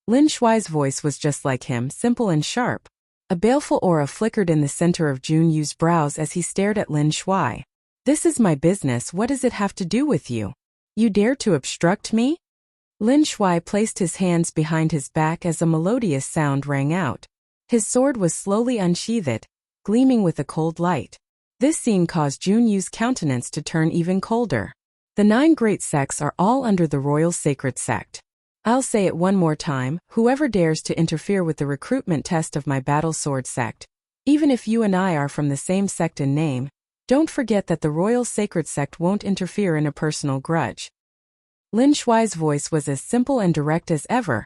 Lin Shuai's voice was just like him, simple and sharp. A baleful aura flickered in the center of Junyu's brows as he stared at Lin Shuai. This is my business, what does it have to do with you? You dare to obstruct me? Lin Shuai placed his hands behind his back as a melodious sound rang out. His sword was slowly unsheathed, gleaming with a cold light. This scene caused Junyu's countenance to turn even colder. The 9 great sects are all under the royal sacred sect. I'll say it one more time, whoever dares to interfere with the recruitment test of my battle sword sect, even if you and I are from the same sect in name, don't forget that the royal sacred sect won't interfere in a personal grudge. Lin Shuai's voice was as simple and direct as ever.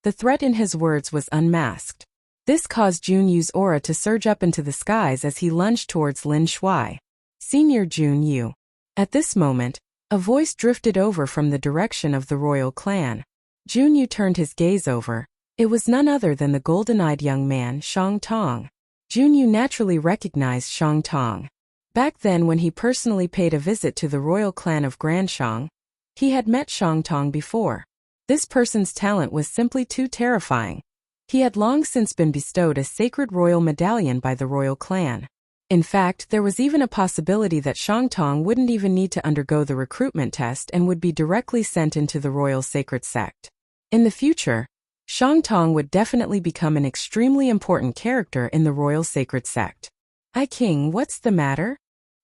The threat in his words was unmasked. This caused Junyu's aura to surge up into the skies as he lunged towards Lin Shuai. Senior Junyu. At this moment, a voice drifted over from the direction of the royal clan. Junyu turned his gaze over. It was none other than the golden-eyed young man, Shang Tong. Junyu naturally recognized Shang Tong. Back then when he personally paid a visit to the royal clan of Granshang, he had met Shang Tong before. This person's talent was simply too terrifying. He had long since been bestowed a sacred royal medallion by the royal clan. In fact, there was even a possibility that Shang Tong wouldn't even need to undergo the recruitment test and would be directly sent into the royal sacred sect. In the future, Shang Tong would definitely become an extremely important character in the royal sacred sect. "I King, what's the matter?"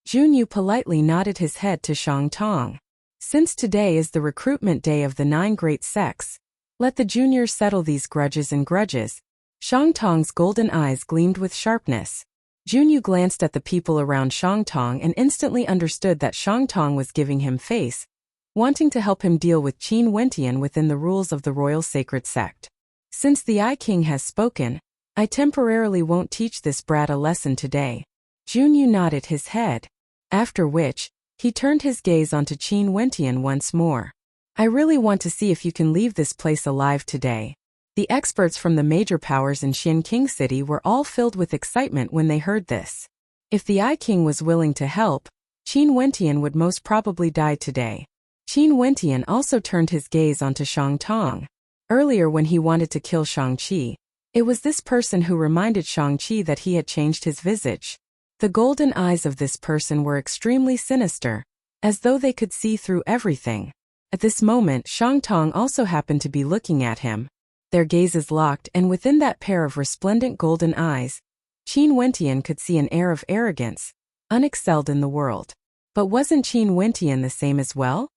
Junyu politely nodded his head to Shang Tong. "Since today is the recruitment day of the 9 great sects, let the juniors settle these grudges and grudges." Shang Tong's golden eyes gleamed with sharpness. Junyu glanced at the people around Shang Tong and instantly understood that Shang Tong was giving him face, wanting to help him deal with Qin Wentian within the rules of the royal sacred sect. "Since the I King has spoken, I temporarily won't teach this brat a lesson today." Junyu nodded his head. After which, he turned his gaze onto Qin Wentian once more. "I really want to see if you can leave this place alive today." The experts from the major powers in Xian King City were all filled with excitement when they heard this. If the I King was willing to help, Qin Wentian would most probably die today. Qin Wentian also turned his gaze onto Shang Tong. Earlier when he wanted to kill Shang-Chi, it was this person who reminded Shang-Chi that he had changed his visage. The golden eyes of this person were extremely sinister, as though they could see through everything. At this moment, Shang Tong also happened to be looking at him. Their gazes locked, and within that pair of resplendent golden eyes, Qin Wentian could see an air of arrogance, unexcelled in the world. But wasn't Qin Wentian the same as well?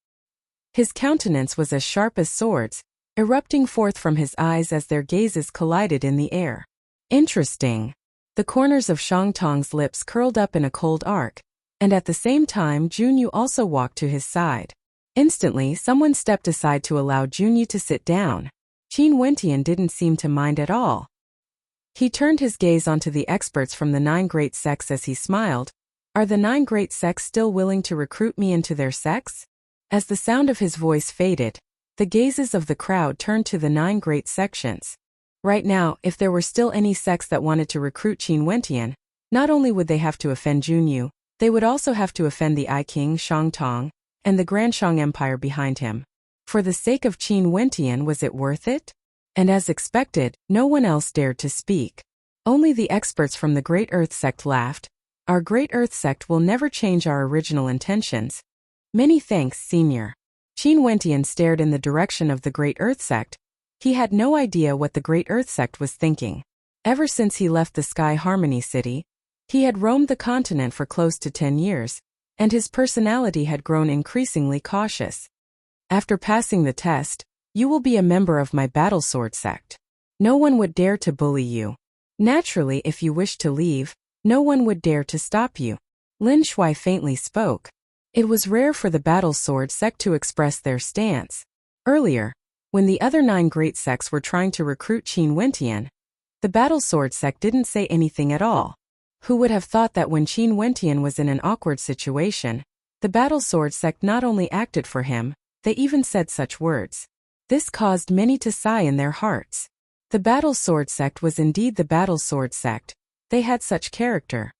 His countenance was as sharp as swords, erupting forth from his eyes as their gazes collided in the air. Interesting. The corners of Shang Tong's lips curled up in a cold arc, and at the same time Junyu also walked to his side. Instantly, someone stepped aside to allow Junyu to sit down. Qin Wentian didn't seem to mind at all. He turned his gaze onto the experts from the 9 great sects as he smiled. Are the 9 great sects still willing to recruit me into their sects? As the sound of his voice faded, the gazes of the crowd turned to the 9 great sections. Right now, if there were still any sects that wanted to recruit Qin Wentian, not only would they have to offend Junyu, they would also have to offend the I King Shang Tong and the Grand Shang Empire behind him. For the sake of Qin Wentian, was it worth it? And as expected, no one else dared to speak. Only the experts from the Great Earth Sect laughed. Our Great Earth Sect will never change our original intentions. Many thanks, Senior. Qin Wentian stared in the direction of the Great Earth Sect. He had no idea what the Great Earth Sect was thinking. Ever since he left the Sky Harmony City, he had roamed the continent for close to 10 years, and his personality had grown increasingly cautious. After passing the test, you will be a member of my Battle Sword Sect. No one would dare to bully you. Naturally, if you wish to leave, no one would dare to stop you. Lin Shui faintly spoke. It was rare for the Battle Sword Sect to express their stance. Earlier, when the other 9 great sects were trying to recruit Qin Wentian, the Battle Sword Sect didn't say anything at all. Who would have thought that when Qin Wentian was in an awkward situation, the Battle Sword Sect not only acted for him, they even said such words. This caused many to sigh in their hearts. The Battle Sword Sect was indeed the Battle Sword Sect. They had such character.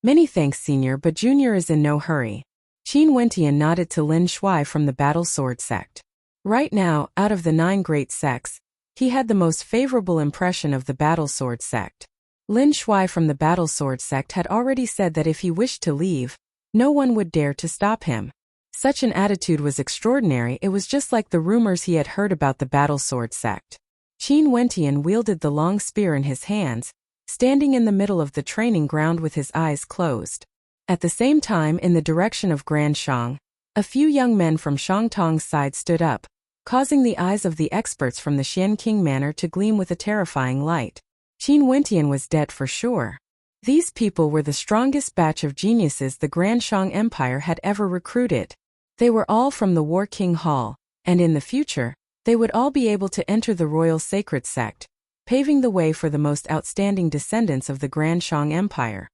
Many thanks, Senior, but Junior is in no hurry. Qin Wentian nodded to Lin Shui from the Battle Sword Sect. Right now, out of the 9 great sects, he had the most favorable impression of the Battle Sword Sect. Lin Shui from the Battle Sword Sect had already said that if he wished to leave, no one would dare to stop him. Such an attitude was extraordinary. It was just like the rumors he had heard about the Battle Sword Sect. Qin Wentian wielded the long spear in his hands, standing in the middle of the training ground with his eyes closed. At the same time, in the direction of Grand Shang, a few young men from Shang Tong's side stood up, causing the eyes of the experts from the Xian King Manor to gleam with a terrifying light. Qin Wentian was dead for sure. These people were the strongest batch of geniuses the Grand Shang Empire had ever recruited. They were all from the War King Hall, and in the future, they would all be able to enter the Royal Sacred Sect, paving the way for the most outstanding descendants of the Grand Shang Empire.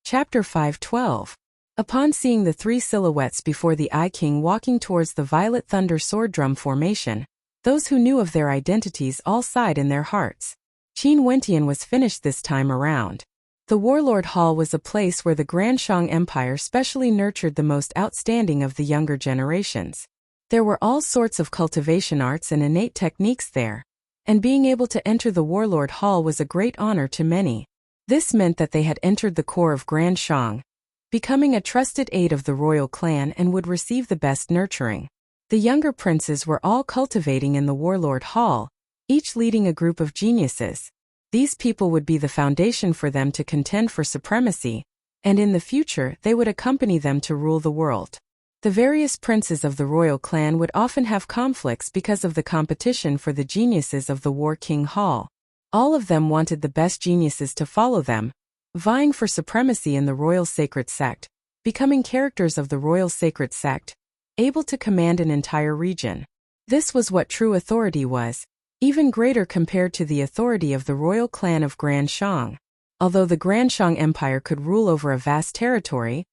Chapter 512. Upon seeing the 3 silhouettes before the I King walking towards the Violet Thunder Sword Drum formation, those who knew of their identities all sighed in their hearts. Qin Wentian was finished this time around. The Warlord Hall was a place where the Grand Shang Empire specially nurtured the most outstanding of the younger generations. There were all sorts of cultivation arts and innate techniques there, and being able to enter the Warlord Hall was a great honor to many. This meant that they had entered the core of Grand Shang, becoming a trusted aide of the royal clan and would receive the best nurturing. The younger princes were all cultivating in the Warlord Hall, each leading a group of geniuses. These people would be the foundation for them to contend for supremacy, and in the future they would accompany them to rule the world. The various princes of the royal clan would often have conflicts because of the competition for the geniuses of the War King Hall. All of them wanted the best geniuses to follow them, vying for supremacy in the Royal Sacred Sect, becoming characters of the Royal Sacred Sect, able to command an entire region. This was what true authority was, even greater compared to the authority of the royal clan of Grand Shang. Although the Grand Shang Empire could rule over a vast territory,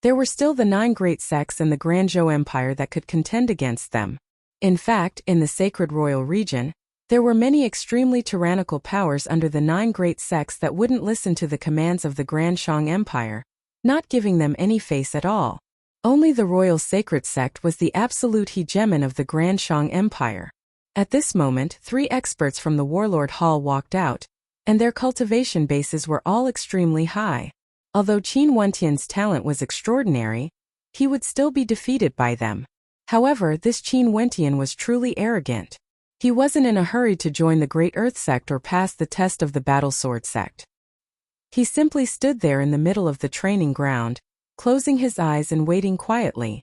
there were still the 9 great sects and the Grand Zhou Empire that could contend against them. In fact, in the sacred royal region, there were many extremely tyrannical powers under the 9 great sects that wouldn't listen to the commands of the Grand Shang Empire, not giving them any face at all. Only the Royal Sacred Sect was the absolute hegemon of the Grand Shang Empire. At this moment, 3 experts from the Warlord Hall walked out, and their cultivation bases were all extremely high. Although Qin Wentian's talent was extraordinary, he would still be defeated by them. However, this Qin Wentian was truly arrogant. He wasn't in a hurry to join the Great Earth Sect or pass the test of the Battle Sword Sect. He simply stood there in the middle of the training ground, closing his eyes and waiting quietly.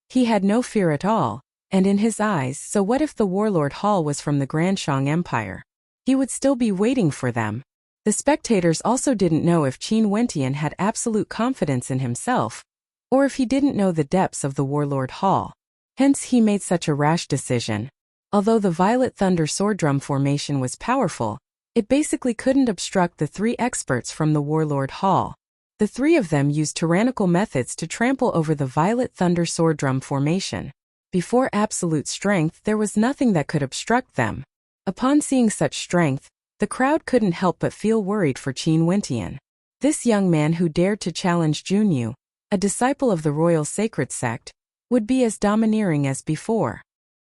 He had no fear at all, and in his eyes, so what if the Warlord Hall was from the Grand Shang Empire? He would still be waiting for them. The spectators also didn't know if Qin Wentian had absolute confidence in himself, or if he didn't know the depths of the Warlord Hall. Hence he made such a rash decision. Although the Violet Thunder Sword Drum formation was powerful, it basically couldn't obstruct the three experts from the Warlord Hall. The three of them used tyrannical methods to trample over the Violet Thunder Sword Drum formation. Before absolute strength, there was nothing that could obstruct them. Upon seeing such strength, the crowd couldn't help but feel worried for Qin Wentian. This young man who dared to challenge Junyu, a disciple of the royal sacred sect, would be as domineering as before.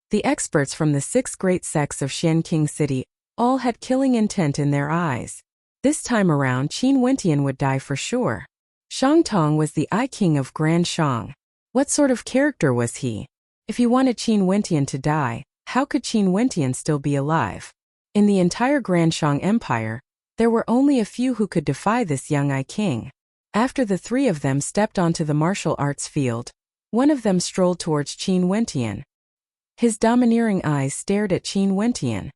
The experts from the 6 great sects of Xianqing City all had killing intent in their eyes. This time around, Qin Wentian would die for sure. Shang Tong was the Eye King of Grand Shang. What sort of character was he? If he wanted Qin Wentian to die, how could Qin Wentian still be alive? In the entire Grand Shang Empire, there were only a few who could defy this young Eye King. After the three of them stepped onto the martial arts field, one of them strolled towards Qin Wentian. His domineering eyes stared at Qin Wentian.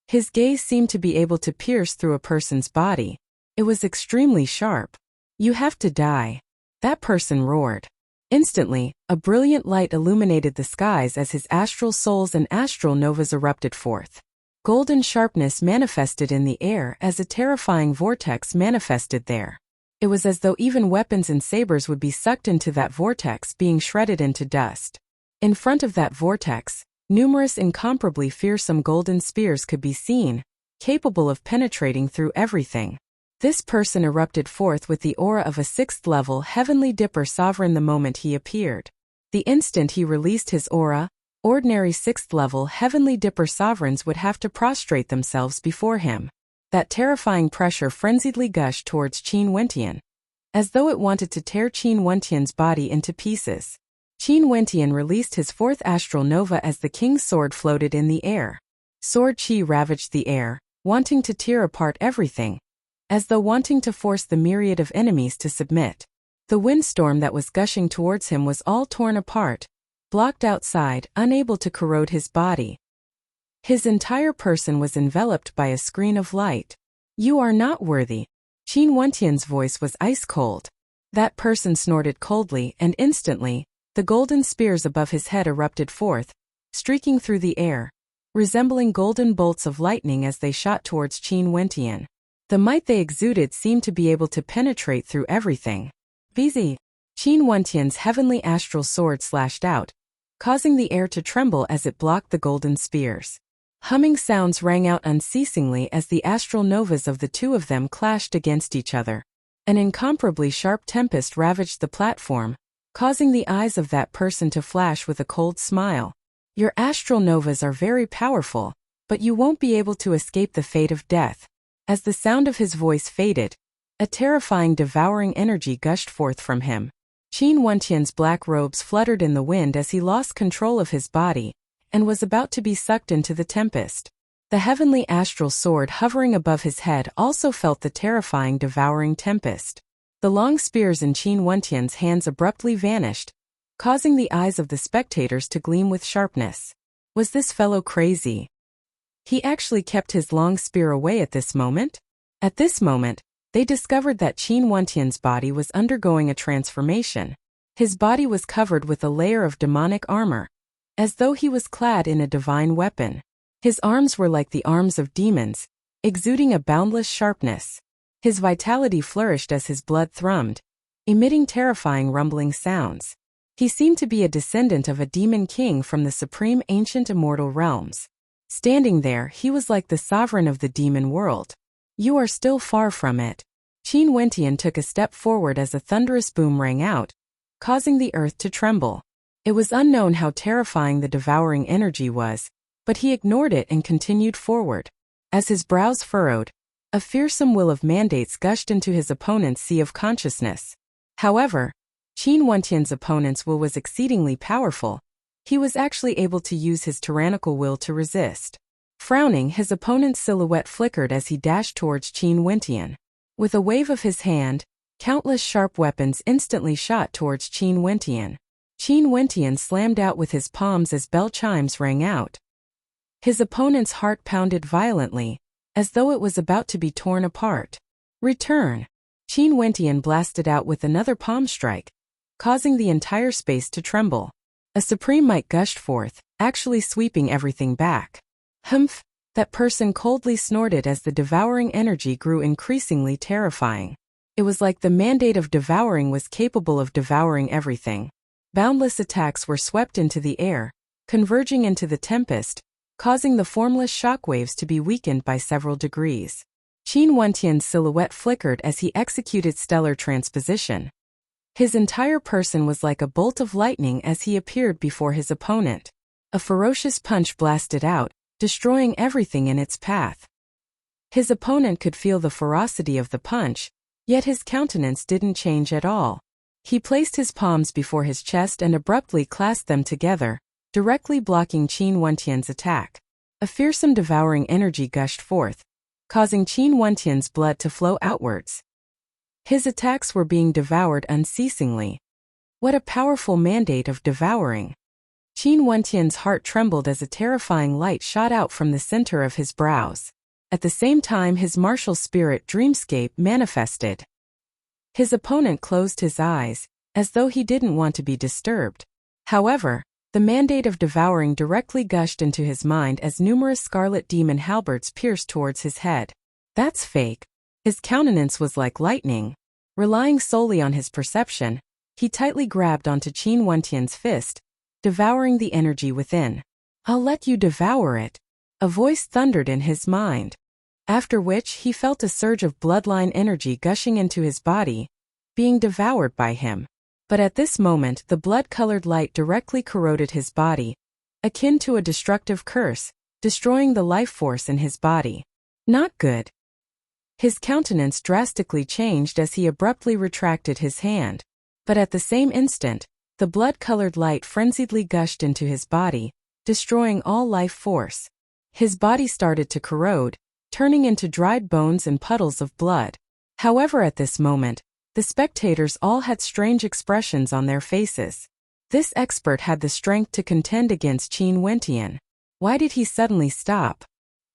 His gaze seemed to be able to pierce through a person's body. It was extremely sharp. "You have to die," that person roared. Instantly, a brilliant light illuminated the skies as his astral souls and astral novas erupted forth. Golden sharpness manifested in the air as a terrifying vortex manifested there. It was as though even weapons and sabers would be sucked into that vortex, being shredded into dust. In front of that vortex, numerous incomparably fearsome golden spears could be seen, capable of penetrating through everything. This person erupted forth with the aura of a 6th-level Heavenly Dipper sovereign the moment he appeared. The instant he released his aura, ordinary 6th-level Heavenly Dipper sovereigns would have to prostrate themselves before him. That terrifying pressure frenziedly gushed towards Qin Wentian, as though it wanted to tear Qin Wentian's body into pieces. Qin Wentian released his 4th astral nova as the king's sword floated in the air. Sword qi ravaged the air, wanting to tear apart everything, as though wanting to force the myriad of enemies to submit. The windstorm that was gushing towards him was all torn apart, blocked outside, unable to corrode his body. His entire person was enveloped by a screen of light. "You are not worthy." Qin Wentian's voice was ice cold. That person snorted coldly, and instantly, the golden spears above his head erupted forth, streaking through the air, resembling golden bolts of lightning as they shot towards Qin Wentian. The might they exuded seemed to be able to penetrate through everything. "Vizi!" Qin Wentian's heavenly astral sword slashed out, causing the air to tremble as it blocked the golden spears. Humming sounds rang out unceasingly as the astral novas of the two of them clashed against each other. An incomparably sharp tempest ravaged the platform, causing the eyes of that person to flash with a cold smile. "Your astral novas are very powerful, but you won't be able to escape the fate of death." As the sound of his voice faded, a terrifying devouring energy gushed forth from him. Qin Wentian's black robes fluttered in the wind as he lost control of his body, and was about to be sucked into the tempest. The heavenly astral sword hovering above his head also felt the terrifying devouring tempest. The long spears in Qin Wentian's hands abruptly vanished, causing the eyes of the spectators to gleam with sharpness. Was this fellow crazy? He actually kept his long spear away at this moment? At this moment, they discovered that Qin Wentian's body was undergoing a transformation. His body was covered with a layer of demonic armor, as though he was clad in a divine weapon. His arms were like the arms of demons, exuding a boundless sharpness. His vitality flourished as his blood thrummed, emitting terrifying rumbling sounds. He seemed to be a descendant of a demon king from the supreme ancient immortal realms. Standing there, he was like the sovereign of the demon world. "You are still far from it." Qin Wentian took a step forward as a thunderous boom rang out, causing the earth to tremble. It was unknown how terrifying the devouring energy was, but he ignored it and continued forward. As his brows furrowed, a fearsome will of mandates gushed into his opponent's sea of consciousness. However, Qin Wentian's opponent's will was exceedingly powerful. He was actually able to use his tyrannical will to resist. Frowning, his opponent's silhouette flickered as he dashed towards Qin Wentian. With a wave of his hand, countless sharp weapons instantly shot towards Qin Wentian. Qin Wentian slammed out with his palms as bell chimes rang out. His opponent's heart pounded violently, as though it was about to be torn apart. "Return!" Qin Wentian blasted out with another palm strike, causing the entire space to tremble. A supreme might gushed forth, actually sweeping everything back. Humph! That person coldly snorted as the devouring energy grew increasingly terrifying. It was like the mandate of devouring was capable of devouring everything. Boundless attacks were swept into the air, converging into the tempest, causing the formless shockwaves to be weakened by several degrees. Qin Wentian's silhouette flickered as he executed stellar transposition. His entire person was like a bolt of lightning as he appeared before his opponent. A ferocious punch blasted out, destroying everything in its path. His opponent could feel the ferocity of the punch, yet his countenance didn't change at all. He placed his palms before his chest and abruptly clasped them together, directly blocking Qin Wentian's attack. A fearsome devouring energy gushed forth, causing Qin Wentian's blood to flow outwards. His attacks were being devoured unceasingly. What a powerful mandate of devouring! Qin Wentian's heart trembled as a terrifying light shot out from the center of his brows. At the same time, his martial spirit dreamscape manifested. His opponent closed his eyes, as though he didn't want to be disturbed. However, the mandate of devouring directly gushed into his mind as numerous scarlet demon halberds pierced towards his head. That's fake. His countenance was like lightning. Relying solely on his perception, he tightly grabbed onto Qin Wentian's fist, devouring the energy within. I'll let you devour it. A voice thundered in his mind. After which he felt a surge of bloodline energy gushing into his body, being devoured by him. But at this moment the blood-colored light directly corroded his body, akin to a destructive curse, destroying the life force in his body. Not good. His countenance drastically changed as he abruptly retracted his hand. But at the same instant, the blood-colored light frenziedly gushed into his body, destroying all life force. His body started to corrode, turning into dried bones and puddles of blood. However, at this moment, the spectators all had strange expressions on their faces. This expert had the strength to contend against Qin Wentian. Why did he suddenly stop?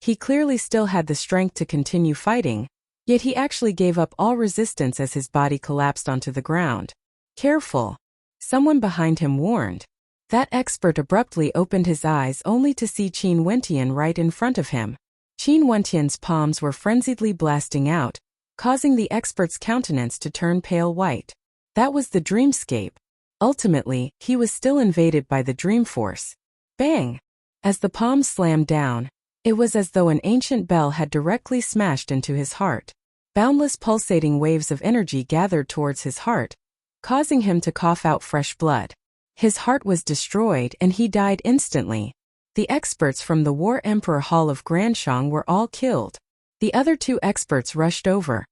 He clearly still had the strength to continue fighting, yet he actually gave up all resistance as his body collapsed onto the ground. Careful! Someone behind him warned. That expert abruptly opened his eyes only to see Qin Wentian right in front of him. Qin Wentian's palms were frenziedly blasting out, causing the expert's countenance to turn pale white. That was the dreamscape. Ultimately, he was still invaded by the dream force. Bang! As the palms slammed down, it was as though an ancient bell had directly smashed into his heart. Boundless pulsating waves of energy gathered towards his heart, causing him to cough out fresh blood. His heart was destroyed and he died instantly. The experts from the War Emperor Hall of Grandshang were all killed. The other two experts rushed over,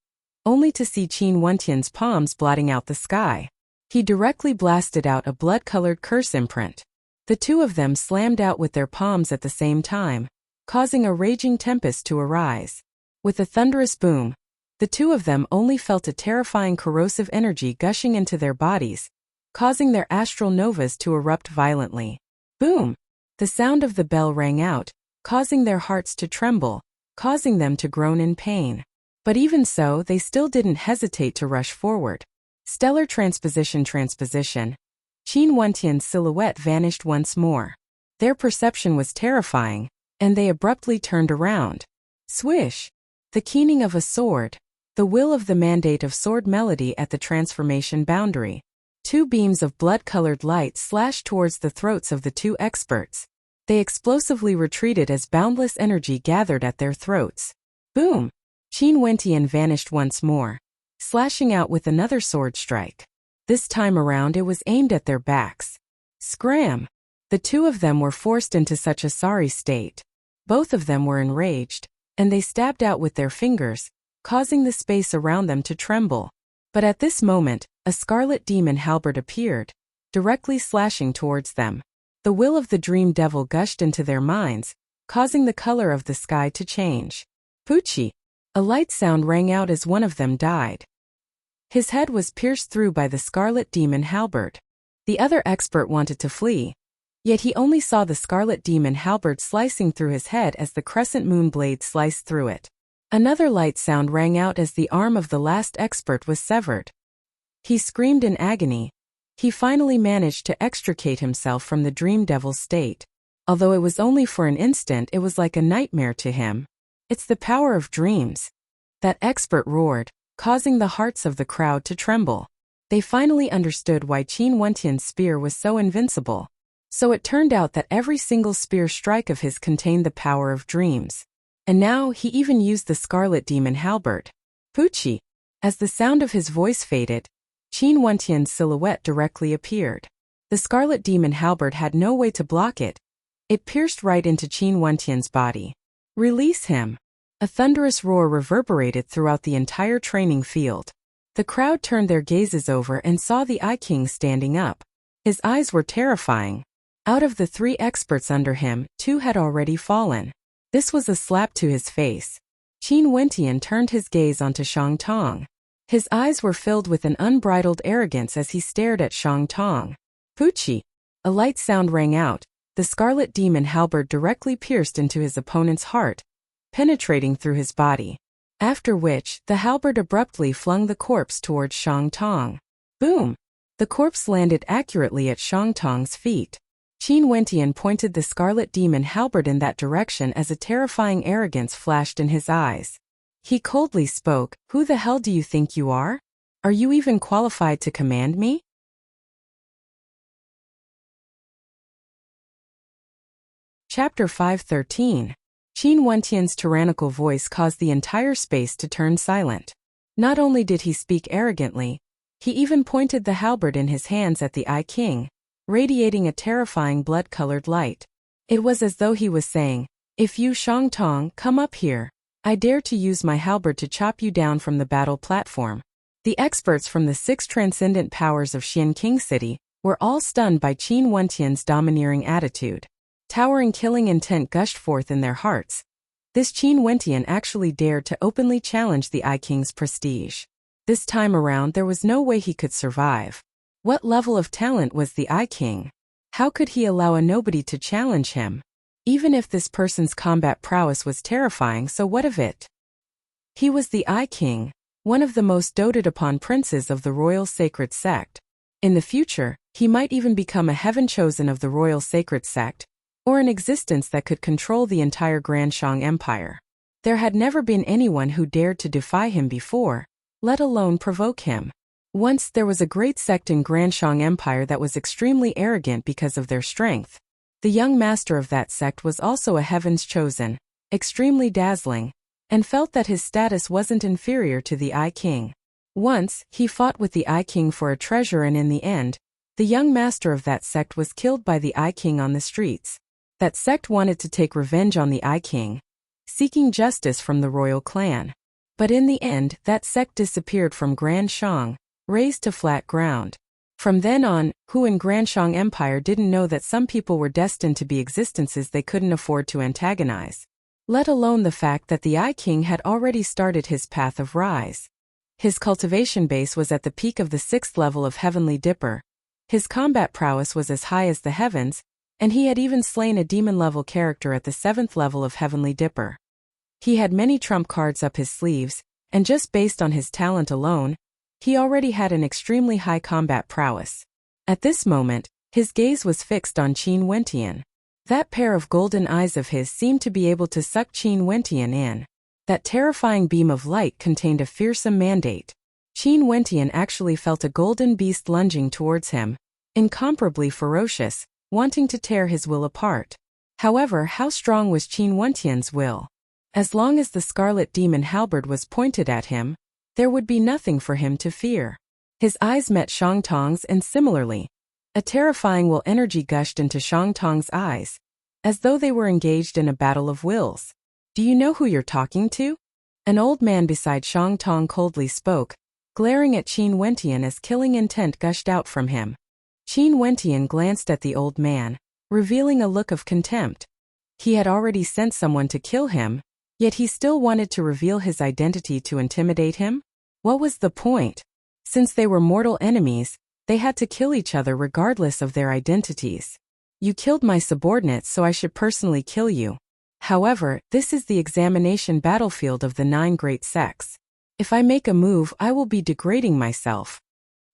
only to see Qin Wentian's palms blotting out the sky. He directly blasted out a blood-colored curse imprint. The two of them slammed out with their palms at the same time, causing a raging tempest to arise. With a thunderous boom, the two of them only felt a terrifying corrosive energy gushing into their bodies, causing their astral novas to erupt violently. Boom! The sound of the bell rang out, causing their hearts to tremble, causing them to groan in pain. But even so, they still didn't hesitate to rush forward. Stellar transposition. Qin Wentian's silhouette vanished once more. Their perception was terrifying, and they abruptly turned around. Swish! The keening of a sword. The will of the mandate of sword melody at the transformation boundary. Two beams of blood-colored light slashed towards the throats of the two experts. They explosively retreated as boundless energy gathered at their throats. Boom! Qin Wentian vanished once more, slashing out with another sword strike. This time around it was aimed at their backs. Scram! The two of them were forced into such a sorry state. Both of them were enraged, and they stabbed out with their fingers, causing the space around them to tremble. But at this moment, a scarlet demon halberd appeared, directly slashing towards them. The will of the dream devil gushed into their minds, causing the color of the sky to change. Poochie! A light sound rang out as one of them died. His head was pierced through by the scarlet demon halberd. The other expert wanted to flee, yet he only saw the scarlet demon halberd slicing through his head as the crescent moon blade sliced through it. Another light sound rang out as the arm of the last expert was severed. He screamed in agony, He finally managed to extricate himself from the dream devil state. Although it was only for an instant, it was like a nightmare to him. It's the power of dreams. That expert roared, causing the hearts of the crowd to tremble. They finally understood why Qin Wentian's spear was so invincible. So it turned out that every single spear strike of his contained the power of dreams. And now he even used the Scarlet Demon halberd. Pucci! As the sound of his voice faded, Qin Wentian's silhouette directly appeared. The Scarlet Demon halberd had no way to block it. It pierced right into Qin Wentian's body. Release him! A thunderous roar reverberated throughout the entire training field. The crowd turned their gazes over and saw the Eye King standing up. His eyes were terrifying. Out of the 3 experts under him, 2 had already fallen. This was a slap to his face. Qin Wentian turned his gaze onto Shang Tong. His eyes were filled with an unbridled arrogance as he stared at Shang Tong. Pucci! A light sound rang out. The Scarlet Demon halberd directly pierced into his opponent's heart, penetrating through his body. After which, the halberd abruptly flung the corpse towards Shang Tong. Boom! The corpse landed accurately at Shang Tong's feet. Qin Wentian pointed the Scarlet Demon halberd in that direction as a terrifying arrogance flashed in his eyes. He coldly spoke, "Who the hell do you think you are? Are you even qualified to command me?" Chapter 513. Qin Wentian's tyrannical voice caused the entire space to turn silent. Not only did he speak arrogantly, he even pointed the halberd in his hands at the Eye King, radiating a terrifying blood-colored light. It was as though he was saying, "If you, Shang Tong, come up here, I dare to use my halberd to chop you down from the battle platform." The experts from the 6 transcendent powers of Xian King City were all stunned by Qin Wentian's domineering attitude. Towering killing intent gushed forth in their hearts. This Qin Wentian actually dared to openly challenge the Eye King's prestige. This time around there was no way he could survive. What level of talent was the Eye King? How could he allow a nobody to challenge him? Even if this person's combat prowess was terrifying, so what of it? He was the Eye King, one of the most doted upon princes of the royal sacred sect. In the future, he might even become a heaven chosen of the royal sacred sect, or an existence that could control the entire Grand Shang Empire. There had never been anyone who dared to defy him before, let alone provoke him. Once there was a great sect in Grand Shang Empire that was extremely arrogant because of their strength. The young master of that sect was also a heaven's chosen, extremely dazzling, and felt that his status wasn't inferior to the Eye King. Once, he fought with the Eye King for a treasure, and in the end, the young master of that sect was killed by the Eye King on the streets. That sect wanted to take revenge on the Eye King, seeking justice from the royal clan. But in the end, that sect disappeared from Grand Shang, razed to flat ground. From then on, who in Grand Shang Empire didn't know that some people were destined to be existences they couldn't afford to antagonize? Let alone the fact that the Eye King had already started his path of rise. His cultivation base was at the peak of the 6th level of Heavenly Dipper. His combat prowess was as high as the heavens, and he had even slain a demon-level character at the 7th level of Heavenly Dipper. He had many trump cards up his sleeves, and just based on his talent alone, he already had an extremely high combat prowess. At this moment, his gaze was fixed on Qin Wentian. That pair of golden eyes of his seemed to be able to suck Qin Wentian in. That terrifying beam of light contained a fearsome mandate. Qin Wentian actually felt a golden beast lunging towards him, incomparably ferocious, wanting to tear his will apart. However, how strong was Qin Wentian's will? As long as the Scarlet Demon halberd was pointed at him, there would be nothing for him to fear. His eyes met Shang Tong's, and similarly, a terrifying will energy gushed into Shang Tong's eyes, as though they were engaged in a battle of wills. "Do you know who you're talking to?" An old man beside Shang Tong coldly spoke, glaring at Qin Wentian as killing intent gushed out from him. Qin Wentian glanced at the old man, revealing a look of contempt. He had already sent someone to kill him, yet he still wanted to reveal his identity to intimidate him? What was the point? Since they were mortal enemies, they had to kill each other regardless of their identities. "You killed my subordinates, so I should personally kill you. However, this is the examination battlefield of the 9 great sects. If I make a move, I will be degrading myself."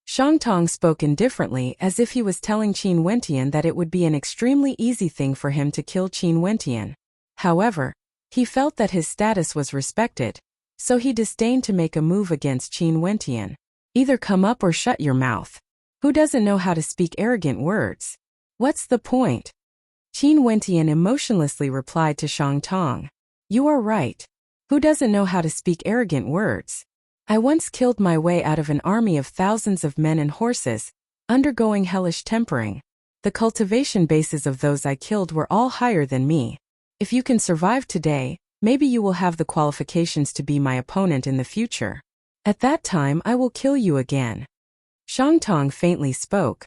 Shang Tong spoke indifferently as if he was telling Qin Wentian that it would be an extremely easy thing for him to kill Qin Wentian. However, he felt that his status was respected, so he disdained to make a move against Qin Wentian. Either come up or shut your mouth. Who doesn't know how to speak arrogant words? What's the point? Qin Wentian emotionlessly replied to Shang Tong. You are right. Who doesn't know how to speak arrogant words? I once killed my way out of an army of thousands of men and horses, undergoing hellish tempering. The cultivation bases of those I killed were all higher than me. If you can survive today, maybe you will have the qualifications to be my opponent in the future. At that time I will kill you again. Shang Tong faintly spoke.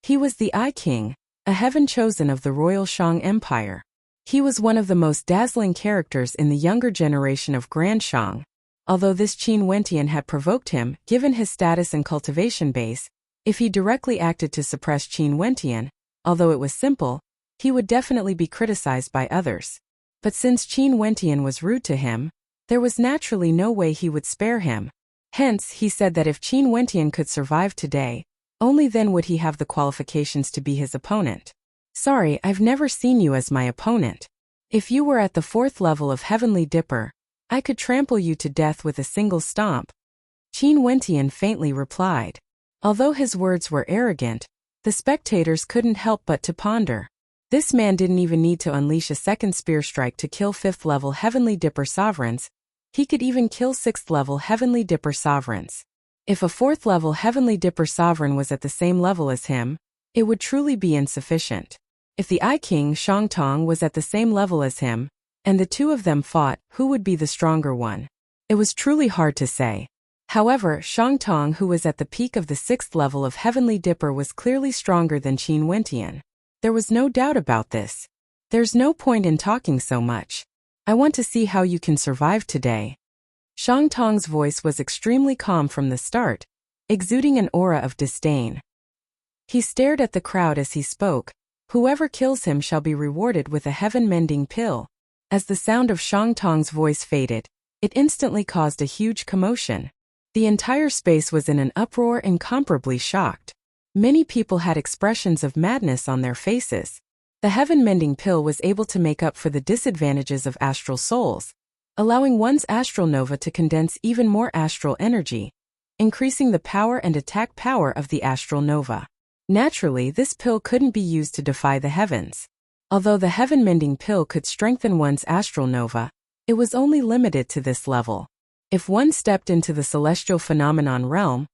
He was the I King, a heaven chosen of the royal Shang Empire. He was one of the most dazzling characters in the younger generation of Grand Shang. Although this Qin Wentian had provoked him, given his status and cultivation base, if he directly acted to suppress Qin Wentian, although it was simple, he would definitely be criticized by others. But since Qin Wentian was rude to him, there was naturally no way he would spare him. Hence, he said that if Qin Wentian could survive today, only then would he have the qualifications to be his opponent. Sorry, I've never seen you as my opponent. If you were at the 4th level of Heavenly Dipper, I could trample you to death with a single stomp. Qin Wentian faintly replied. Although his words were arrogant, the spectators couldn't help but to ponder. This man didn't even need to unleash a second spear strike to kill 5th level Heavenly Dipper sovereigns. He could even kill 6th level Heavenly Dipper sovereigns. If a 4th level Heavenly Dipper sovereign was at the same level as him, it would truly be insufficient. If the I King Shang Tong was at the same level as him, and the two of them fought, who would be the stronger one? It was truly hard to say. However, Shang Tong, who was at the peak of the 6th level of Heavenly Dipper, was clearly stronger than Qin Wentian. There was no doubt about this. There's no point in talking so much. I want to see how you can survive today. Shang Tong's voice was extremely calm from the start, exuding an aura of disdain. He stared at the crowd as he spoke. Whoever kills him shall be rewarded with a heaven-mending pill. As the sound of Shang Tong's voice faded, it instantly caused a huge commotion. The entire space was in an uproar, incomparably shocked. Many people had expressions of madness on their faces. The heaven-mending pill was able to make up for the disadvantages of astral souls, allowing one's astral nova to condense even more astral energy, increasing the power and attack power of the astral nova. Naturally, this pill couldn't be used to defy the heavens. Although the heaven-mending pill could strengthen one's astral nova, it was only limited to this level. If one stepped into the celestial phenomenon realm,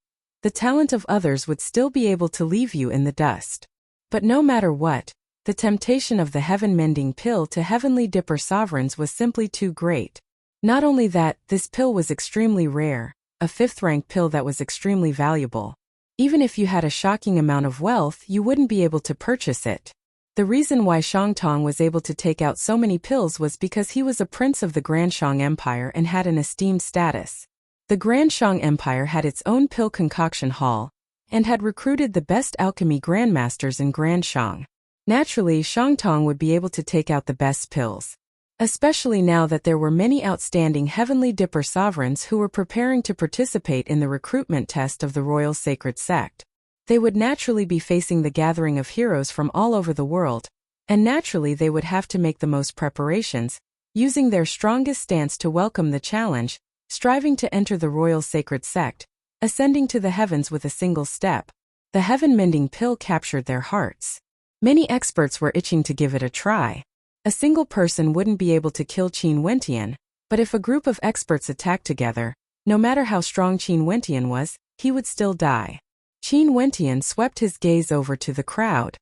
the talent of others would still be able to leave you in the dust. But no matter what, the temptation of the heaven-mending pill to Heavenly Dipper sovereigns was simply too great. Not only that, this pill was extremely rare, a 5th-rank pill that was extremely valuable. Even if you had a shocking amount of wealth, you wouldn't be able to purchase it. The reason why Shang Tong was able to take out so many pills was because he was a prince of the Grand Shang Empire and had an esteemed status. The Grand Shang Empire had its own pill concoction hall, and had recruited the best alchemy grandmasters in Grand Shang. Naturally, Shang Tong would be able to take out the best pills. Especially now that there were many outstanding Heavenly Dipper sovereigns who were preparing to participate in the recruitment test of the Royal Sacred Sect. They would naturally be facing the gathering of heroes from all over the world, and naturally they would have to make the most preparations, using their strongest stance to welcome the challenge, striving to enter the Royal Sacred Sect, ascending to the heavens with a single step. The heaven-mending pill captured their hearts. Many experts were itching to give it a try. A single person wouldn't be able to kill Qin Wentian, but if a group of experts attacked together, no matter how strong Qin Wentian was, he would still die. Qin Wentian swept his gaze over to the crowd.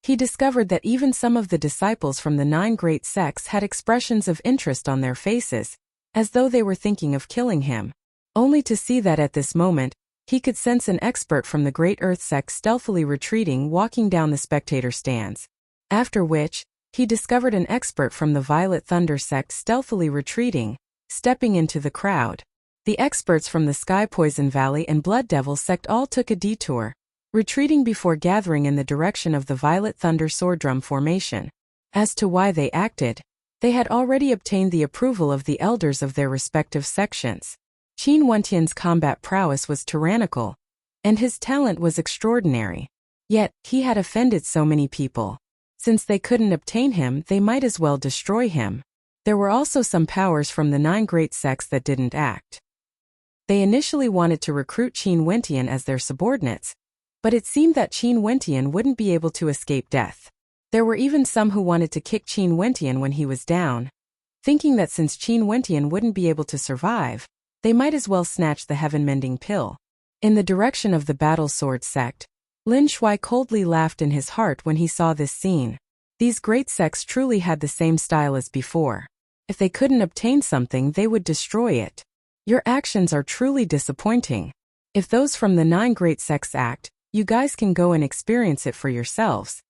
He discovered that even some of the disciples from the 9 great sects had expressions of interest on their faces, as though they were thinking of killing him. Only to see that at this moment, he could sense an expert from the Great Earth sect stealthily retreating, walking down the spectator stands. After which, he discovered an expert from the Violet Thunder sect stealthily retreating, stepping into the crowd. The experts from the Sky Poison Valley and Blood Devil sect all took a detour, retreating before gathering in the direction of the Violet Thunder Sword Drum formation. As to why they acted, they had already obtained the approval of the elders of their respective sections. Qin Wentian's combat prowess was tyrannical. and his talent was extraordinary. Yet, he had offended so many people. Since they couldn't obtain him, they might as well destroy him. There were also some powers from the 9 great sects that didn't act. They initially wanted to recruit Qin Wentian as their subordinates, but it seemed that Qin Wentian wouldn't be able to escape death. There were even some who wanted to kick Qin Wentian when he was down, thinking that since Qin Wentian wouldn't be able to survive, they might as well snatch the heaven-mending pill. In the direction of the Battle Sword sect, Lin Shuai coldly laughed in his heart when he saw this scene. These great sects truly had the same style as before. If they couldn't obtain something, they would destroy it. Your actions are truly disappointing. If those from the 9 great sects act, you guys can go and experience it for yourselves.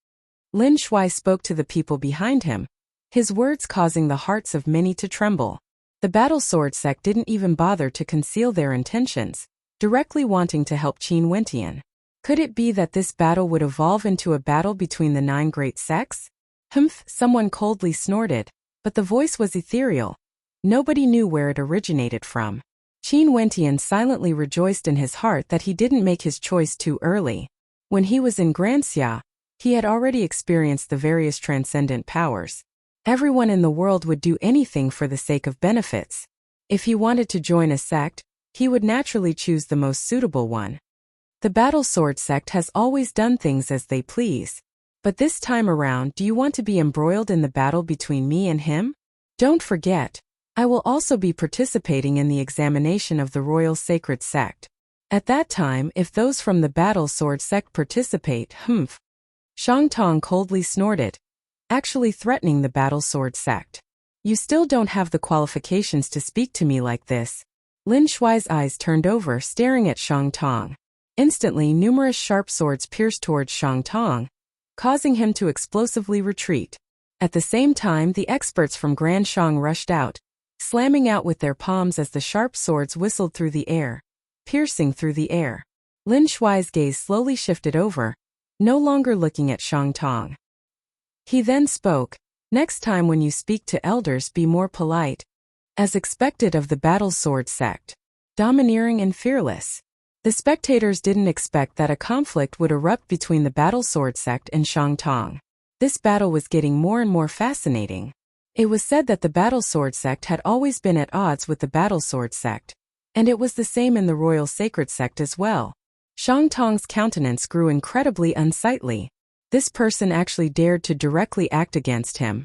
Lin Shuai spoke to the people behind him, his words causing the hearts of many to tremble. The Battle Sword sect didn't even bother to conceal their intentions, directly wanting to help Qin Wentian. Could it be that this battle would evolve into a battle between the 9 great sects? Humph, someone coldly snorted, but the voice was ethereal. Nobody knew where it originated from. Qin Wentian silently rejoiced in his heart that he didn't make his choice too early. When he was in Granxia, he had already experienced the various transcendent powers. Everyone in the world would do anything for the sake of benefits. If he wanted to join a sect, he would naturally choose the most suitable one. The Battle Sword sect has always done things as they please. But this time around, do you want to be embroiled in the battle between me and him? Don't forget, I will also be participating in the examination of the Royal Sacred Sect. At that time, if those from the Battle Sword sect participate, Shang Tong coldly snorted, actually threatening the Battle Sword sect. You still don't have the qualifications to speak to me like this. Lin Shuai's eyes turned over, staring at Shang Tong. Instantly, numerous sharp swords pierced towards Shang Tong, causing him to explosively retreat. At the same time, the experts from Grand Shang rushed out, slamming out with their palms as the sharp swords whistled through the air, piercing through the air. Lin Shuai's gaze slowly shifted over, no longer looking at Shang Tong. He then spoke, "Next time when you speak to elders, be more polite." As expected of the Battle Sword sect, domineering and fearless. The spectators didn't expect that a conflict would erupt between the Battle Sword sect and Shang Tong. This battle was getting more and more fascinating. It was said that the Battle Sword sect had always been at odds with the Battle Sword sect, and it was the same in the Royal Sacred sect as well. Shang Tong's countenance grew incredibly unsightly. This person actually dared to directly act against him.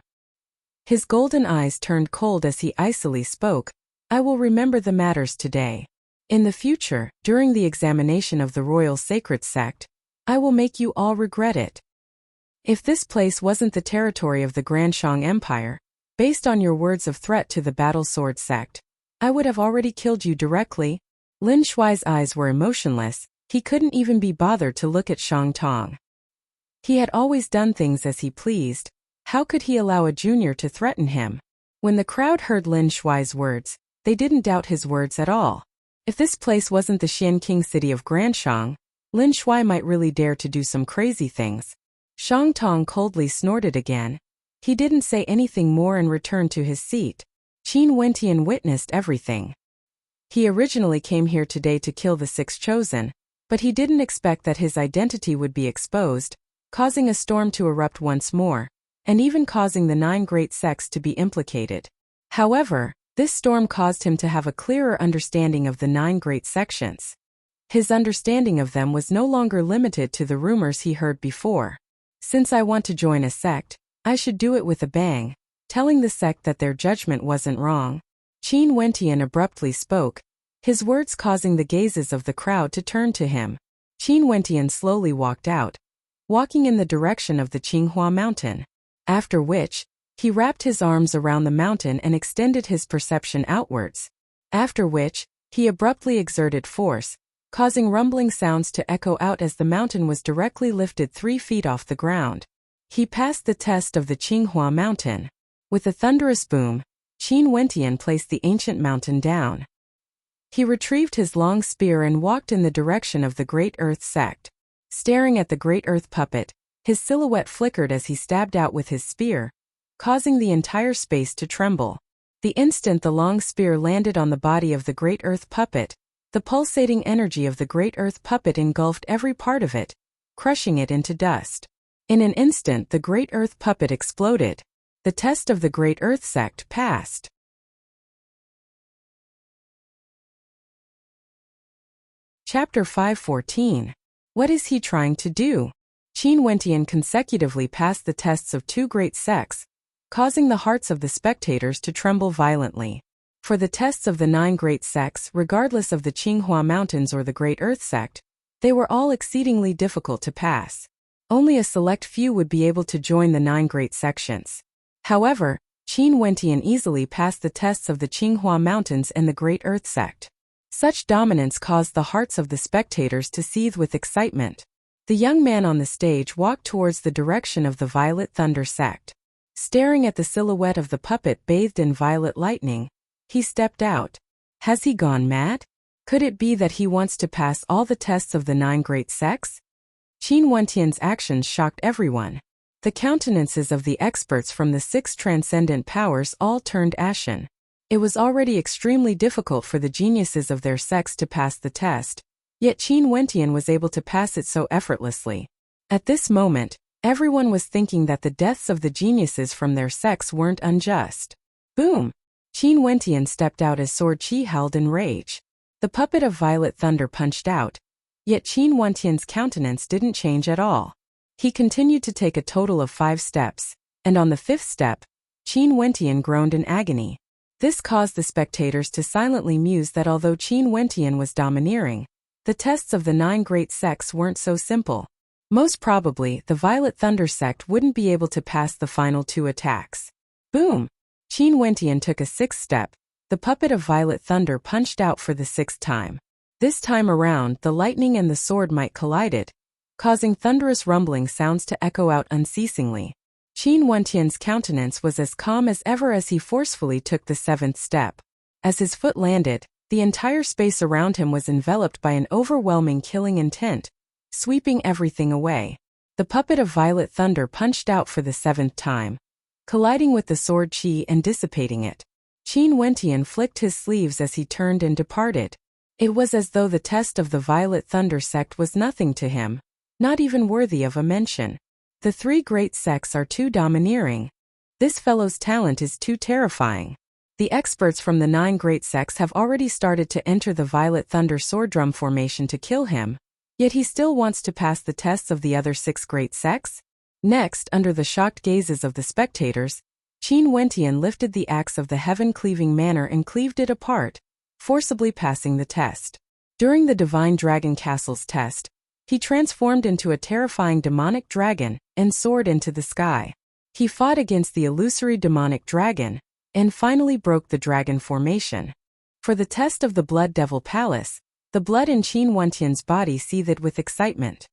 His golden eyes turned cold as he icily spoke, "I will remember the matters today. In the future, during the examination of the Royal Sacred Sect, I will make you all regret it. If this place wasn't the territory of the Grand Shang Empire, based on your words of threat to the Battle Sword Sect, I would have already killed you directly." Lin Shuai's eyes were emotionless, he couldn't even be bothered to look at Shang Tong. He had always done things as he pleased. How could he allow a junior to threaten him? When the crowd heard Lin Shuai's words, they didn't doubt his words at all. If this place wasn't the Xian King city of Granshang, Lin Shuai might really dare to do some crazy things. Shang Tong coldly snorted again. He didn't say anything more and returned to his seat. Qin Wentian witnessed everything. He originally came here today to kill the 6 chosen, but he didn't expect that his identity would be exposed, causing a storm to erupt once more, and even causing the 9 great sects to be implicated. However, this storm caused him to have a clearer understanding of the 9 great sections. His understanding of them was no longer limited to the rumors he heard before. Since I want to join a sect, I should do it with a bang, telling the sect that their judgment wasn't wrong. Qin Wentian abruptly spoke, his words causing the gazes of the crowd to turn to him. Qin Wentian slowly walked out, walking in the direction of the Qinghua mountain. After which, he wrapped his arms around the mountain and extended his perception outwards. After which, he abruptly exerted force, causing rumbling sounds to echo out as the mountain was directly lifted 3 feet off the ground. He passed the test of the Qinghua mountain. With a thunderous boom, Qin Wentian placed the ancient mountain down. He retrieved his long spear and walked in the direction of the Great Earth sect. Staring at the Great Earth puppet, his silhouette flickered as he stabbed out with his spear, causing the entire space to tremble. The instant the long spear landed on the body of the Great Earth puppet, The pulsating energy of the great earth puppet engulfed every part of it, crushing it into dust. In an instant the great earth puppet exploded. The test of the great earth sect passed. Chapter 5:14. What is he trying to do? Qin Wentian consecutively passed the tests of 2 great sects, causing the hearts of the spectators to tremble violently. For the tests of the 9 great sects, regardless of the Qinghua Mountains or the Great Earth sect, they were all exceedingly difficult to pass. Only a select few would be able to join the 9 great sections. However, Qin Wentian easily passed the tests of the Qinghua Mountains and the Great Earth sect. Such dominance caused the hearts of the spectators to seethe with excitement. The young man on the stage walked towards the direction of the Violet Thunder sect. Staring at the silhouette of the puppet bathed in violet lightning, he stepped out. Has he gone mad? Could it be that he wants to pass all the tests of the 9 great sects? Qin Wentian's actions shocked everyone. The countenances of the experts from the 6 transcendent powers all turned ashen. It was already extremely difficult for the geniuses of their sects to pass the test, yet Qin Wentian was able to pass it so effortlessly. At this moment, everyone was thinking that the deaths of the geniuses from their sects weren't unjust. Boom! Qin Wentian stepped out as sword qi held in rage. The puppet of violet thunder punched out, yet Qin Wentian's countenance didn't change at all. He continued to take a total of 5 steps, and on the 5th step, Qin Wentian groaned in agony. This caused the spectators to silently muse that although Qin Wentian was domineering, the tests of the 9 great sects weren't so simple. Most probably, the Violet Thunder sect wouldn't be able to pass the final 2 attacks. Boom! Qin Wentian took a 6th step. The puppet of Violet Thunder punched out for the 6th time. This time around, the lightning and the sword might collided, causing thunderous rumbling sounds to echo out unceasingly. Qin Wentian's countenance was as calm as ever as he forcefully took the 7th step. As his foot landed, the entire space around him was enveloped by an overwhelming killing intent, sweeping everything away. The puppet of Violet Thunder punched out for the 7th time, colliding with the sword qi and dissipating it. Qin Wentian flicked his sleeves as he turned and departed. It was as though the test of the Violet Thunder sect was nothing to him, not even worthy of a mention. The 3 great sects are too domineering. This fellow's talent is too terrifying. The experts from the 9 great sects have already started to enter the Violet Thunder sword drum formation to kill him, yet he still wants to pass the tests of the other 6 great sects? Next, under the shocked gazes of the spectators, Qin Wentian lifted the axe of the heaven-cleaving manner and cleaved it apart, forcibly passing the test. During the Divine Dragon Castle's test, he transformed into a terrifying demonic dragon and soared into the sky. He fought against the illusory demonic dragon and finally broke the dragon formation. For the test of the Blood Devil Palace, the blood in Qin Wentian's body seethed with excitement.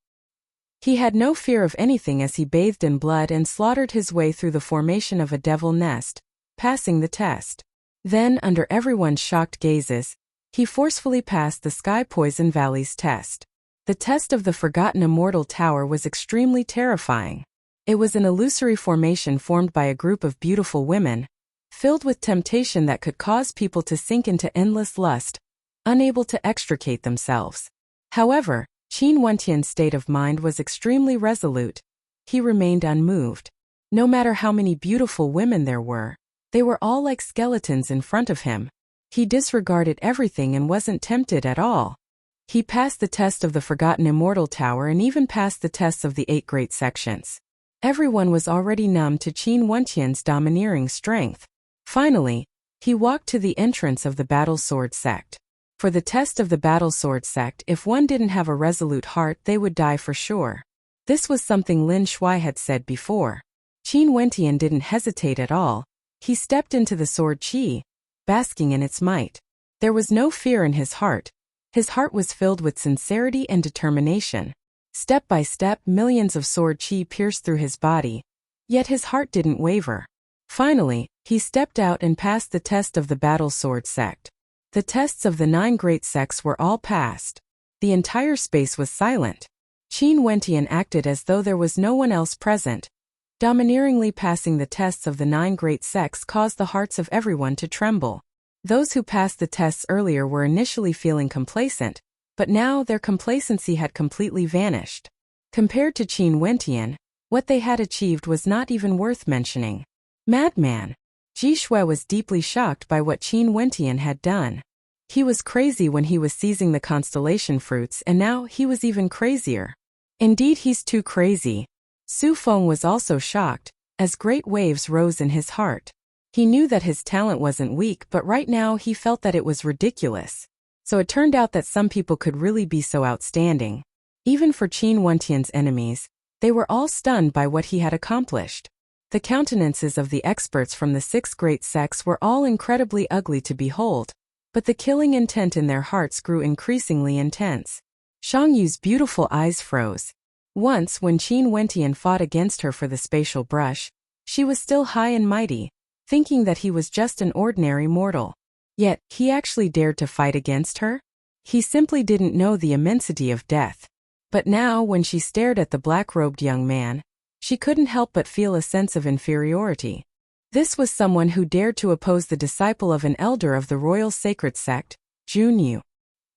He had no fear of anything as he bathed in blood and slaughtered his way through the formation of a devil nest, passing the test. Then, under everyone's shocked gazes, he forcefully passed the Sky Poison Valley's test. The test of the Forgotten Immortal Tower was extremely terrifying. It was an illusory formation formed by a group of beautiful women, filled with temptation that could cause people to sink into endless lust, unable to extricate themselves. However, Qin Wentian's state of mind was extremely resolute. He remained unmoved. No matter how many beautiful women there were, they were all like skeletons in front of him. He disregarded everything and wasn't tempted at all. He passed the test of the Forgotten Immortal Tower and even passed the tests of the 8 great sections. Everyone was already numb to Qin Wentian's domineering strength. Finally, he walked to the entrance of the Battle Sword sect. For the test of the Battle Sword sect, if one didn't have a resolute heart, they would die for sure. This was something Lin Shuai had said before. Qin Wentian didn't hesitate at all. He stepped into the sword qi, basking in its might. There was no fear in his heart. His heart was filled with sincerity and determination. Step by step, millions of sword qi pierced through his body, yet his heart didn't waver. Finally, he stepped out and passed the test of the Battle Sword sect. The tests of the 9 great sects were all passed. The entire space was silent. Qin Wentian acted as though there was no one else present. Domineeringly passing the tests of the 9 great sects caused the hearts of everyone to tremble. Those who passed the tests earlier were initially feeling complacent, but now their complacency had completely vanished. Compared to Qin Wentian, what they had achieved was not even worth mentioning. Madman! Ji Shui was deeply shocked by what Qin Wentian had done. He was crazy when he was seizing the constellation fruits, and now he was even crazier. Indeed, he's too crazy. Su Feng was also shocked, as great waves rose in his heart. He knew that his talent wasn't weak, but right now he felt that it was ridiculous. So it turned out that some people could really be so outstanding. Even for Qin Wentian's enemies, they were all stunned by what he had accomplished. The countenances of the experts from the 6 great sects were all incredibly ugly to behold, but the killing intent in their hearts grew increasingly intense. Shang Yu's beautiful eyes froze. Once, when Qin Wentian fought against her for the spatial brush, she was still high and mighty, thinking that he was just an ordinary mortal. Yet, he actually dared to fight against her? He simply didn't know the immensity of death. But now, when she stared at the black-robed young man, she couldn't help but feel a sense of inferiority. This was someone who dared to oppose the disciple of an elder of the royal sacred sect, Jun Yu.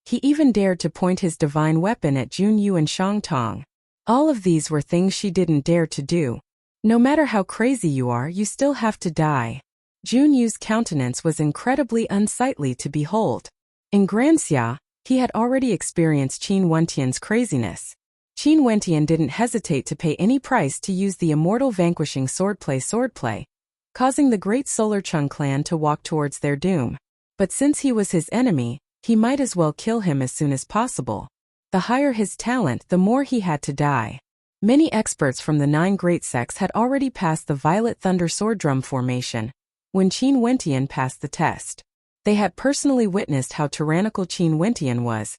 He even dared to point his divine weapon at Jun Yu and Shang Tong. All of these were things she didn't dare to do. No matter how crazy you are, you still have to die. Jun Yu's countenance was incredibly unsightly to behold. In Granxia, he had already experienced Qin Wentian's craziness. Qin Wentian didn't hesitate to pay any price to use the immortal vanquishing swordplay, causing the great Solar Chung clan to walk towards their doom. But since he was his enemy, he might as well kill him as soon as possible. The higher his talent, the more he had to die. Many experts from the 9 great sects had already passed the Violet Thunder Sword Drum formation when Qin Wentian passed the test. They had personally witnessed how tyrannical Qin Wentian was,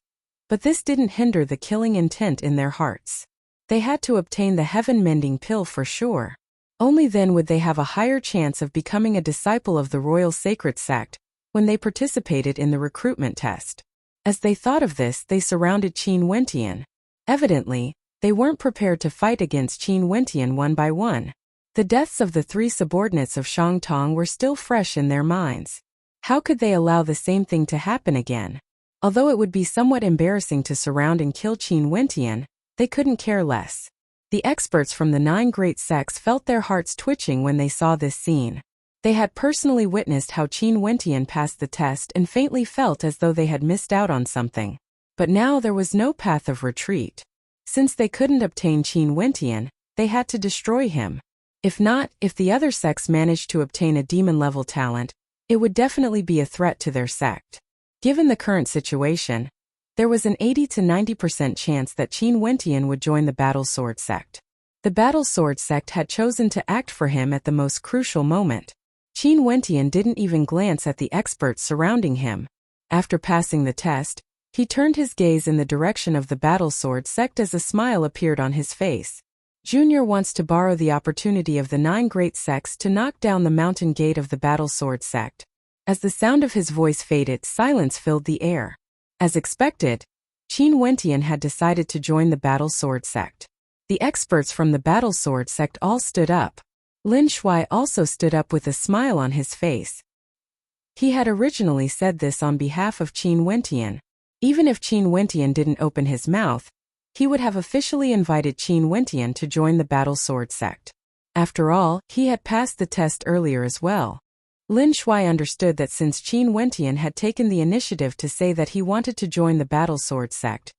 but this didn't hinder the killing intent in their hearts. They had to obtain the heaven-mending pill for sure. Only then would they have a higher chance of becoming a disciple of the royal sacred sect when they participated in the recruitment test. As they thought of this, they surrounded Qin Wentian. Evidently, they weren't prepared to fight against Qin Wentian one by one. The deaths of the 3 subordinates of Shang Tong were still fresh in their minds. How could they allow the same thing to happen again? Although it would be somewhat embarrassing to surround and kill Qin Wentian, they couldn't care less. The experts from the 9 great sects felt their hearts twitching when they saw this scene. They had personally witnessed how Qin Wentian passed the test and faintly felt as though they had missed out on something. But now there was no path of retreat. Since they couldn't obtain Qin Wentian, they had to destroy him. If the other sects managed to obtain a demon-level talent, it would definitely be a threat to their sect. Given the current situation, there was an 80 to 90% chance that Qin Wentian would join the Battle Sword sect. The Battle Sword sect had chosen to act for him at the most crucial moment. Qin Wentian didn't even glance at the experts surrounding him. After passing the test, he turned his gaze in the direction of the Battle Sword sect as a smile appeared on his face. Junior wants to borrow the opportunity of the 9 great sects to knock down the mountain gate of the Battle Sword sect. As the sound of his voice faded, silence filled the air. As expected, Qin Wentian had decided to join the Battle Sword sect. The experts from the Battle Sword sect all stood up. Lin Shui also stood up with a smile on his face. He had originally said this on behalf of Qin Wentian. Even if Qin Wentian didn't open his mouth, he would have officially invited Qin Wentian to join the Battle Sword sect. After all, he had passed the test earlier as well. Lin Shui understood that since Qin Wentian had taken the initiative to say that he wanted to join the Battle Sword sect,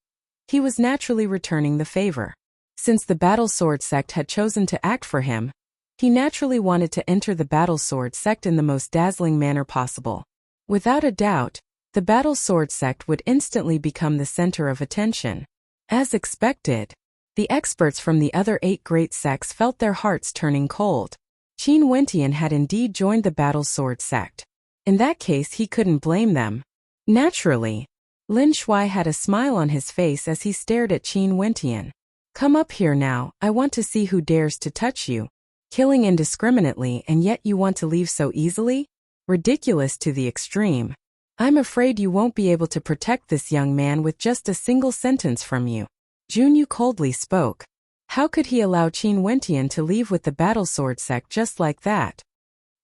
he was naturally returning the favor. Since the Battle Sword sect had chosen to act for him, he naturally wanted to enter the Battle Sword sect in the most dazzling manner possible. Without a doubt, the Battle Sword sect would instantly become the center of attention. As expected, the experts from the other 8 great sects felt their hearts turning cold. Qin Wentian had indeed joined the Battle Sword sect. In that case, he couldn't blame them. Naturally, Lin Shui had a smile on his face as he stared at Qin Wentian. "Come up here now, I want to see who dares to touch you. Killing indiscriminately and yet you want to leave so easily? Ridiculous to the extreme. I'm afraid you won't be able to protect this young man with just a single sentence from you." Junyu coldly spoke. How could he allow Qin Wentian to leave with the Battle Sword sect just like that?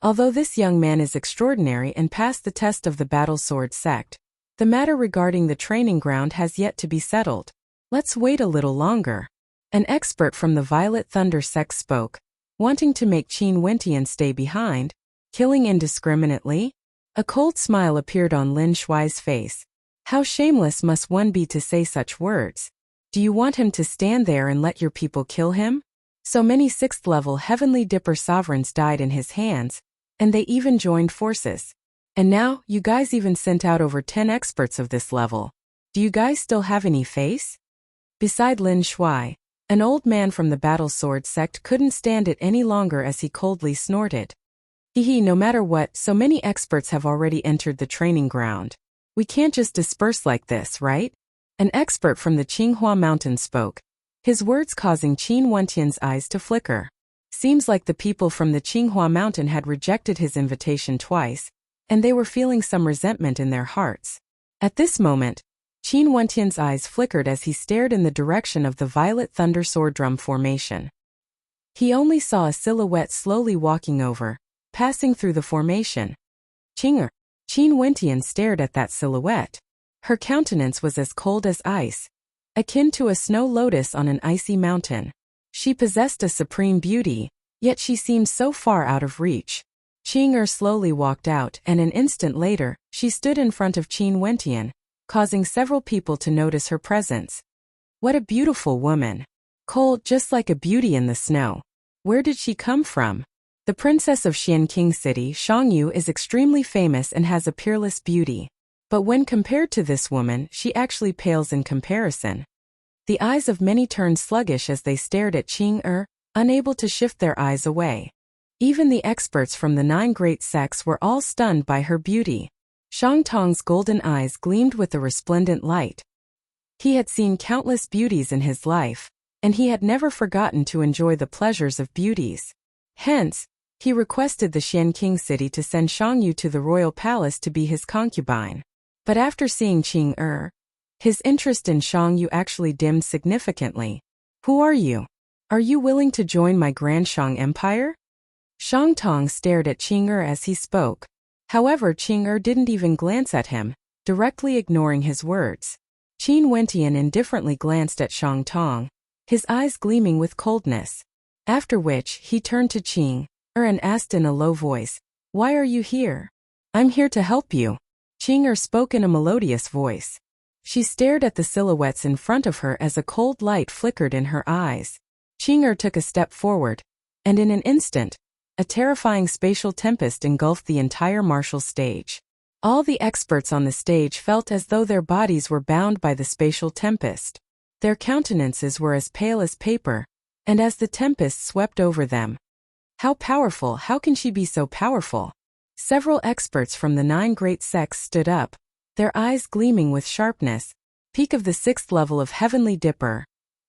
Although this young man is extraordinary and passed the test of the battle sword sect, the matter regarding the training ground has yet to be settled. Let's wait a little longer. An expert from the Violet Thunder sect spoke, wanting to make Qin Wentian stay behind, killing indiscriminately? A cold smile appeared on Lin Shuai's face. How shameless must one be to say such words? Do you want him to stand there and let your people kill him? So many 6th-level Heavenly Dipper sovereigns died in his hands, and they even joined forces. And now, you guys even sent out over 10 experts of this level. Do you guys still have any face? Beside Lin Shuai, an old man from the Battle Sword sect couldn't stand it any longer as he coldly snorted. Hee, no matter what, so many experts have already entered the training ground. We can't just disperse like this, right? An expert from the Qinghua Mountain spoke, his words causing Qin Wentian's eyes to flicker. Seems like the people from the Qinghua Mountain had rejected his invitation twice, and they were feeling some resentment in their hearts. At this moment, Qin Wentian's eyes flickered as he stared in the direction of the Violet Thunder Sword Drum formation. He only saw a silhouette slowly walking over, passing through the formation. Qin Wentian stared at that silhouette. Her countenance was as cold as ice, akin to a snow lotus on an icy mountain. She possessed a supreme beauty, yet she seemed so far out of reach. Qing slowly walked out, and an instant later, she stood in front of Qin Wentian, causing several people to notice her presence. What a beautiful woman. Cold just like a beauty in the snow. Where did she come from? The princess of Xian King City, Shangyu, is extremely famous and has a peerless beauty. But when compared to this woman, she actually pales in comparison. The eyes of many turned sluggish as they stared at Qing, unable to shift their eyes away. Even the experts from the 9 great sects were all stunned by her beauty. Shang Tong's golden eyes gleamed with a resplendent light. He had seen countless beauties in his life, and he had never forgotten to enjoy the pleasures of beauties. Hence, he requested the Xian King City to send Shangyu to the royal palace to be his concubine. But after seeing Qing, his interest in Shangyu actually dimmed significantly. Who are you? Are you willing to join my Grand Shang Empire? Shang Tong stared at Qing as he spoke. However, Qing didn't even glance at him, directly ignoring his words. Qin Wentian indifferently glanced at Shang Tong, his eyes gleaming with coldness. After which, he turned to Qing and asked in a low voice, "Why are you here?" "I'm here to help you." Qing spoke in a melodious voice. She stared at the silhouettes in front of her as a cold light flickered in her eyes. Qing took a step forward, and in an instant, a terrifying spatial tempest engulfed the entire martial stage. All the experts on the stage felt as though their bodies were bound by the spatial tempest. Their countenances were as pale as paper, and as the tempest swept over them. How powerful, how can she be so powerful? Several experts from the 9 great sects stood up, their eyes gleaming with sharpness. Peak of the 6th level of Heavenly Dipper.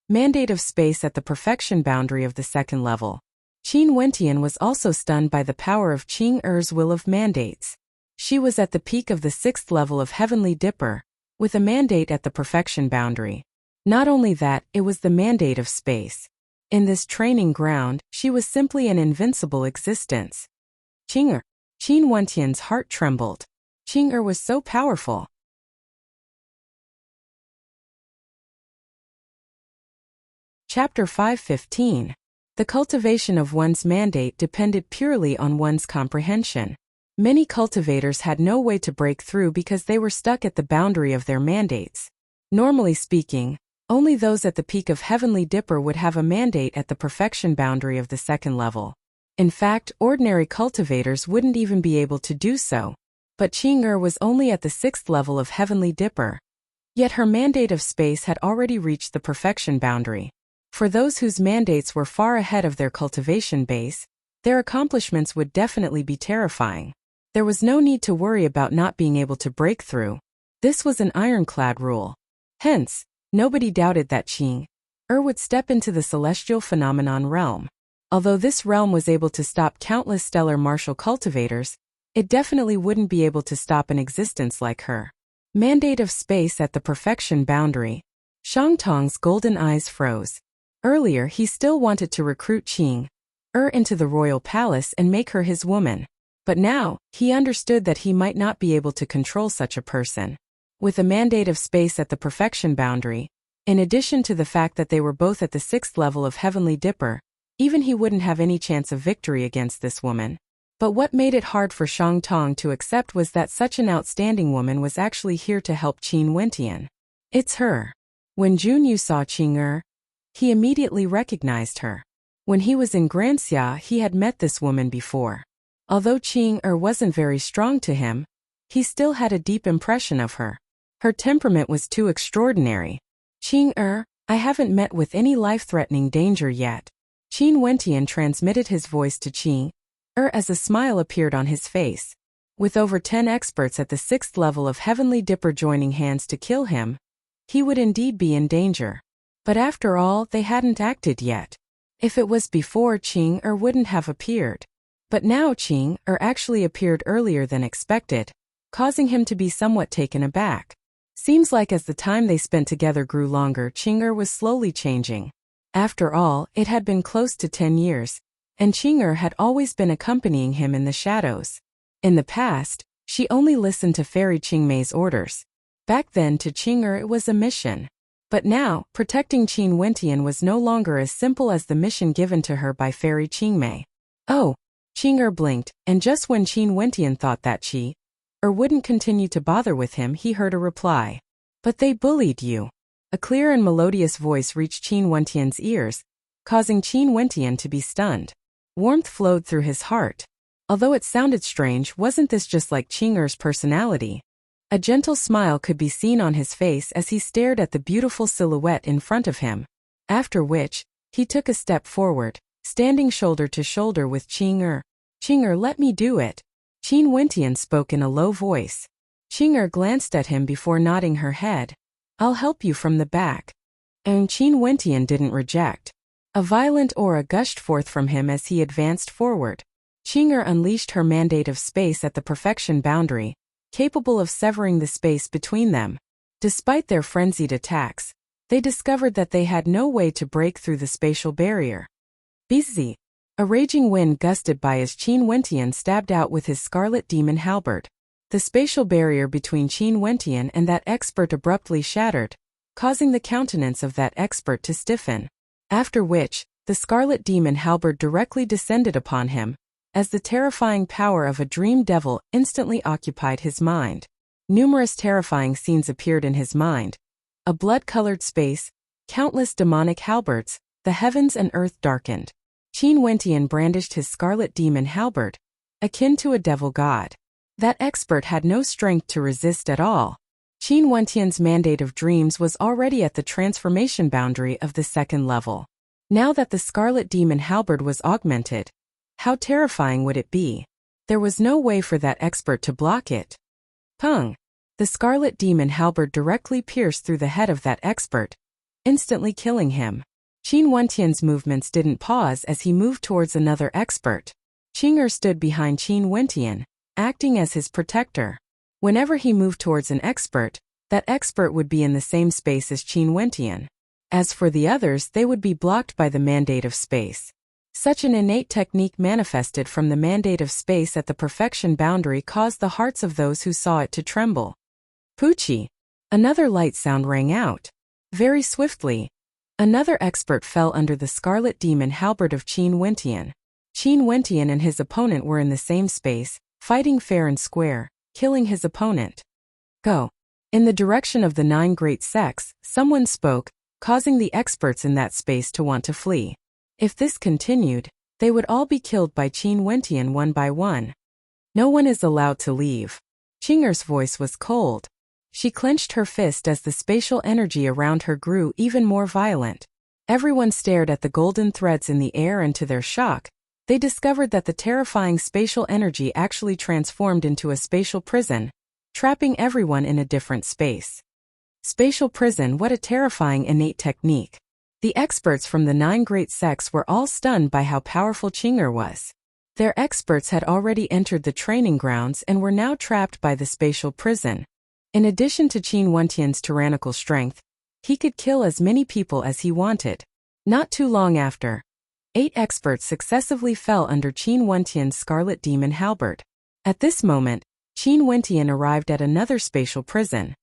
Mandate of space at the perfection boundary of the 2nd level. Qin Wentian was also stunned by the power of Qing will of mandates. She was at the peak of the 6th level of Heavenly Dipper, with a mandate at the perfection boundary. Not only that, it was the mandate of space. In this training ground, she was simply an invincible existence. Qin Wentian's heart trembled. Qing was so powerful. Chapter 5:15. The cultivation of one's mandate depended purely on one's comprehension. Many cultivators had no way to break through because they were stuck at the boundary of their mandates. Normally speaking, only those at the peak of Heavenly Dipper would have a mandate at the perfection boundary of the 2nd level. In fact, ordinary cultivators wouldn't even be able to do so. But Qing was only at the 6th level of Heavenly Dipper. Yet her mandate of space had already reached the perfection boundary. For those whose mandates were far ahead of their cultivation base, their accomplishments would definitely be terrifying. There was no need to worry about not being able to break through. This was an ironclad rule. Hence, nobody doubted that Qing would step into the celestial phenomenon realm. Although this realm was able to stop countless stellar martial cultivators, it definitely wouldn't be able to stop an existence like her. Mandate of space at the perfection boundary. Shang Tong's golden eyes froze. Earlier he still wanted to recruit Qing into the royal palace and make her his woman. But now, he understood that he might not be able to control such a person. With a mandate of space at the perfection boundary, in addition to the fact that they were both at the 6th level of Heavenly Dipper, even he wouldn't have any chance of victory against this woman. But what made it hard for Shang Tong to accept was that such an outstanding woman was actually here to help Qin Wentian. It's her. When Jun Yu saw Qing he immediately recognized her. When he was in Granxia, he had met this woman before. Although Qing wasn't very strong to him, he still had a deep impression of her. Her temperament was too extraordinary. Qing I haven't met with any life-threatening danger yet. Qin Wentian transmitted his voice to Qing as a smile appeared on his face. With over 10 experts at the 6th level of Heavenly Dipper joining hands to kill him, he would indeed be in danger. But after all, they hadn't acted yet. If it was before, Qing wouldn't have appeared. But now Qing actually appeared earlier than expected, causing him to be somewhat taken aback. Seems like as the time they spent together grew longer, Qing was slowly changing. After all, it had been close to 10 years, and Qing had always been accompanying him in the shadows. In the past, she only listened to Fairy Qingmei's orders. Back then to Qing it was a mission. But now, protecting Qin Wentian was no longer as simple as the mission given to her by Fairy Qingmei. Oh, Qing blinked, and just when Qin Wentian thought that she wouldn't continue to bother with him, he heard a reply. But they bullied you. A clear and melodious voice reached Qin Wentian's ears, causing Qin Wentian to be stunned. Warmth flowed through his heart. Although it sounded strange, wasn't this just like Qing's personality? A gentle smile could be seen on his face as he stared at the beautiful silhouette in front of him. After which, he took a step forward, standing shoulder to shoulder with Qing. Qing, let me do it. Qin Wentian spoke in a low voice. Qing glanced at him before nodding her head. I'll help you from the back. And Qin Wentian didn't reject. A violent aura gushed forth from him as he advanced forward. Qing unleashed her mandate of space at the perfection boundary, capable of severing the space between them. Despite their frenzied attacks, they discovered that they had no way to break through the spatial barrier. Busy. A raging wind gusted by as Qin Wentian stabbed out with his scarlet demon halberd. The spatial barrier between Qin Wentian and that expert abruptly shattered, causing the countenance of that expert to stiffen. After which, the scarlet demon halberd directly descended upon him, as the terrifying power of a dream devil instantly occupied his mind. Numerous terrifying scenes appeared in his mind. A blood-colored space, countless demonic halberds, the heavens and earth darkened. Qin Wentian brandished his scarlet demon halberd, akin to a devil god. That expert had no strength to resist at all. Qin Wentian's mandate of dreams was already at the transformation boundary of the 2nd level. Now that the scarlet demon halberd was augmented, how terrifying would it be? There was no way for that expert to block it. Pung! The scarlet demon halberd directly pierced through the head of that expert, instantly killing him. Qin Wentian's movements didn't pause as he moved towards another expert. Qing stood behind Qin Wentian, acting as his protector. Whenever he moved towards an expert, that expert would be in the same space as Qin Wentian. As for the others, they would be blocked by the mandate of space. Such an innate technique manifested from the mandate of space at the perfection boundary caused the hearts of those who saw it to tremble. Poochie! Another light sound rang out. Very swiftly, another expert fell under the scarlet demon halberd of Qin Wentian. Qin Wentian and his opponent were in the same space, fighting fair and square, killing his opponent. Go. In the direction of the 9 great sects, someone spoke, causing the experts in that space to want to flee. If this continued, they would all be killed by Qin Wentian one by one. No one is allowed to leave. Qing's voice was cold. She clenched her fist as the spatial energy around her grew even more violent. Everyone stared at the golden threads in the air, and to their shock, they discovered that the terrifying spatial energy actually transformed into a spatial prison, trapping everyone in a different space. Spatial prison, what a terrifying innate technique. The experts from the 9 great sects were all stunned by how powerful Qing was. Their experts had already entered the training grounds and were now trapped by the spatial prison. In addition to Qin Wentian's tyrannical strength, he could kill as many people as he wanted. Not too long after, 8 experts successively fell under Qin Wentian's scarlet demon halberd. At this moment, Qin Wentian arrived at another spatial prison.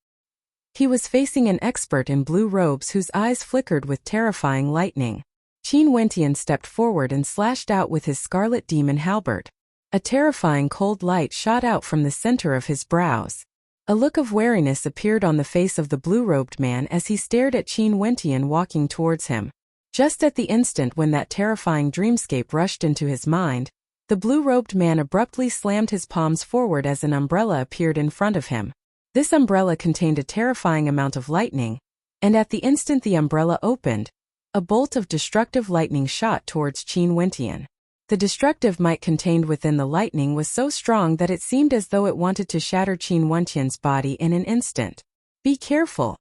He was facing an expert in blue robes whose eyes flickered with terrifying lightning. Qin Wentian stepped forward and slashed out with his scarlet demon halberd. A terrifying cold light shot out from the center of his brows. A look of wariness appeared on the face of the blue-robed man as he stared at Qin Wentian walking towards him. Just at the instant when that terrifying dreamscape rushed into his mind, the blue-robed man abruptly slammed his palms forward as an umbrella appeared in front of him. This umbrella contained a terrifying amount of lightning, and at the instant the umbrella opened, a bolt of destructive lightning shot towards Qin Wentian. The destructive might contained within the lightning was so strong that it seemed as though it wanted to shatter Qin Wentian's body in an instant. "Be careful!"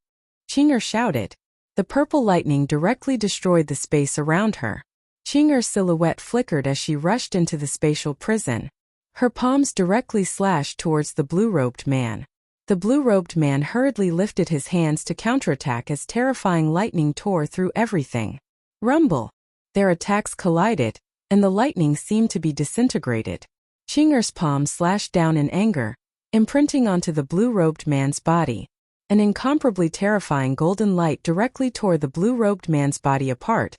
Qing'er shouted. The purple lightning directly destroyed the space around her. Qing'er's silhouette flickered as she rushed into the spatial prison. Her palms directly slashed towards the blue-robed man. The blue-robed man hurriedly lifted his hands to counterattack as terrifying lightning tore through everything. Rumble! Their attacks collided, and the lightning seemed to be disintegrated. Qing'er's palm slashed down in anger, imprinting onto the blue-robed man's body. An incomparably terrifying golden light directly tore the blue-robed man's body apart,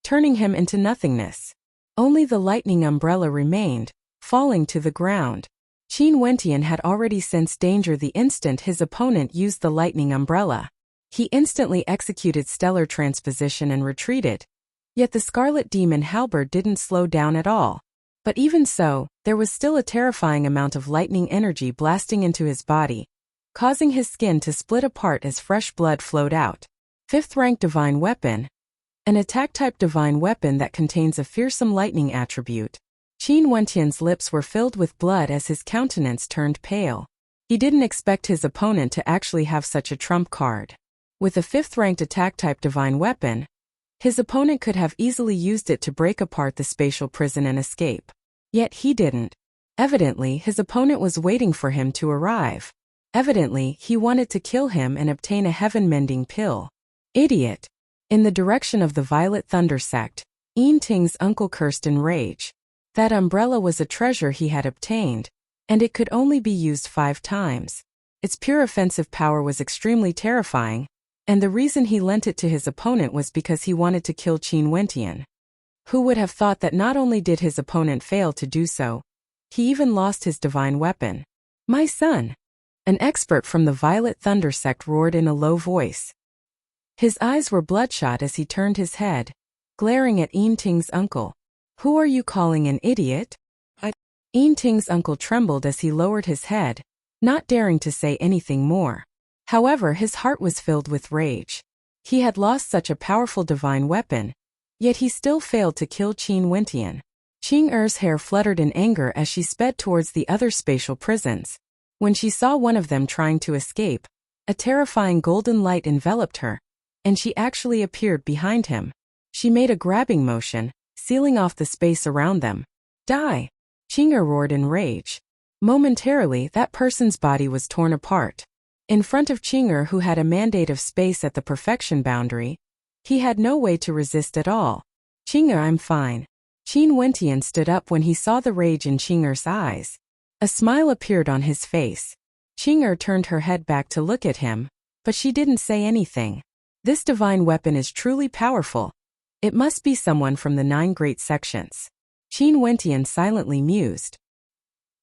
turning him into nothingness. Only the lightning umbrella remained, falling to the ground. Qin Wentian had already sensed danger the instant his opponent used the lightning umbrella. He instantly executed stellar transposition and retreated. Yet the scarlet demon halberd didn't slow down at all. But even so, there was still a terrifying amount of lightning energy blasting into his body, causing his skin to split apart as fresh blood flowed out. 5th rank divine weapon. An attack-type divine weapon that contains a fearsome lightning attribute. Qin Wentian's lips were filled with blood as his countenance turned pale. He didn't expect his opponent to actually have such a trump card. With a 5th-ranked attack-type divine weapon, his opponent could have easily used it to break apart the spatial prison and escape. Yet he didn't. Evidently, his opponent was waiting for him to arrive. Evidently, he wanted to kill him and obtain a heaven-mending pill. Idiot! In the direction of the Violet Thunder sect, Yin Ting's uncle cursed in rage. That umbrella was a treasure he had obtained, and it could only be used 5 times. Its pure offensive power was extremely terrifying, and the reason he lent it to his opponent was because he wanted to kill Qin Wentian. Who would have thought that not only did his opponent fail to do so, he even lost his divine weapon? "My son!" An expert from the Violet Thunder sect roared in a low voice. His eyes were bloodshot as he turned his head, glaring at Yin Ting's uncle. "Who are you calling an idiot?" Yin Ting's uncle trembled as he lowered his head, not daring to say anything more. However, his heart was filled with rage. He had lost such a powerful divine weapon, yet he still failed to kill Qin Wentian. Qing'er's hair fluttered in anger as she sped towards the other spatial prisons. When she saw one of them trying to escape, a terrifying golden light enveloped her, and she actually appeared behind him. She made a grabbing motion, sealing off the space around them. "Die!" Qing'er roared in rage. Momentarily, that person's body was torn apart. In front of Qing'er, who had a mandate of space at the perfection boundary, he had no way to resist at all. "Qing'er, I'm fine." Qin Wentian stood up when he saw the rage in Qing'er's eyes. A smile appeared on his face. Qing'er turned her head back to look at him, but she didn't say anything. This divine weapon is truly powerful. It must be someone from the 9 great sections. Qin Wentian silently mused.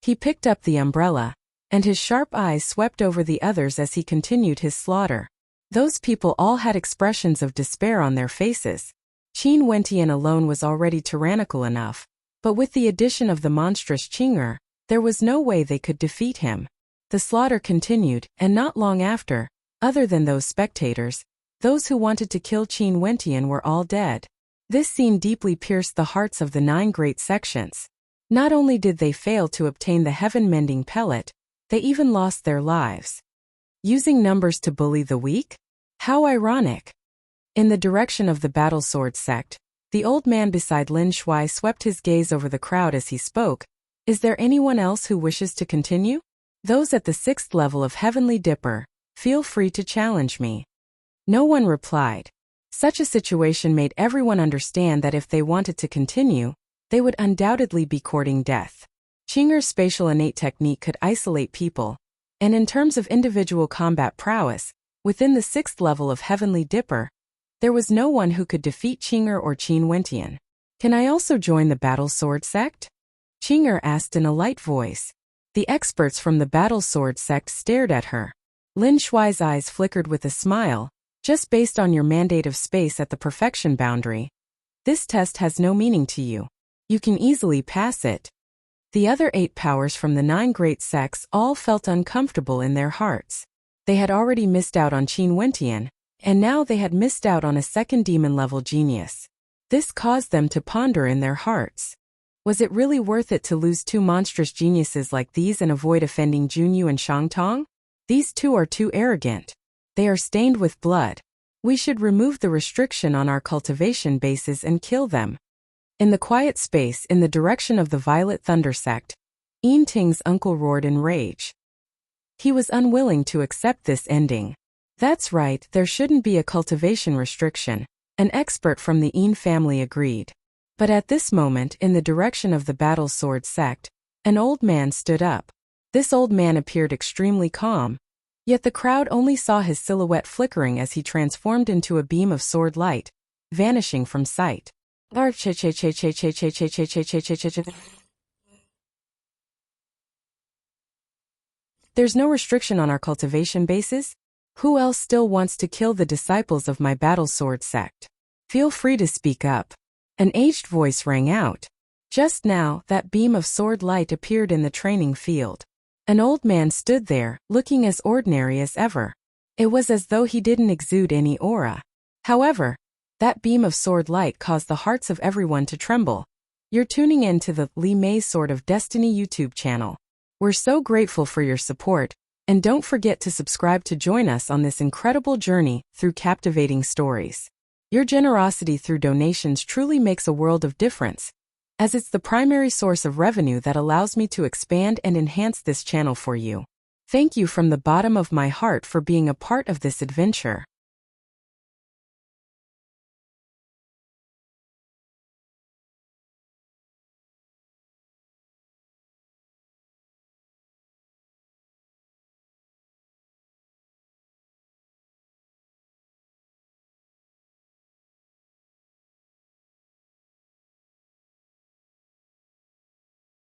He picked up the umbrella, and his sharp eyes swept over the others as he continued his slaughter. Those people all had expressions of despair on their faces. Qin Wentian alone was already tyrannical enough, but with the addition of the monstrous Qing'er, there was no way they could defeat him. The slaughter continued, and not long after, other than those spectators, those who wanted to kill Qin Wentian were all dead. This scene deeply pierced the hearts of the 9 great sections. Not only did they fail to obtain the heaven-mending pellet, they even lost their lives. Using numbers to bully the weak? How ironic! In the direction of the Battle Sword sect, the old man beside Lin Shuai swept his gaze over the crowd as he spoke. "Is there anyone else who wishes to continue? Those at the 6th level of Heavenly Dipper, feel free to challenge me." No one replied. Such a situation made everyone understand that if they wanted to continue, they would undoubtedly be courting death. Qing'er's spatial innate technique could isolate people, and in terms of individual combat prowess, within the 6th level of Heavenly Dipper, there was no one who could defeat Qing'er or Qin Wentian. Can I also join the Battle Sword sect? Qing'er asked in a light voice. The experts from the Battle Sword sect stared at her. Lin Shuai's eyes flickered with a smile. Just based on your mandate of space at the perfection boundary, this test has no meaning to you. You can easily pass it. The other 8 powers from the 9 great sects all felt uncomfortable in their hearts. They had already missed out on Qin Wentian, and now they had missed out on a second demon-level genius. This caused them to ponder in their hearts. Was it really worth it to lose 2 monstrous geniuses like these and avoid offending Junyu and Shang Tong? These 2 are too arrogant. They are stained with blood. We should remove the restriction on our cultivation bases and kill them. In the quiet space in the direction of the Violet Thunder sect, Yin Ting's uncle roared in rage. He was unwilling to accept this ending. That's right, there shouldn't be a cultivation restriction. An expert from the Yin family agreed. But at this moment, in the direction of the Battle Sword sect, an old man stood up. This old man appeared extremely calm, yet the crowd only saw his silhouette flickering as he transformed into a beam of sword light, vanishing from sight. There's no restriction on our cultivation bases? Who else still wants to kill the disciples of my Battle Sword sect? Feel free to speak up. An aged voice rang out. Just now, that beam of sword light appeared in the training field. An old man stood there, looking as ordinary as ever. It was as though he didn't exude any aura. However, that beam of sword light caused the hearts of everyone to tremble. You're tuning in to the Li Mei Sword of Destiny YouTube channel. We're so grateful for your support, and don't forget to subscribe to join us on this incredible journey through captivating stories. Your generosity through donations truly makes a world of difference, as it's the primary source of revenue that allows me to expand and enhance this channel for you. Thank you from the bottom of my heart for being a part of this adventure.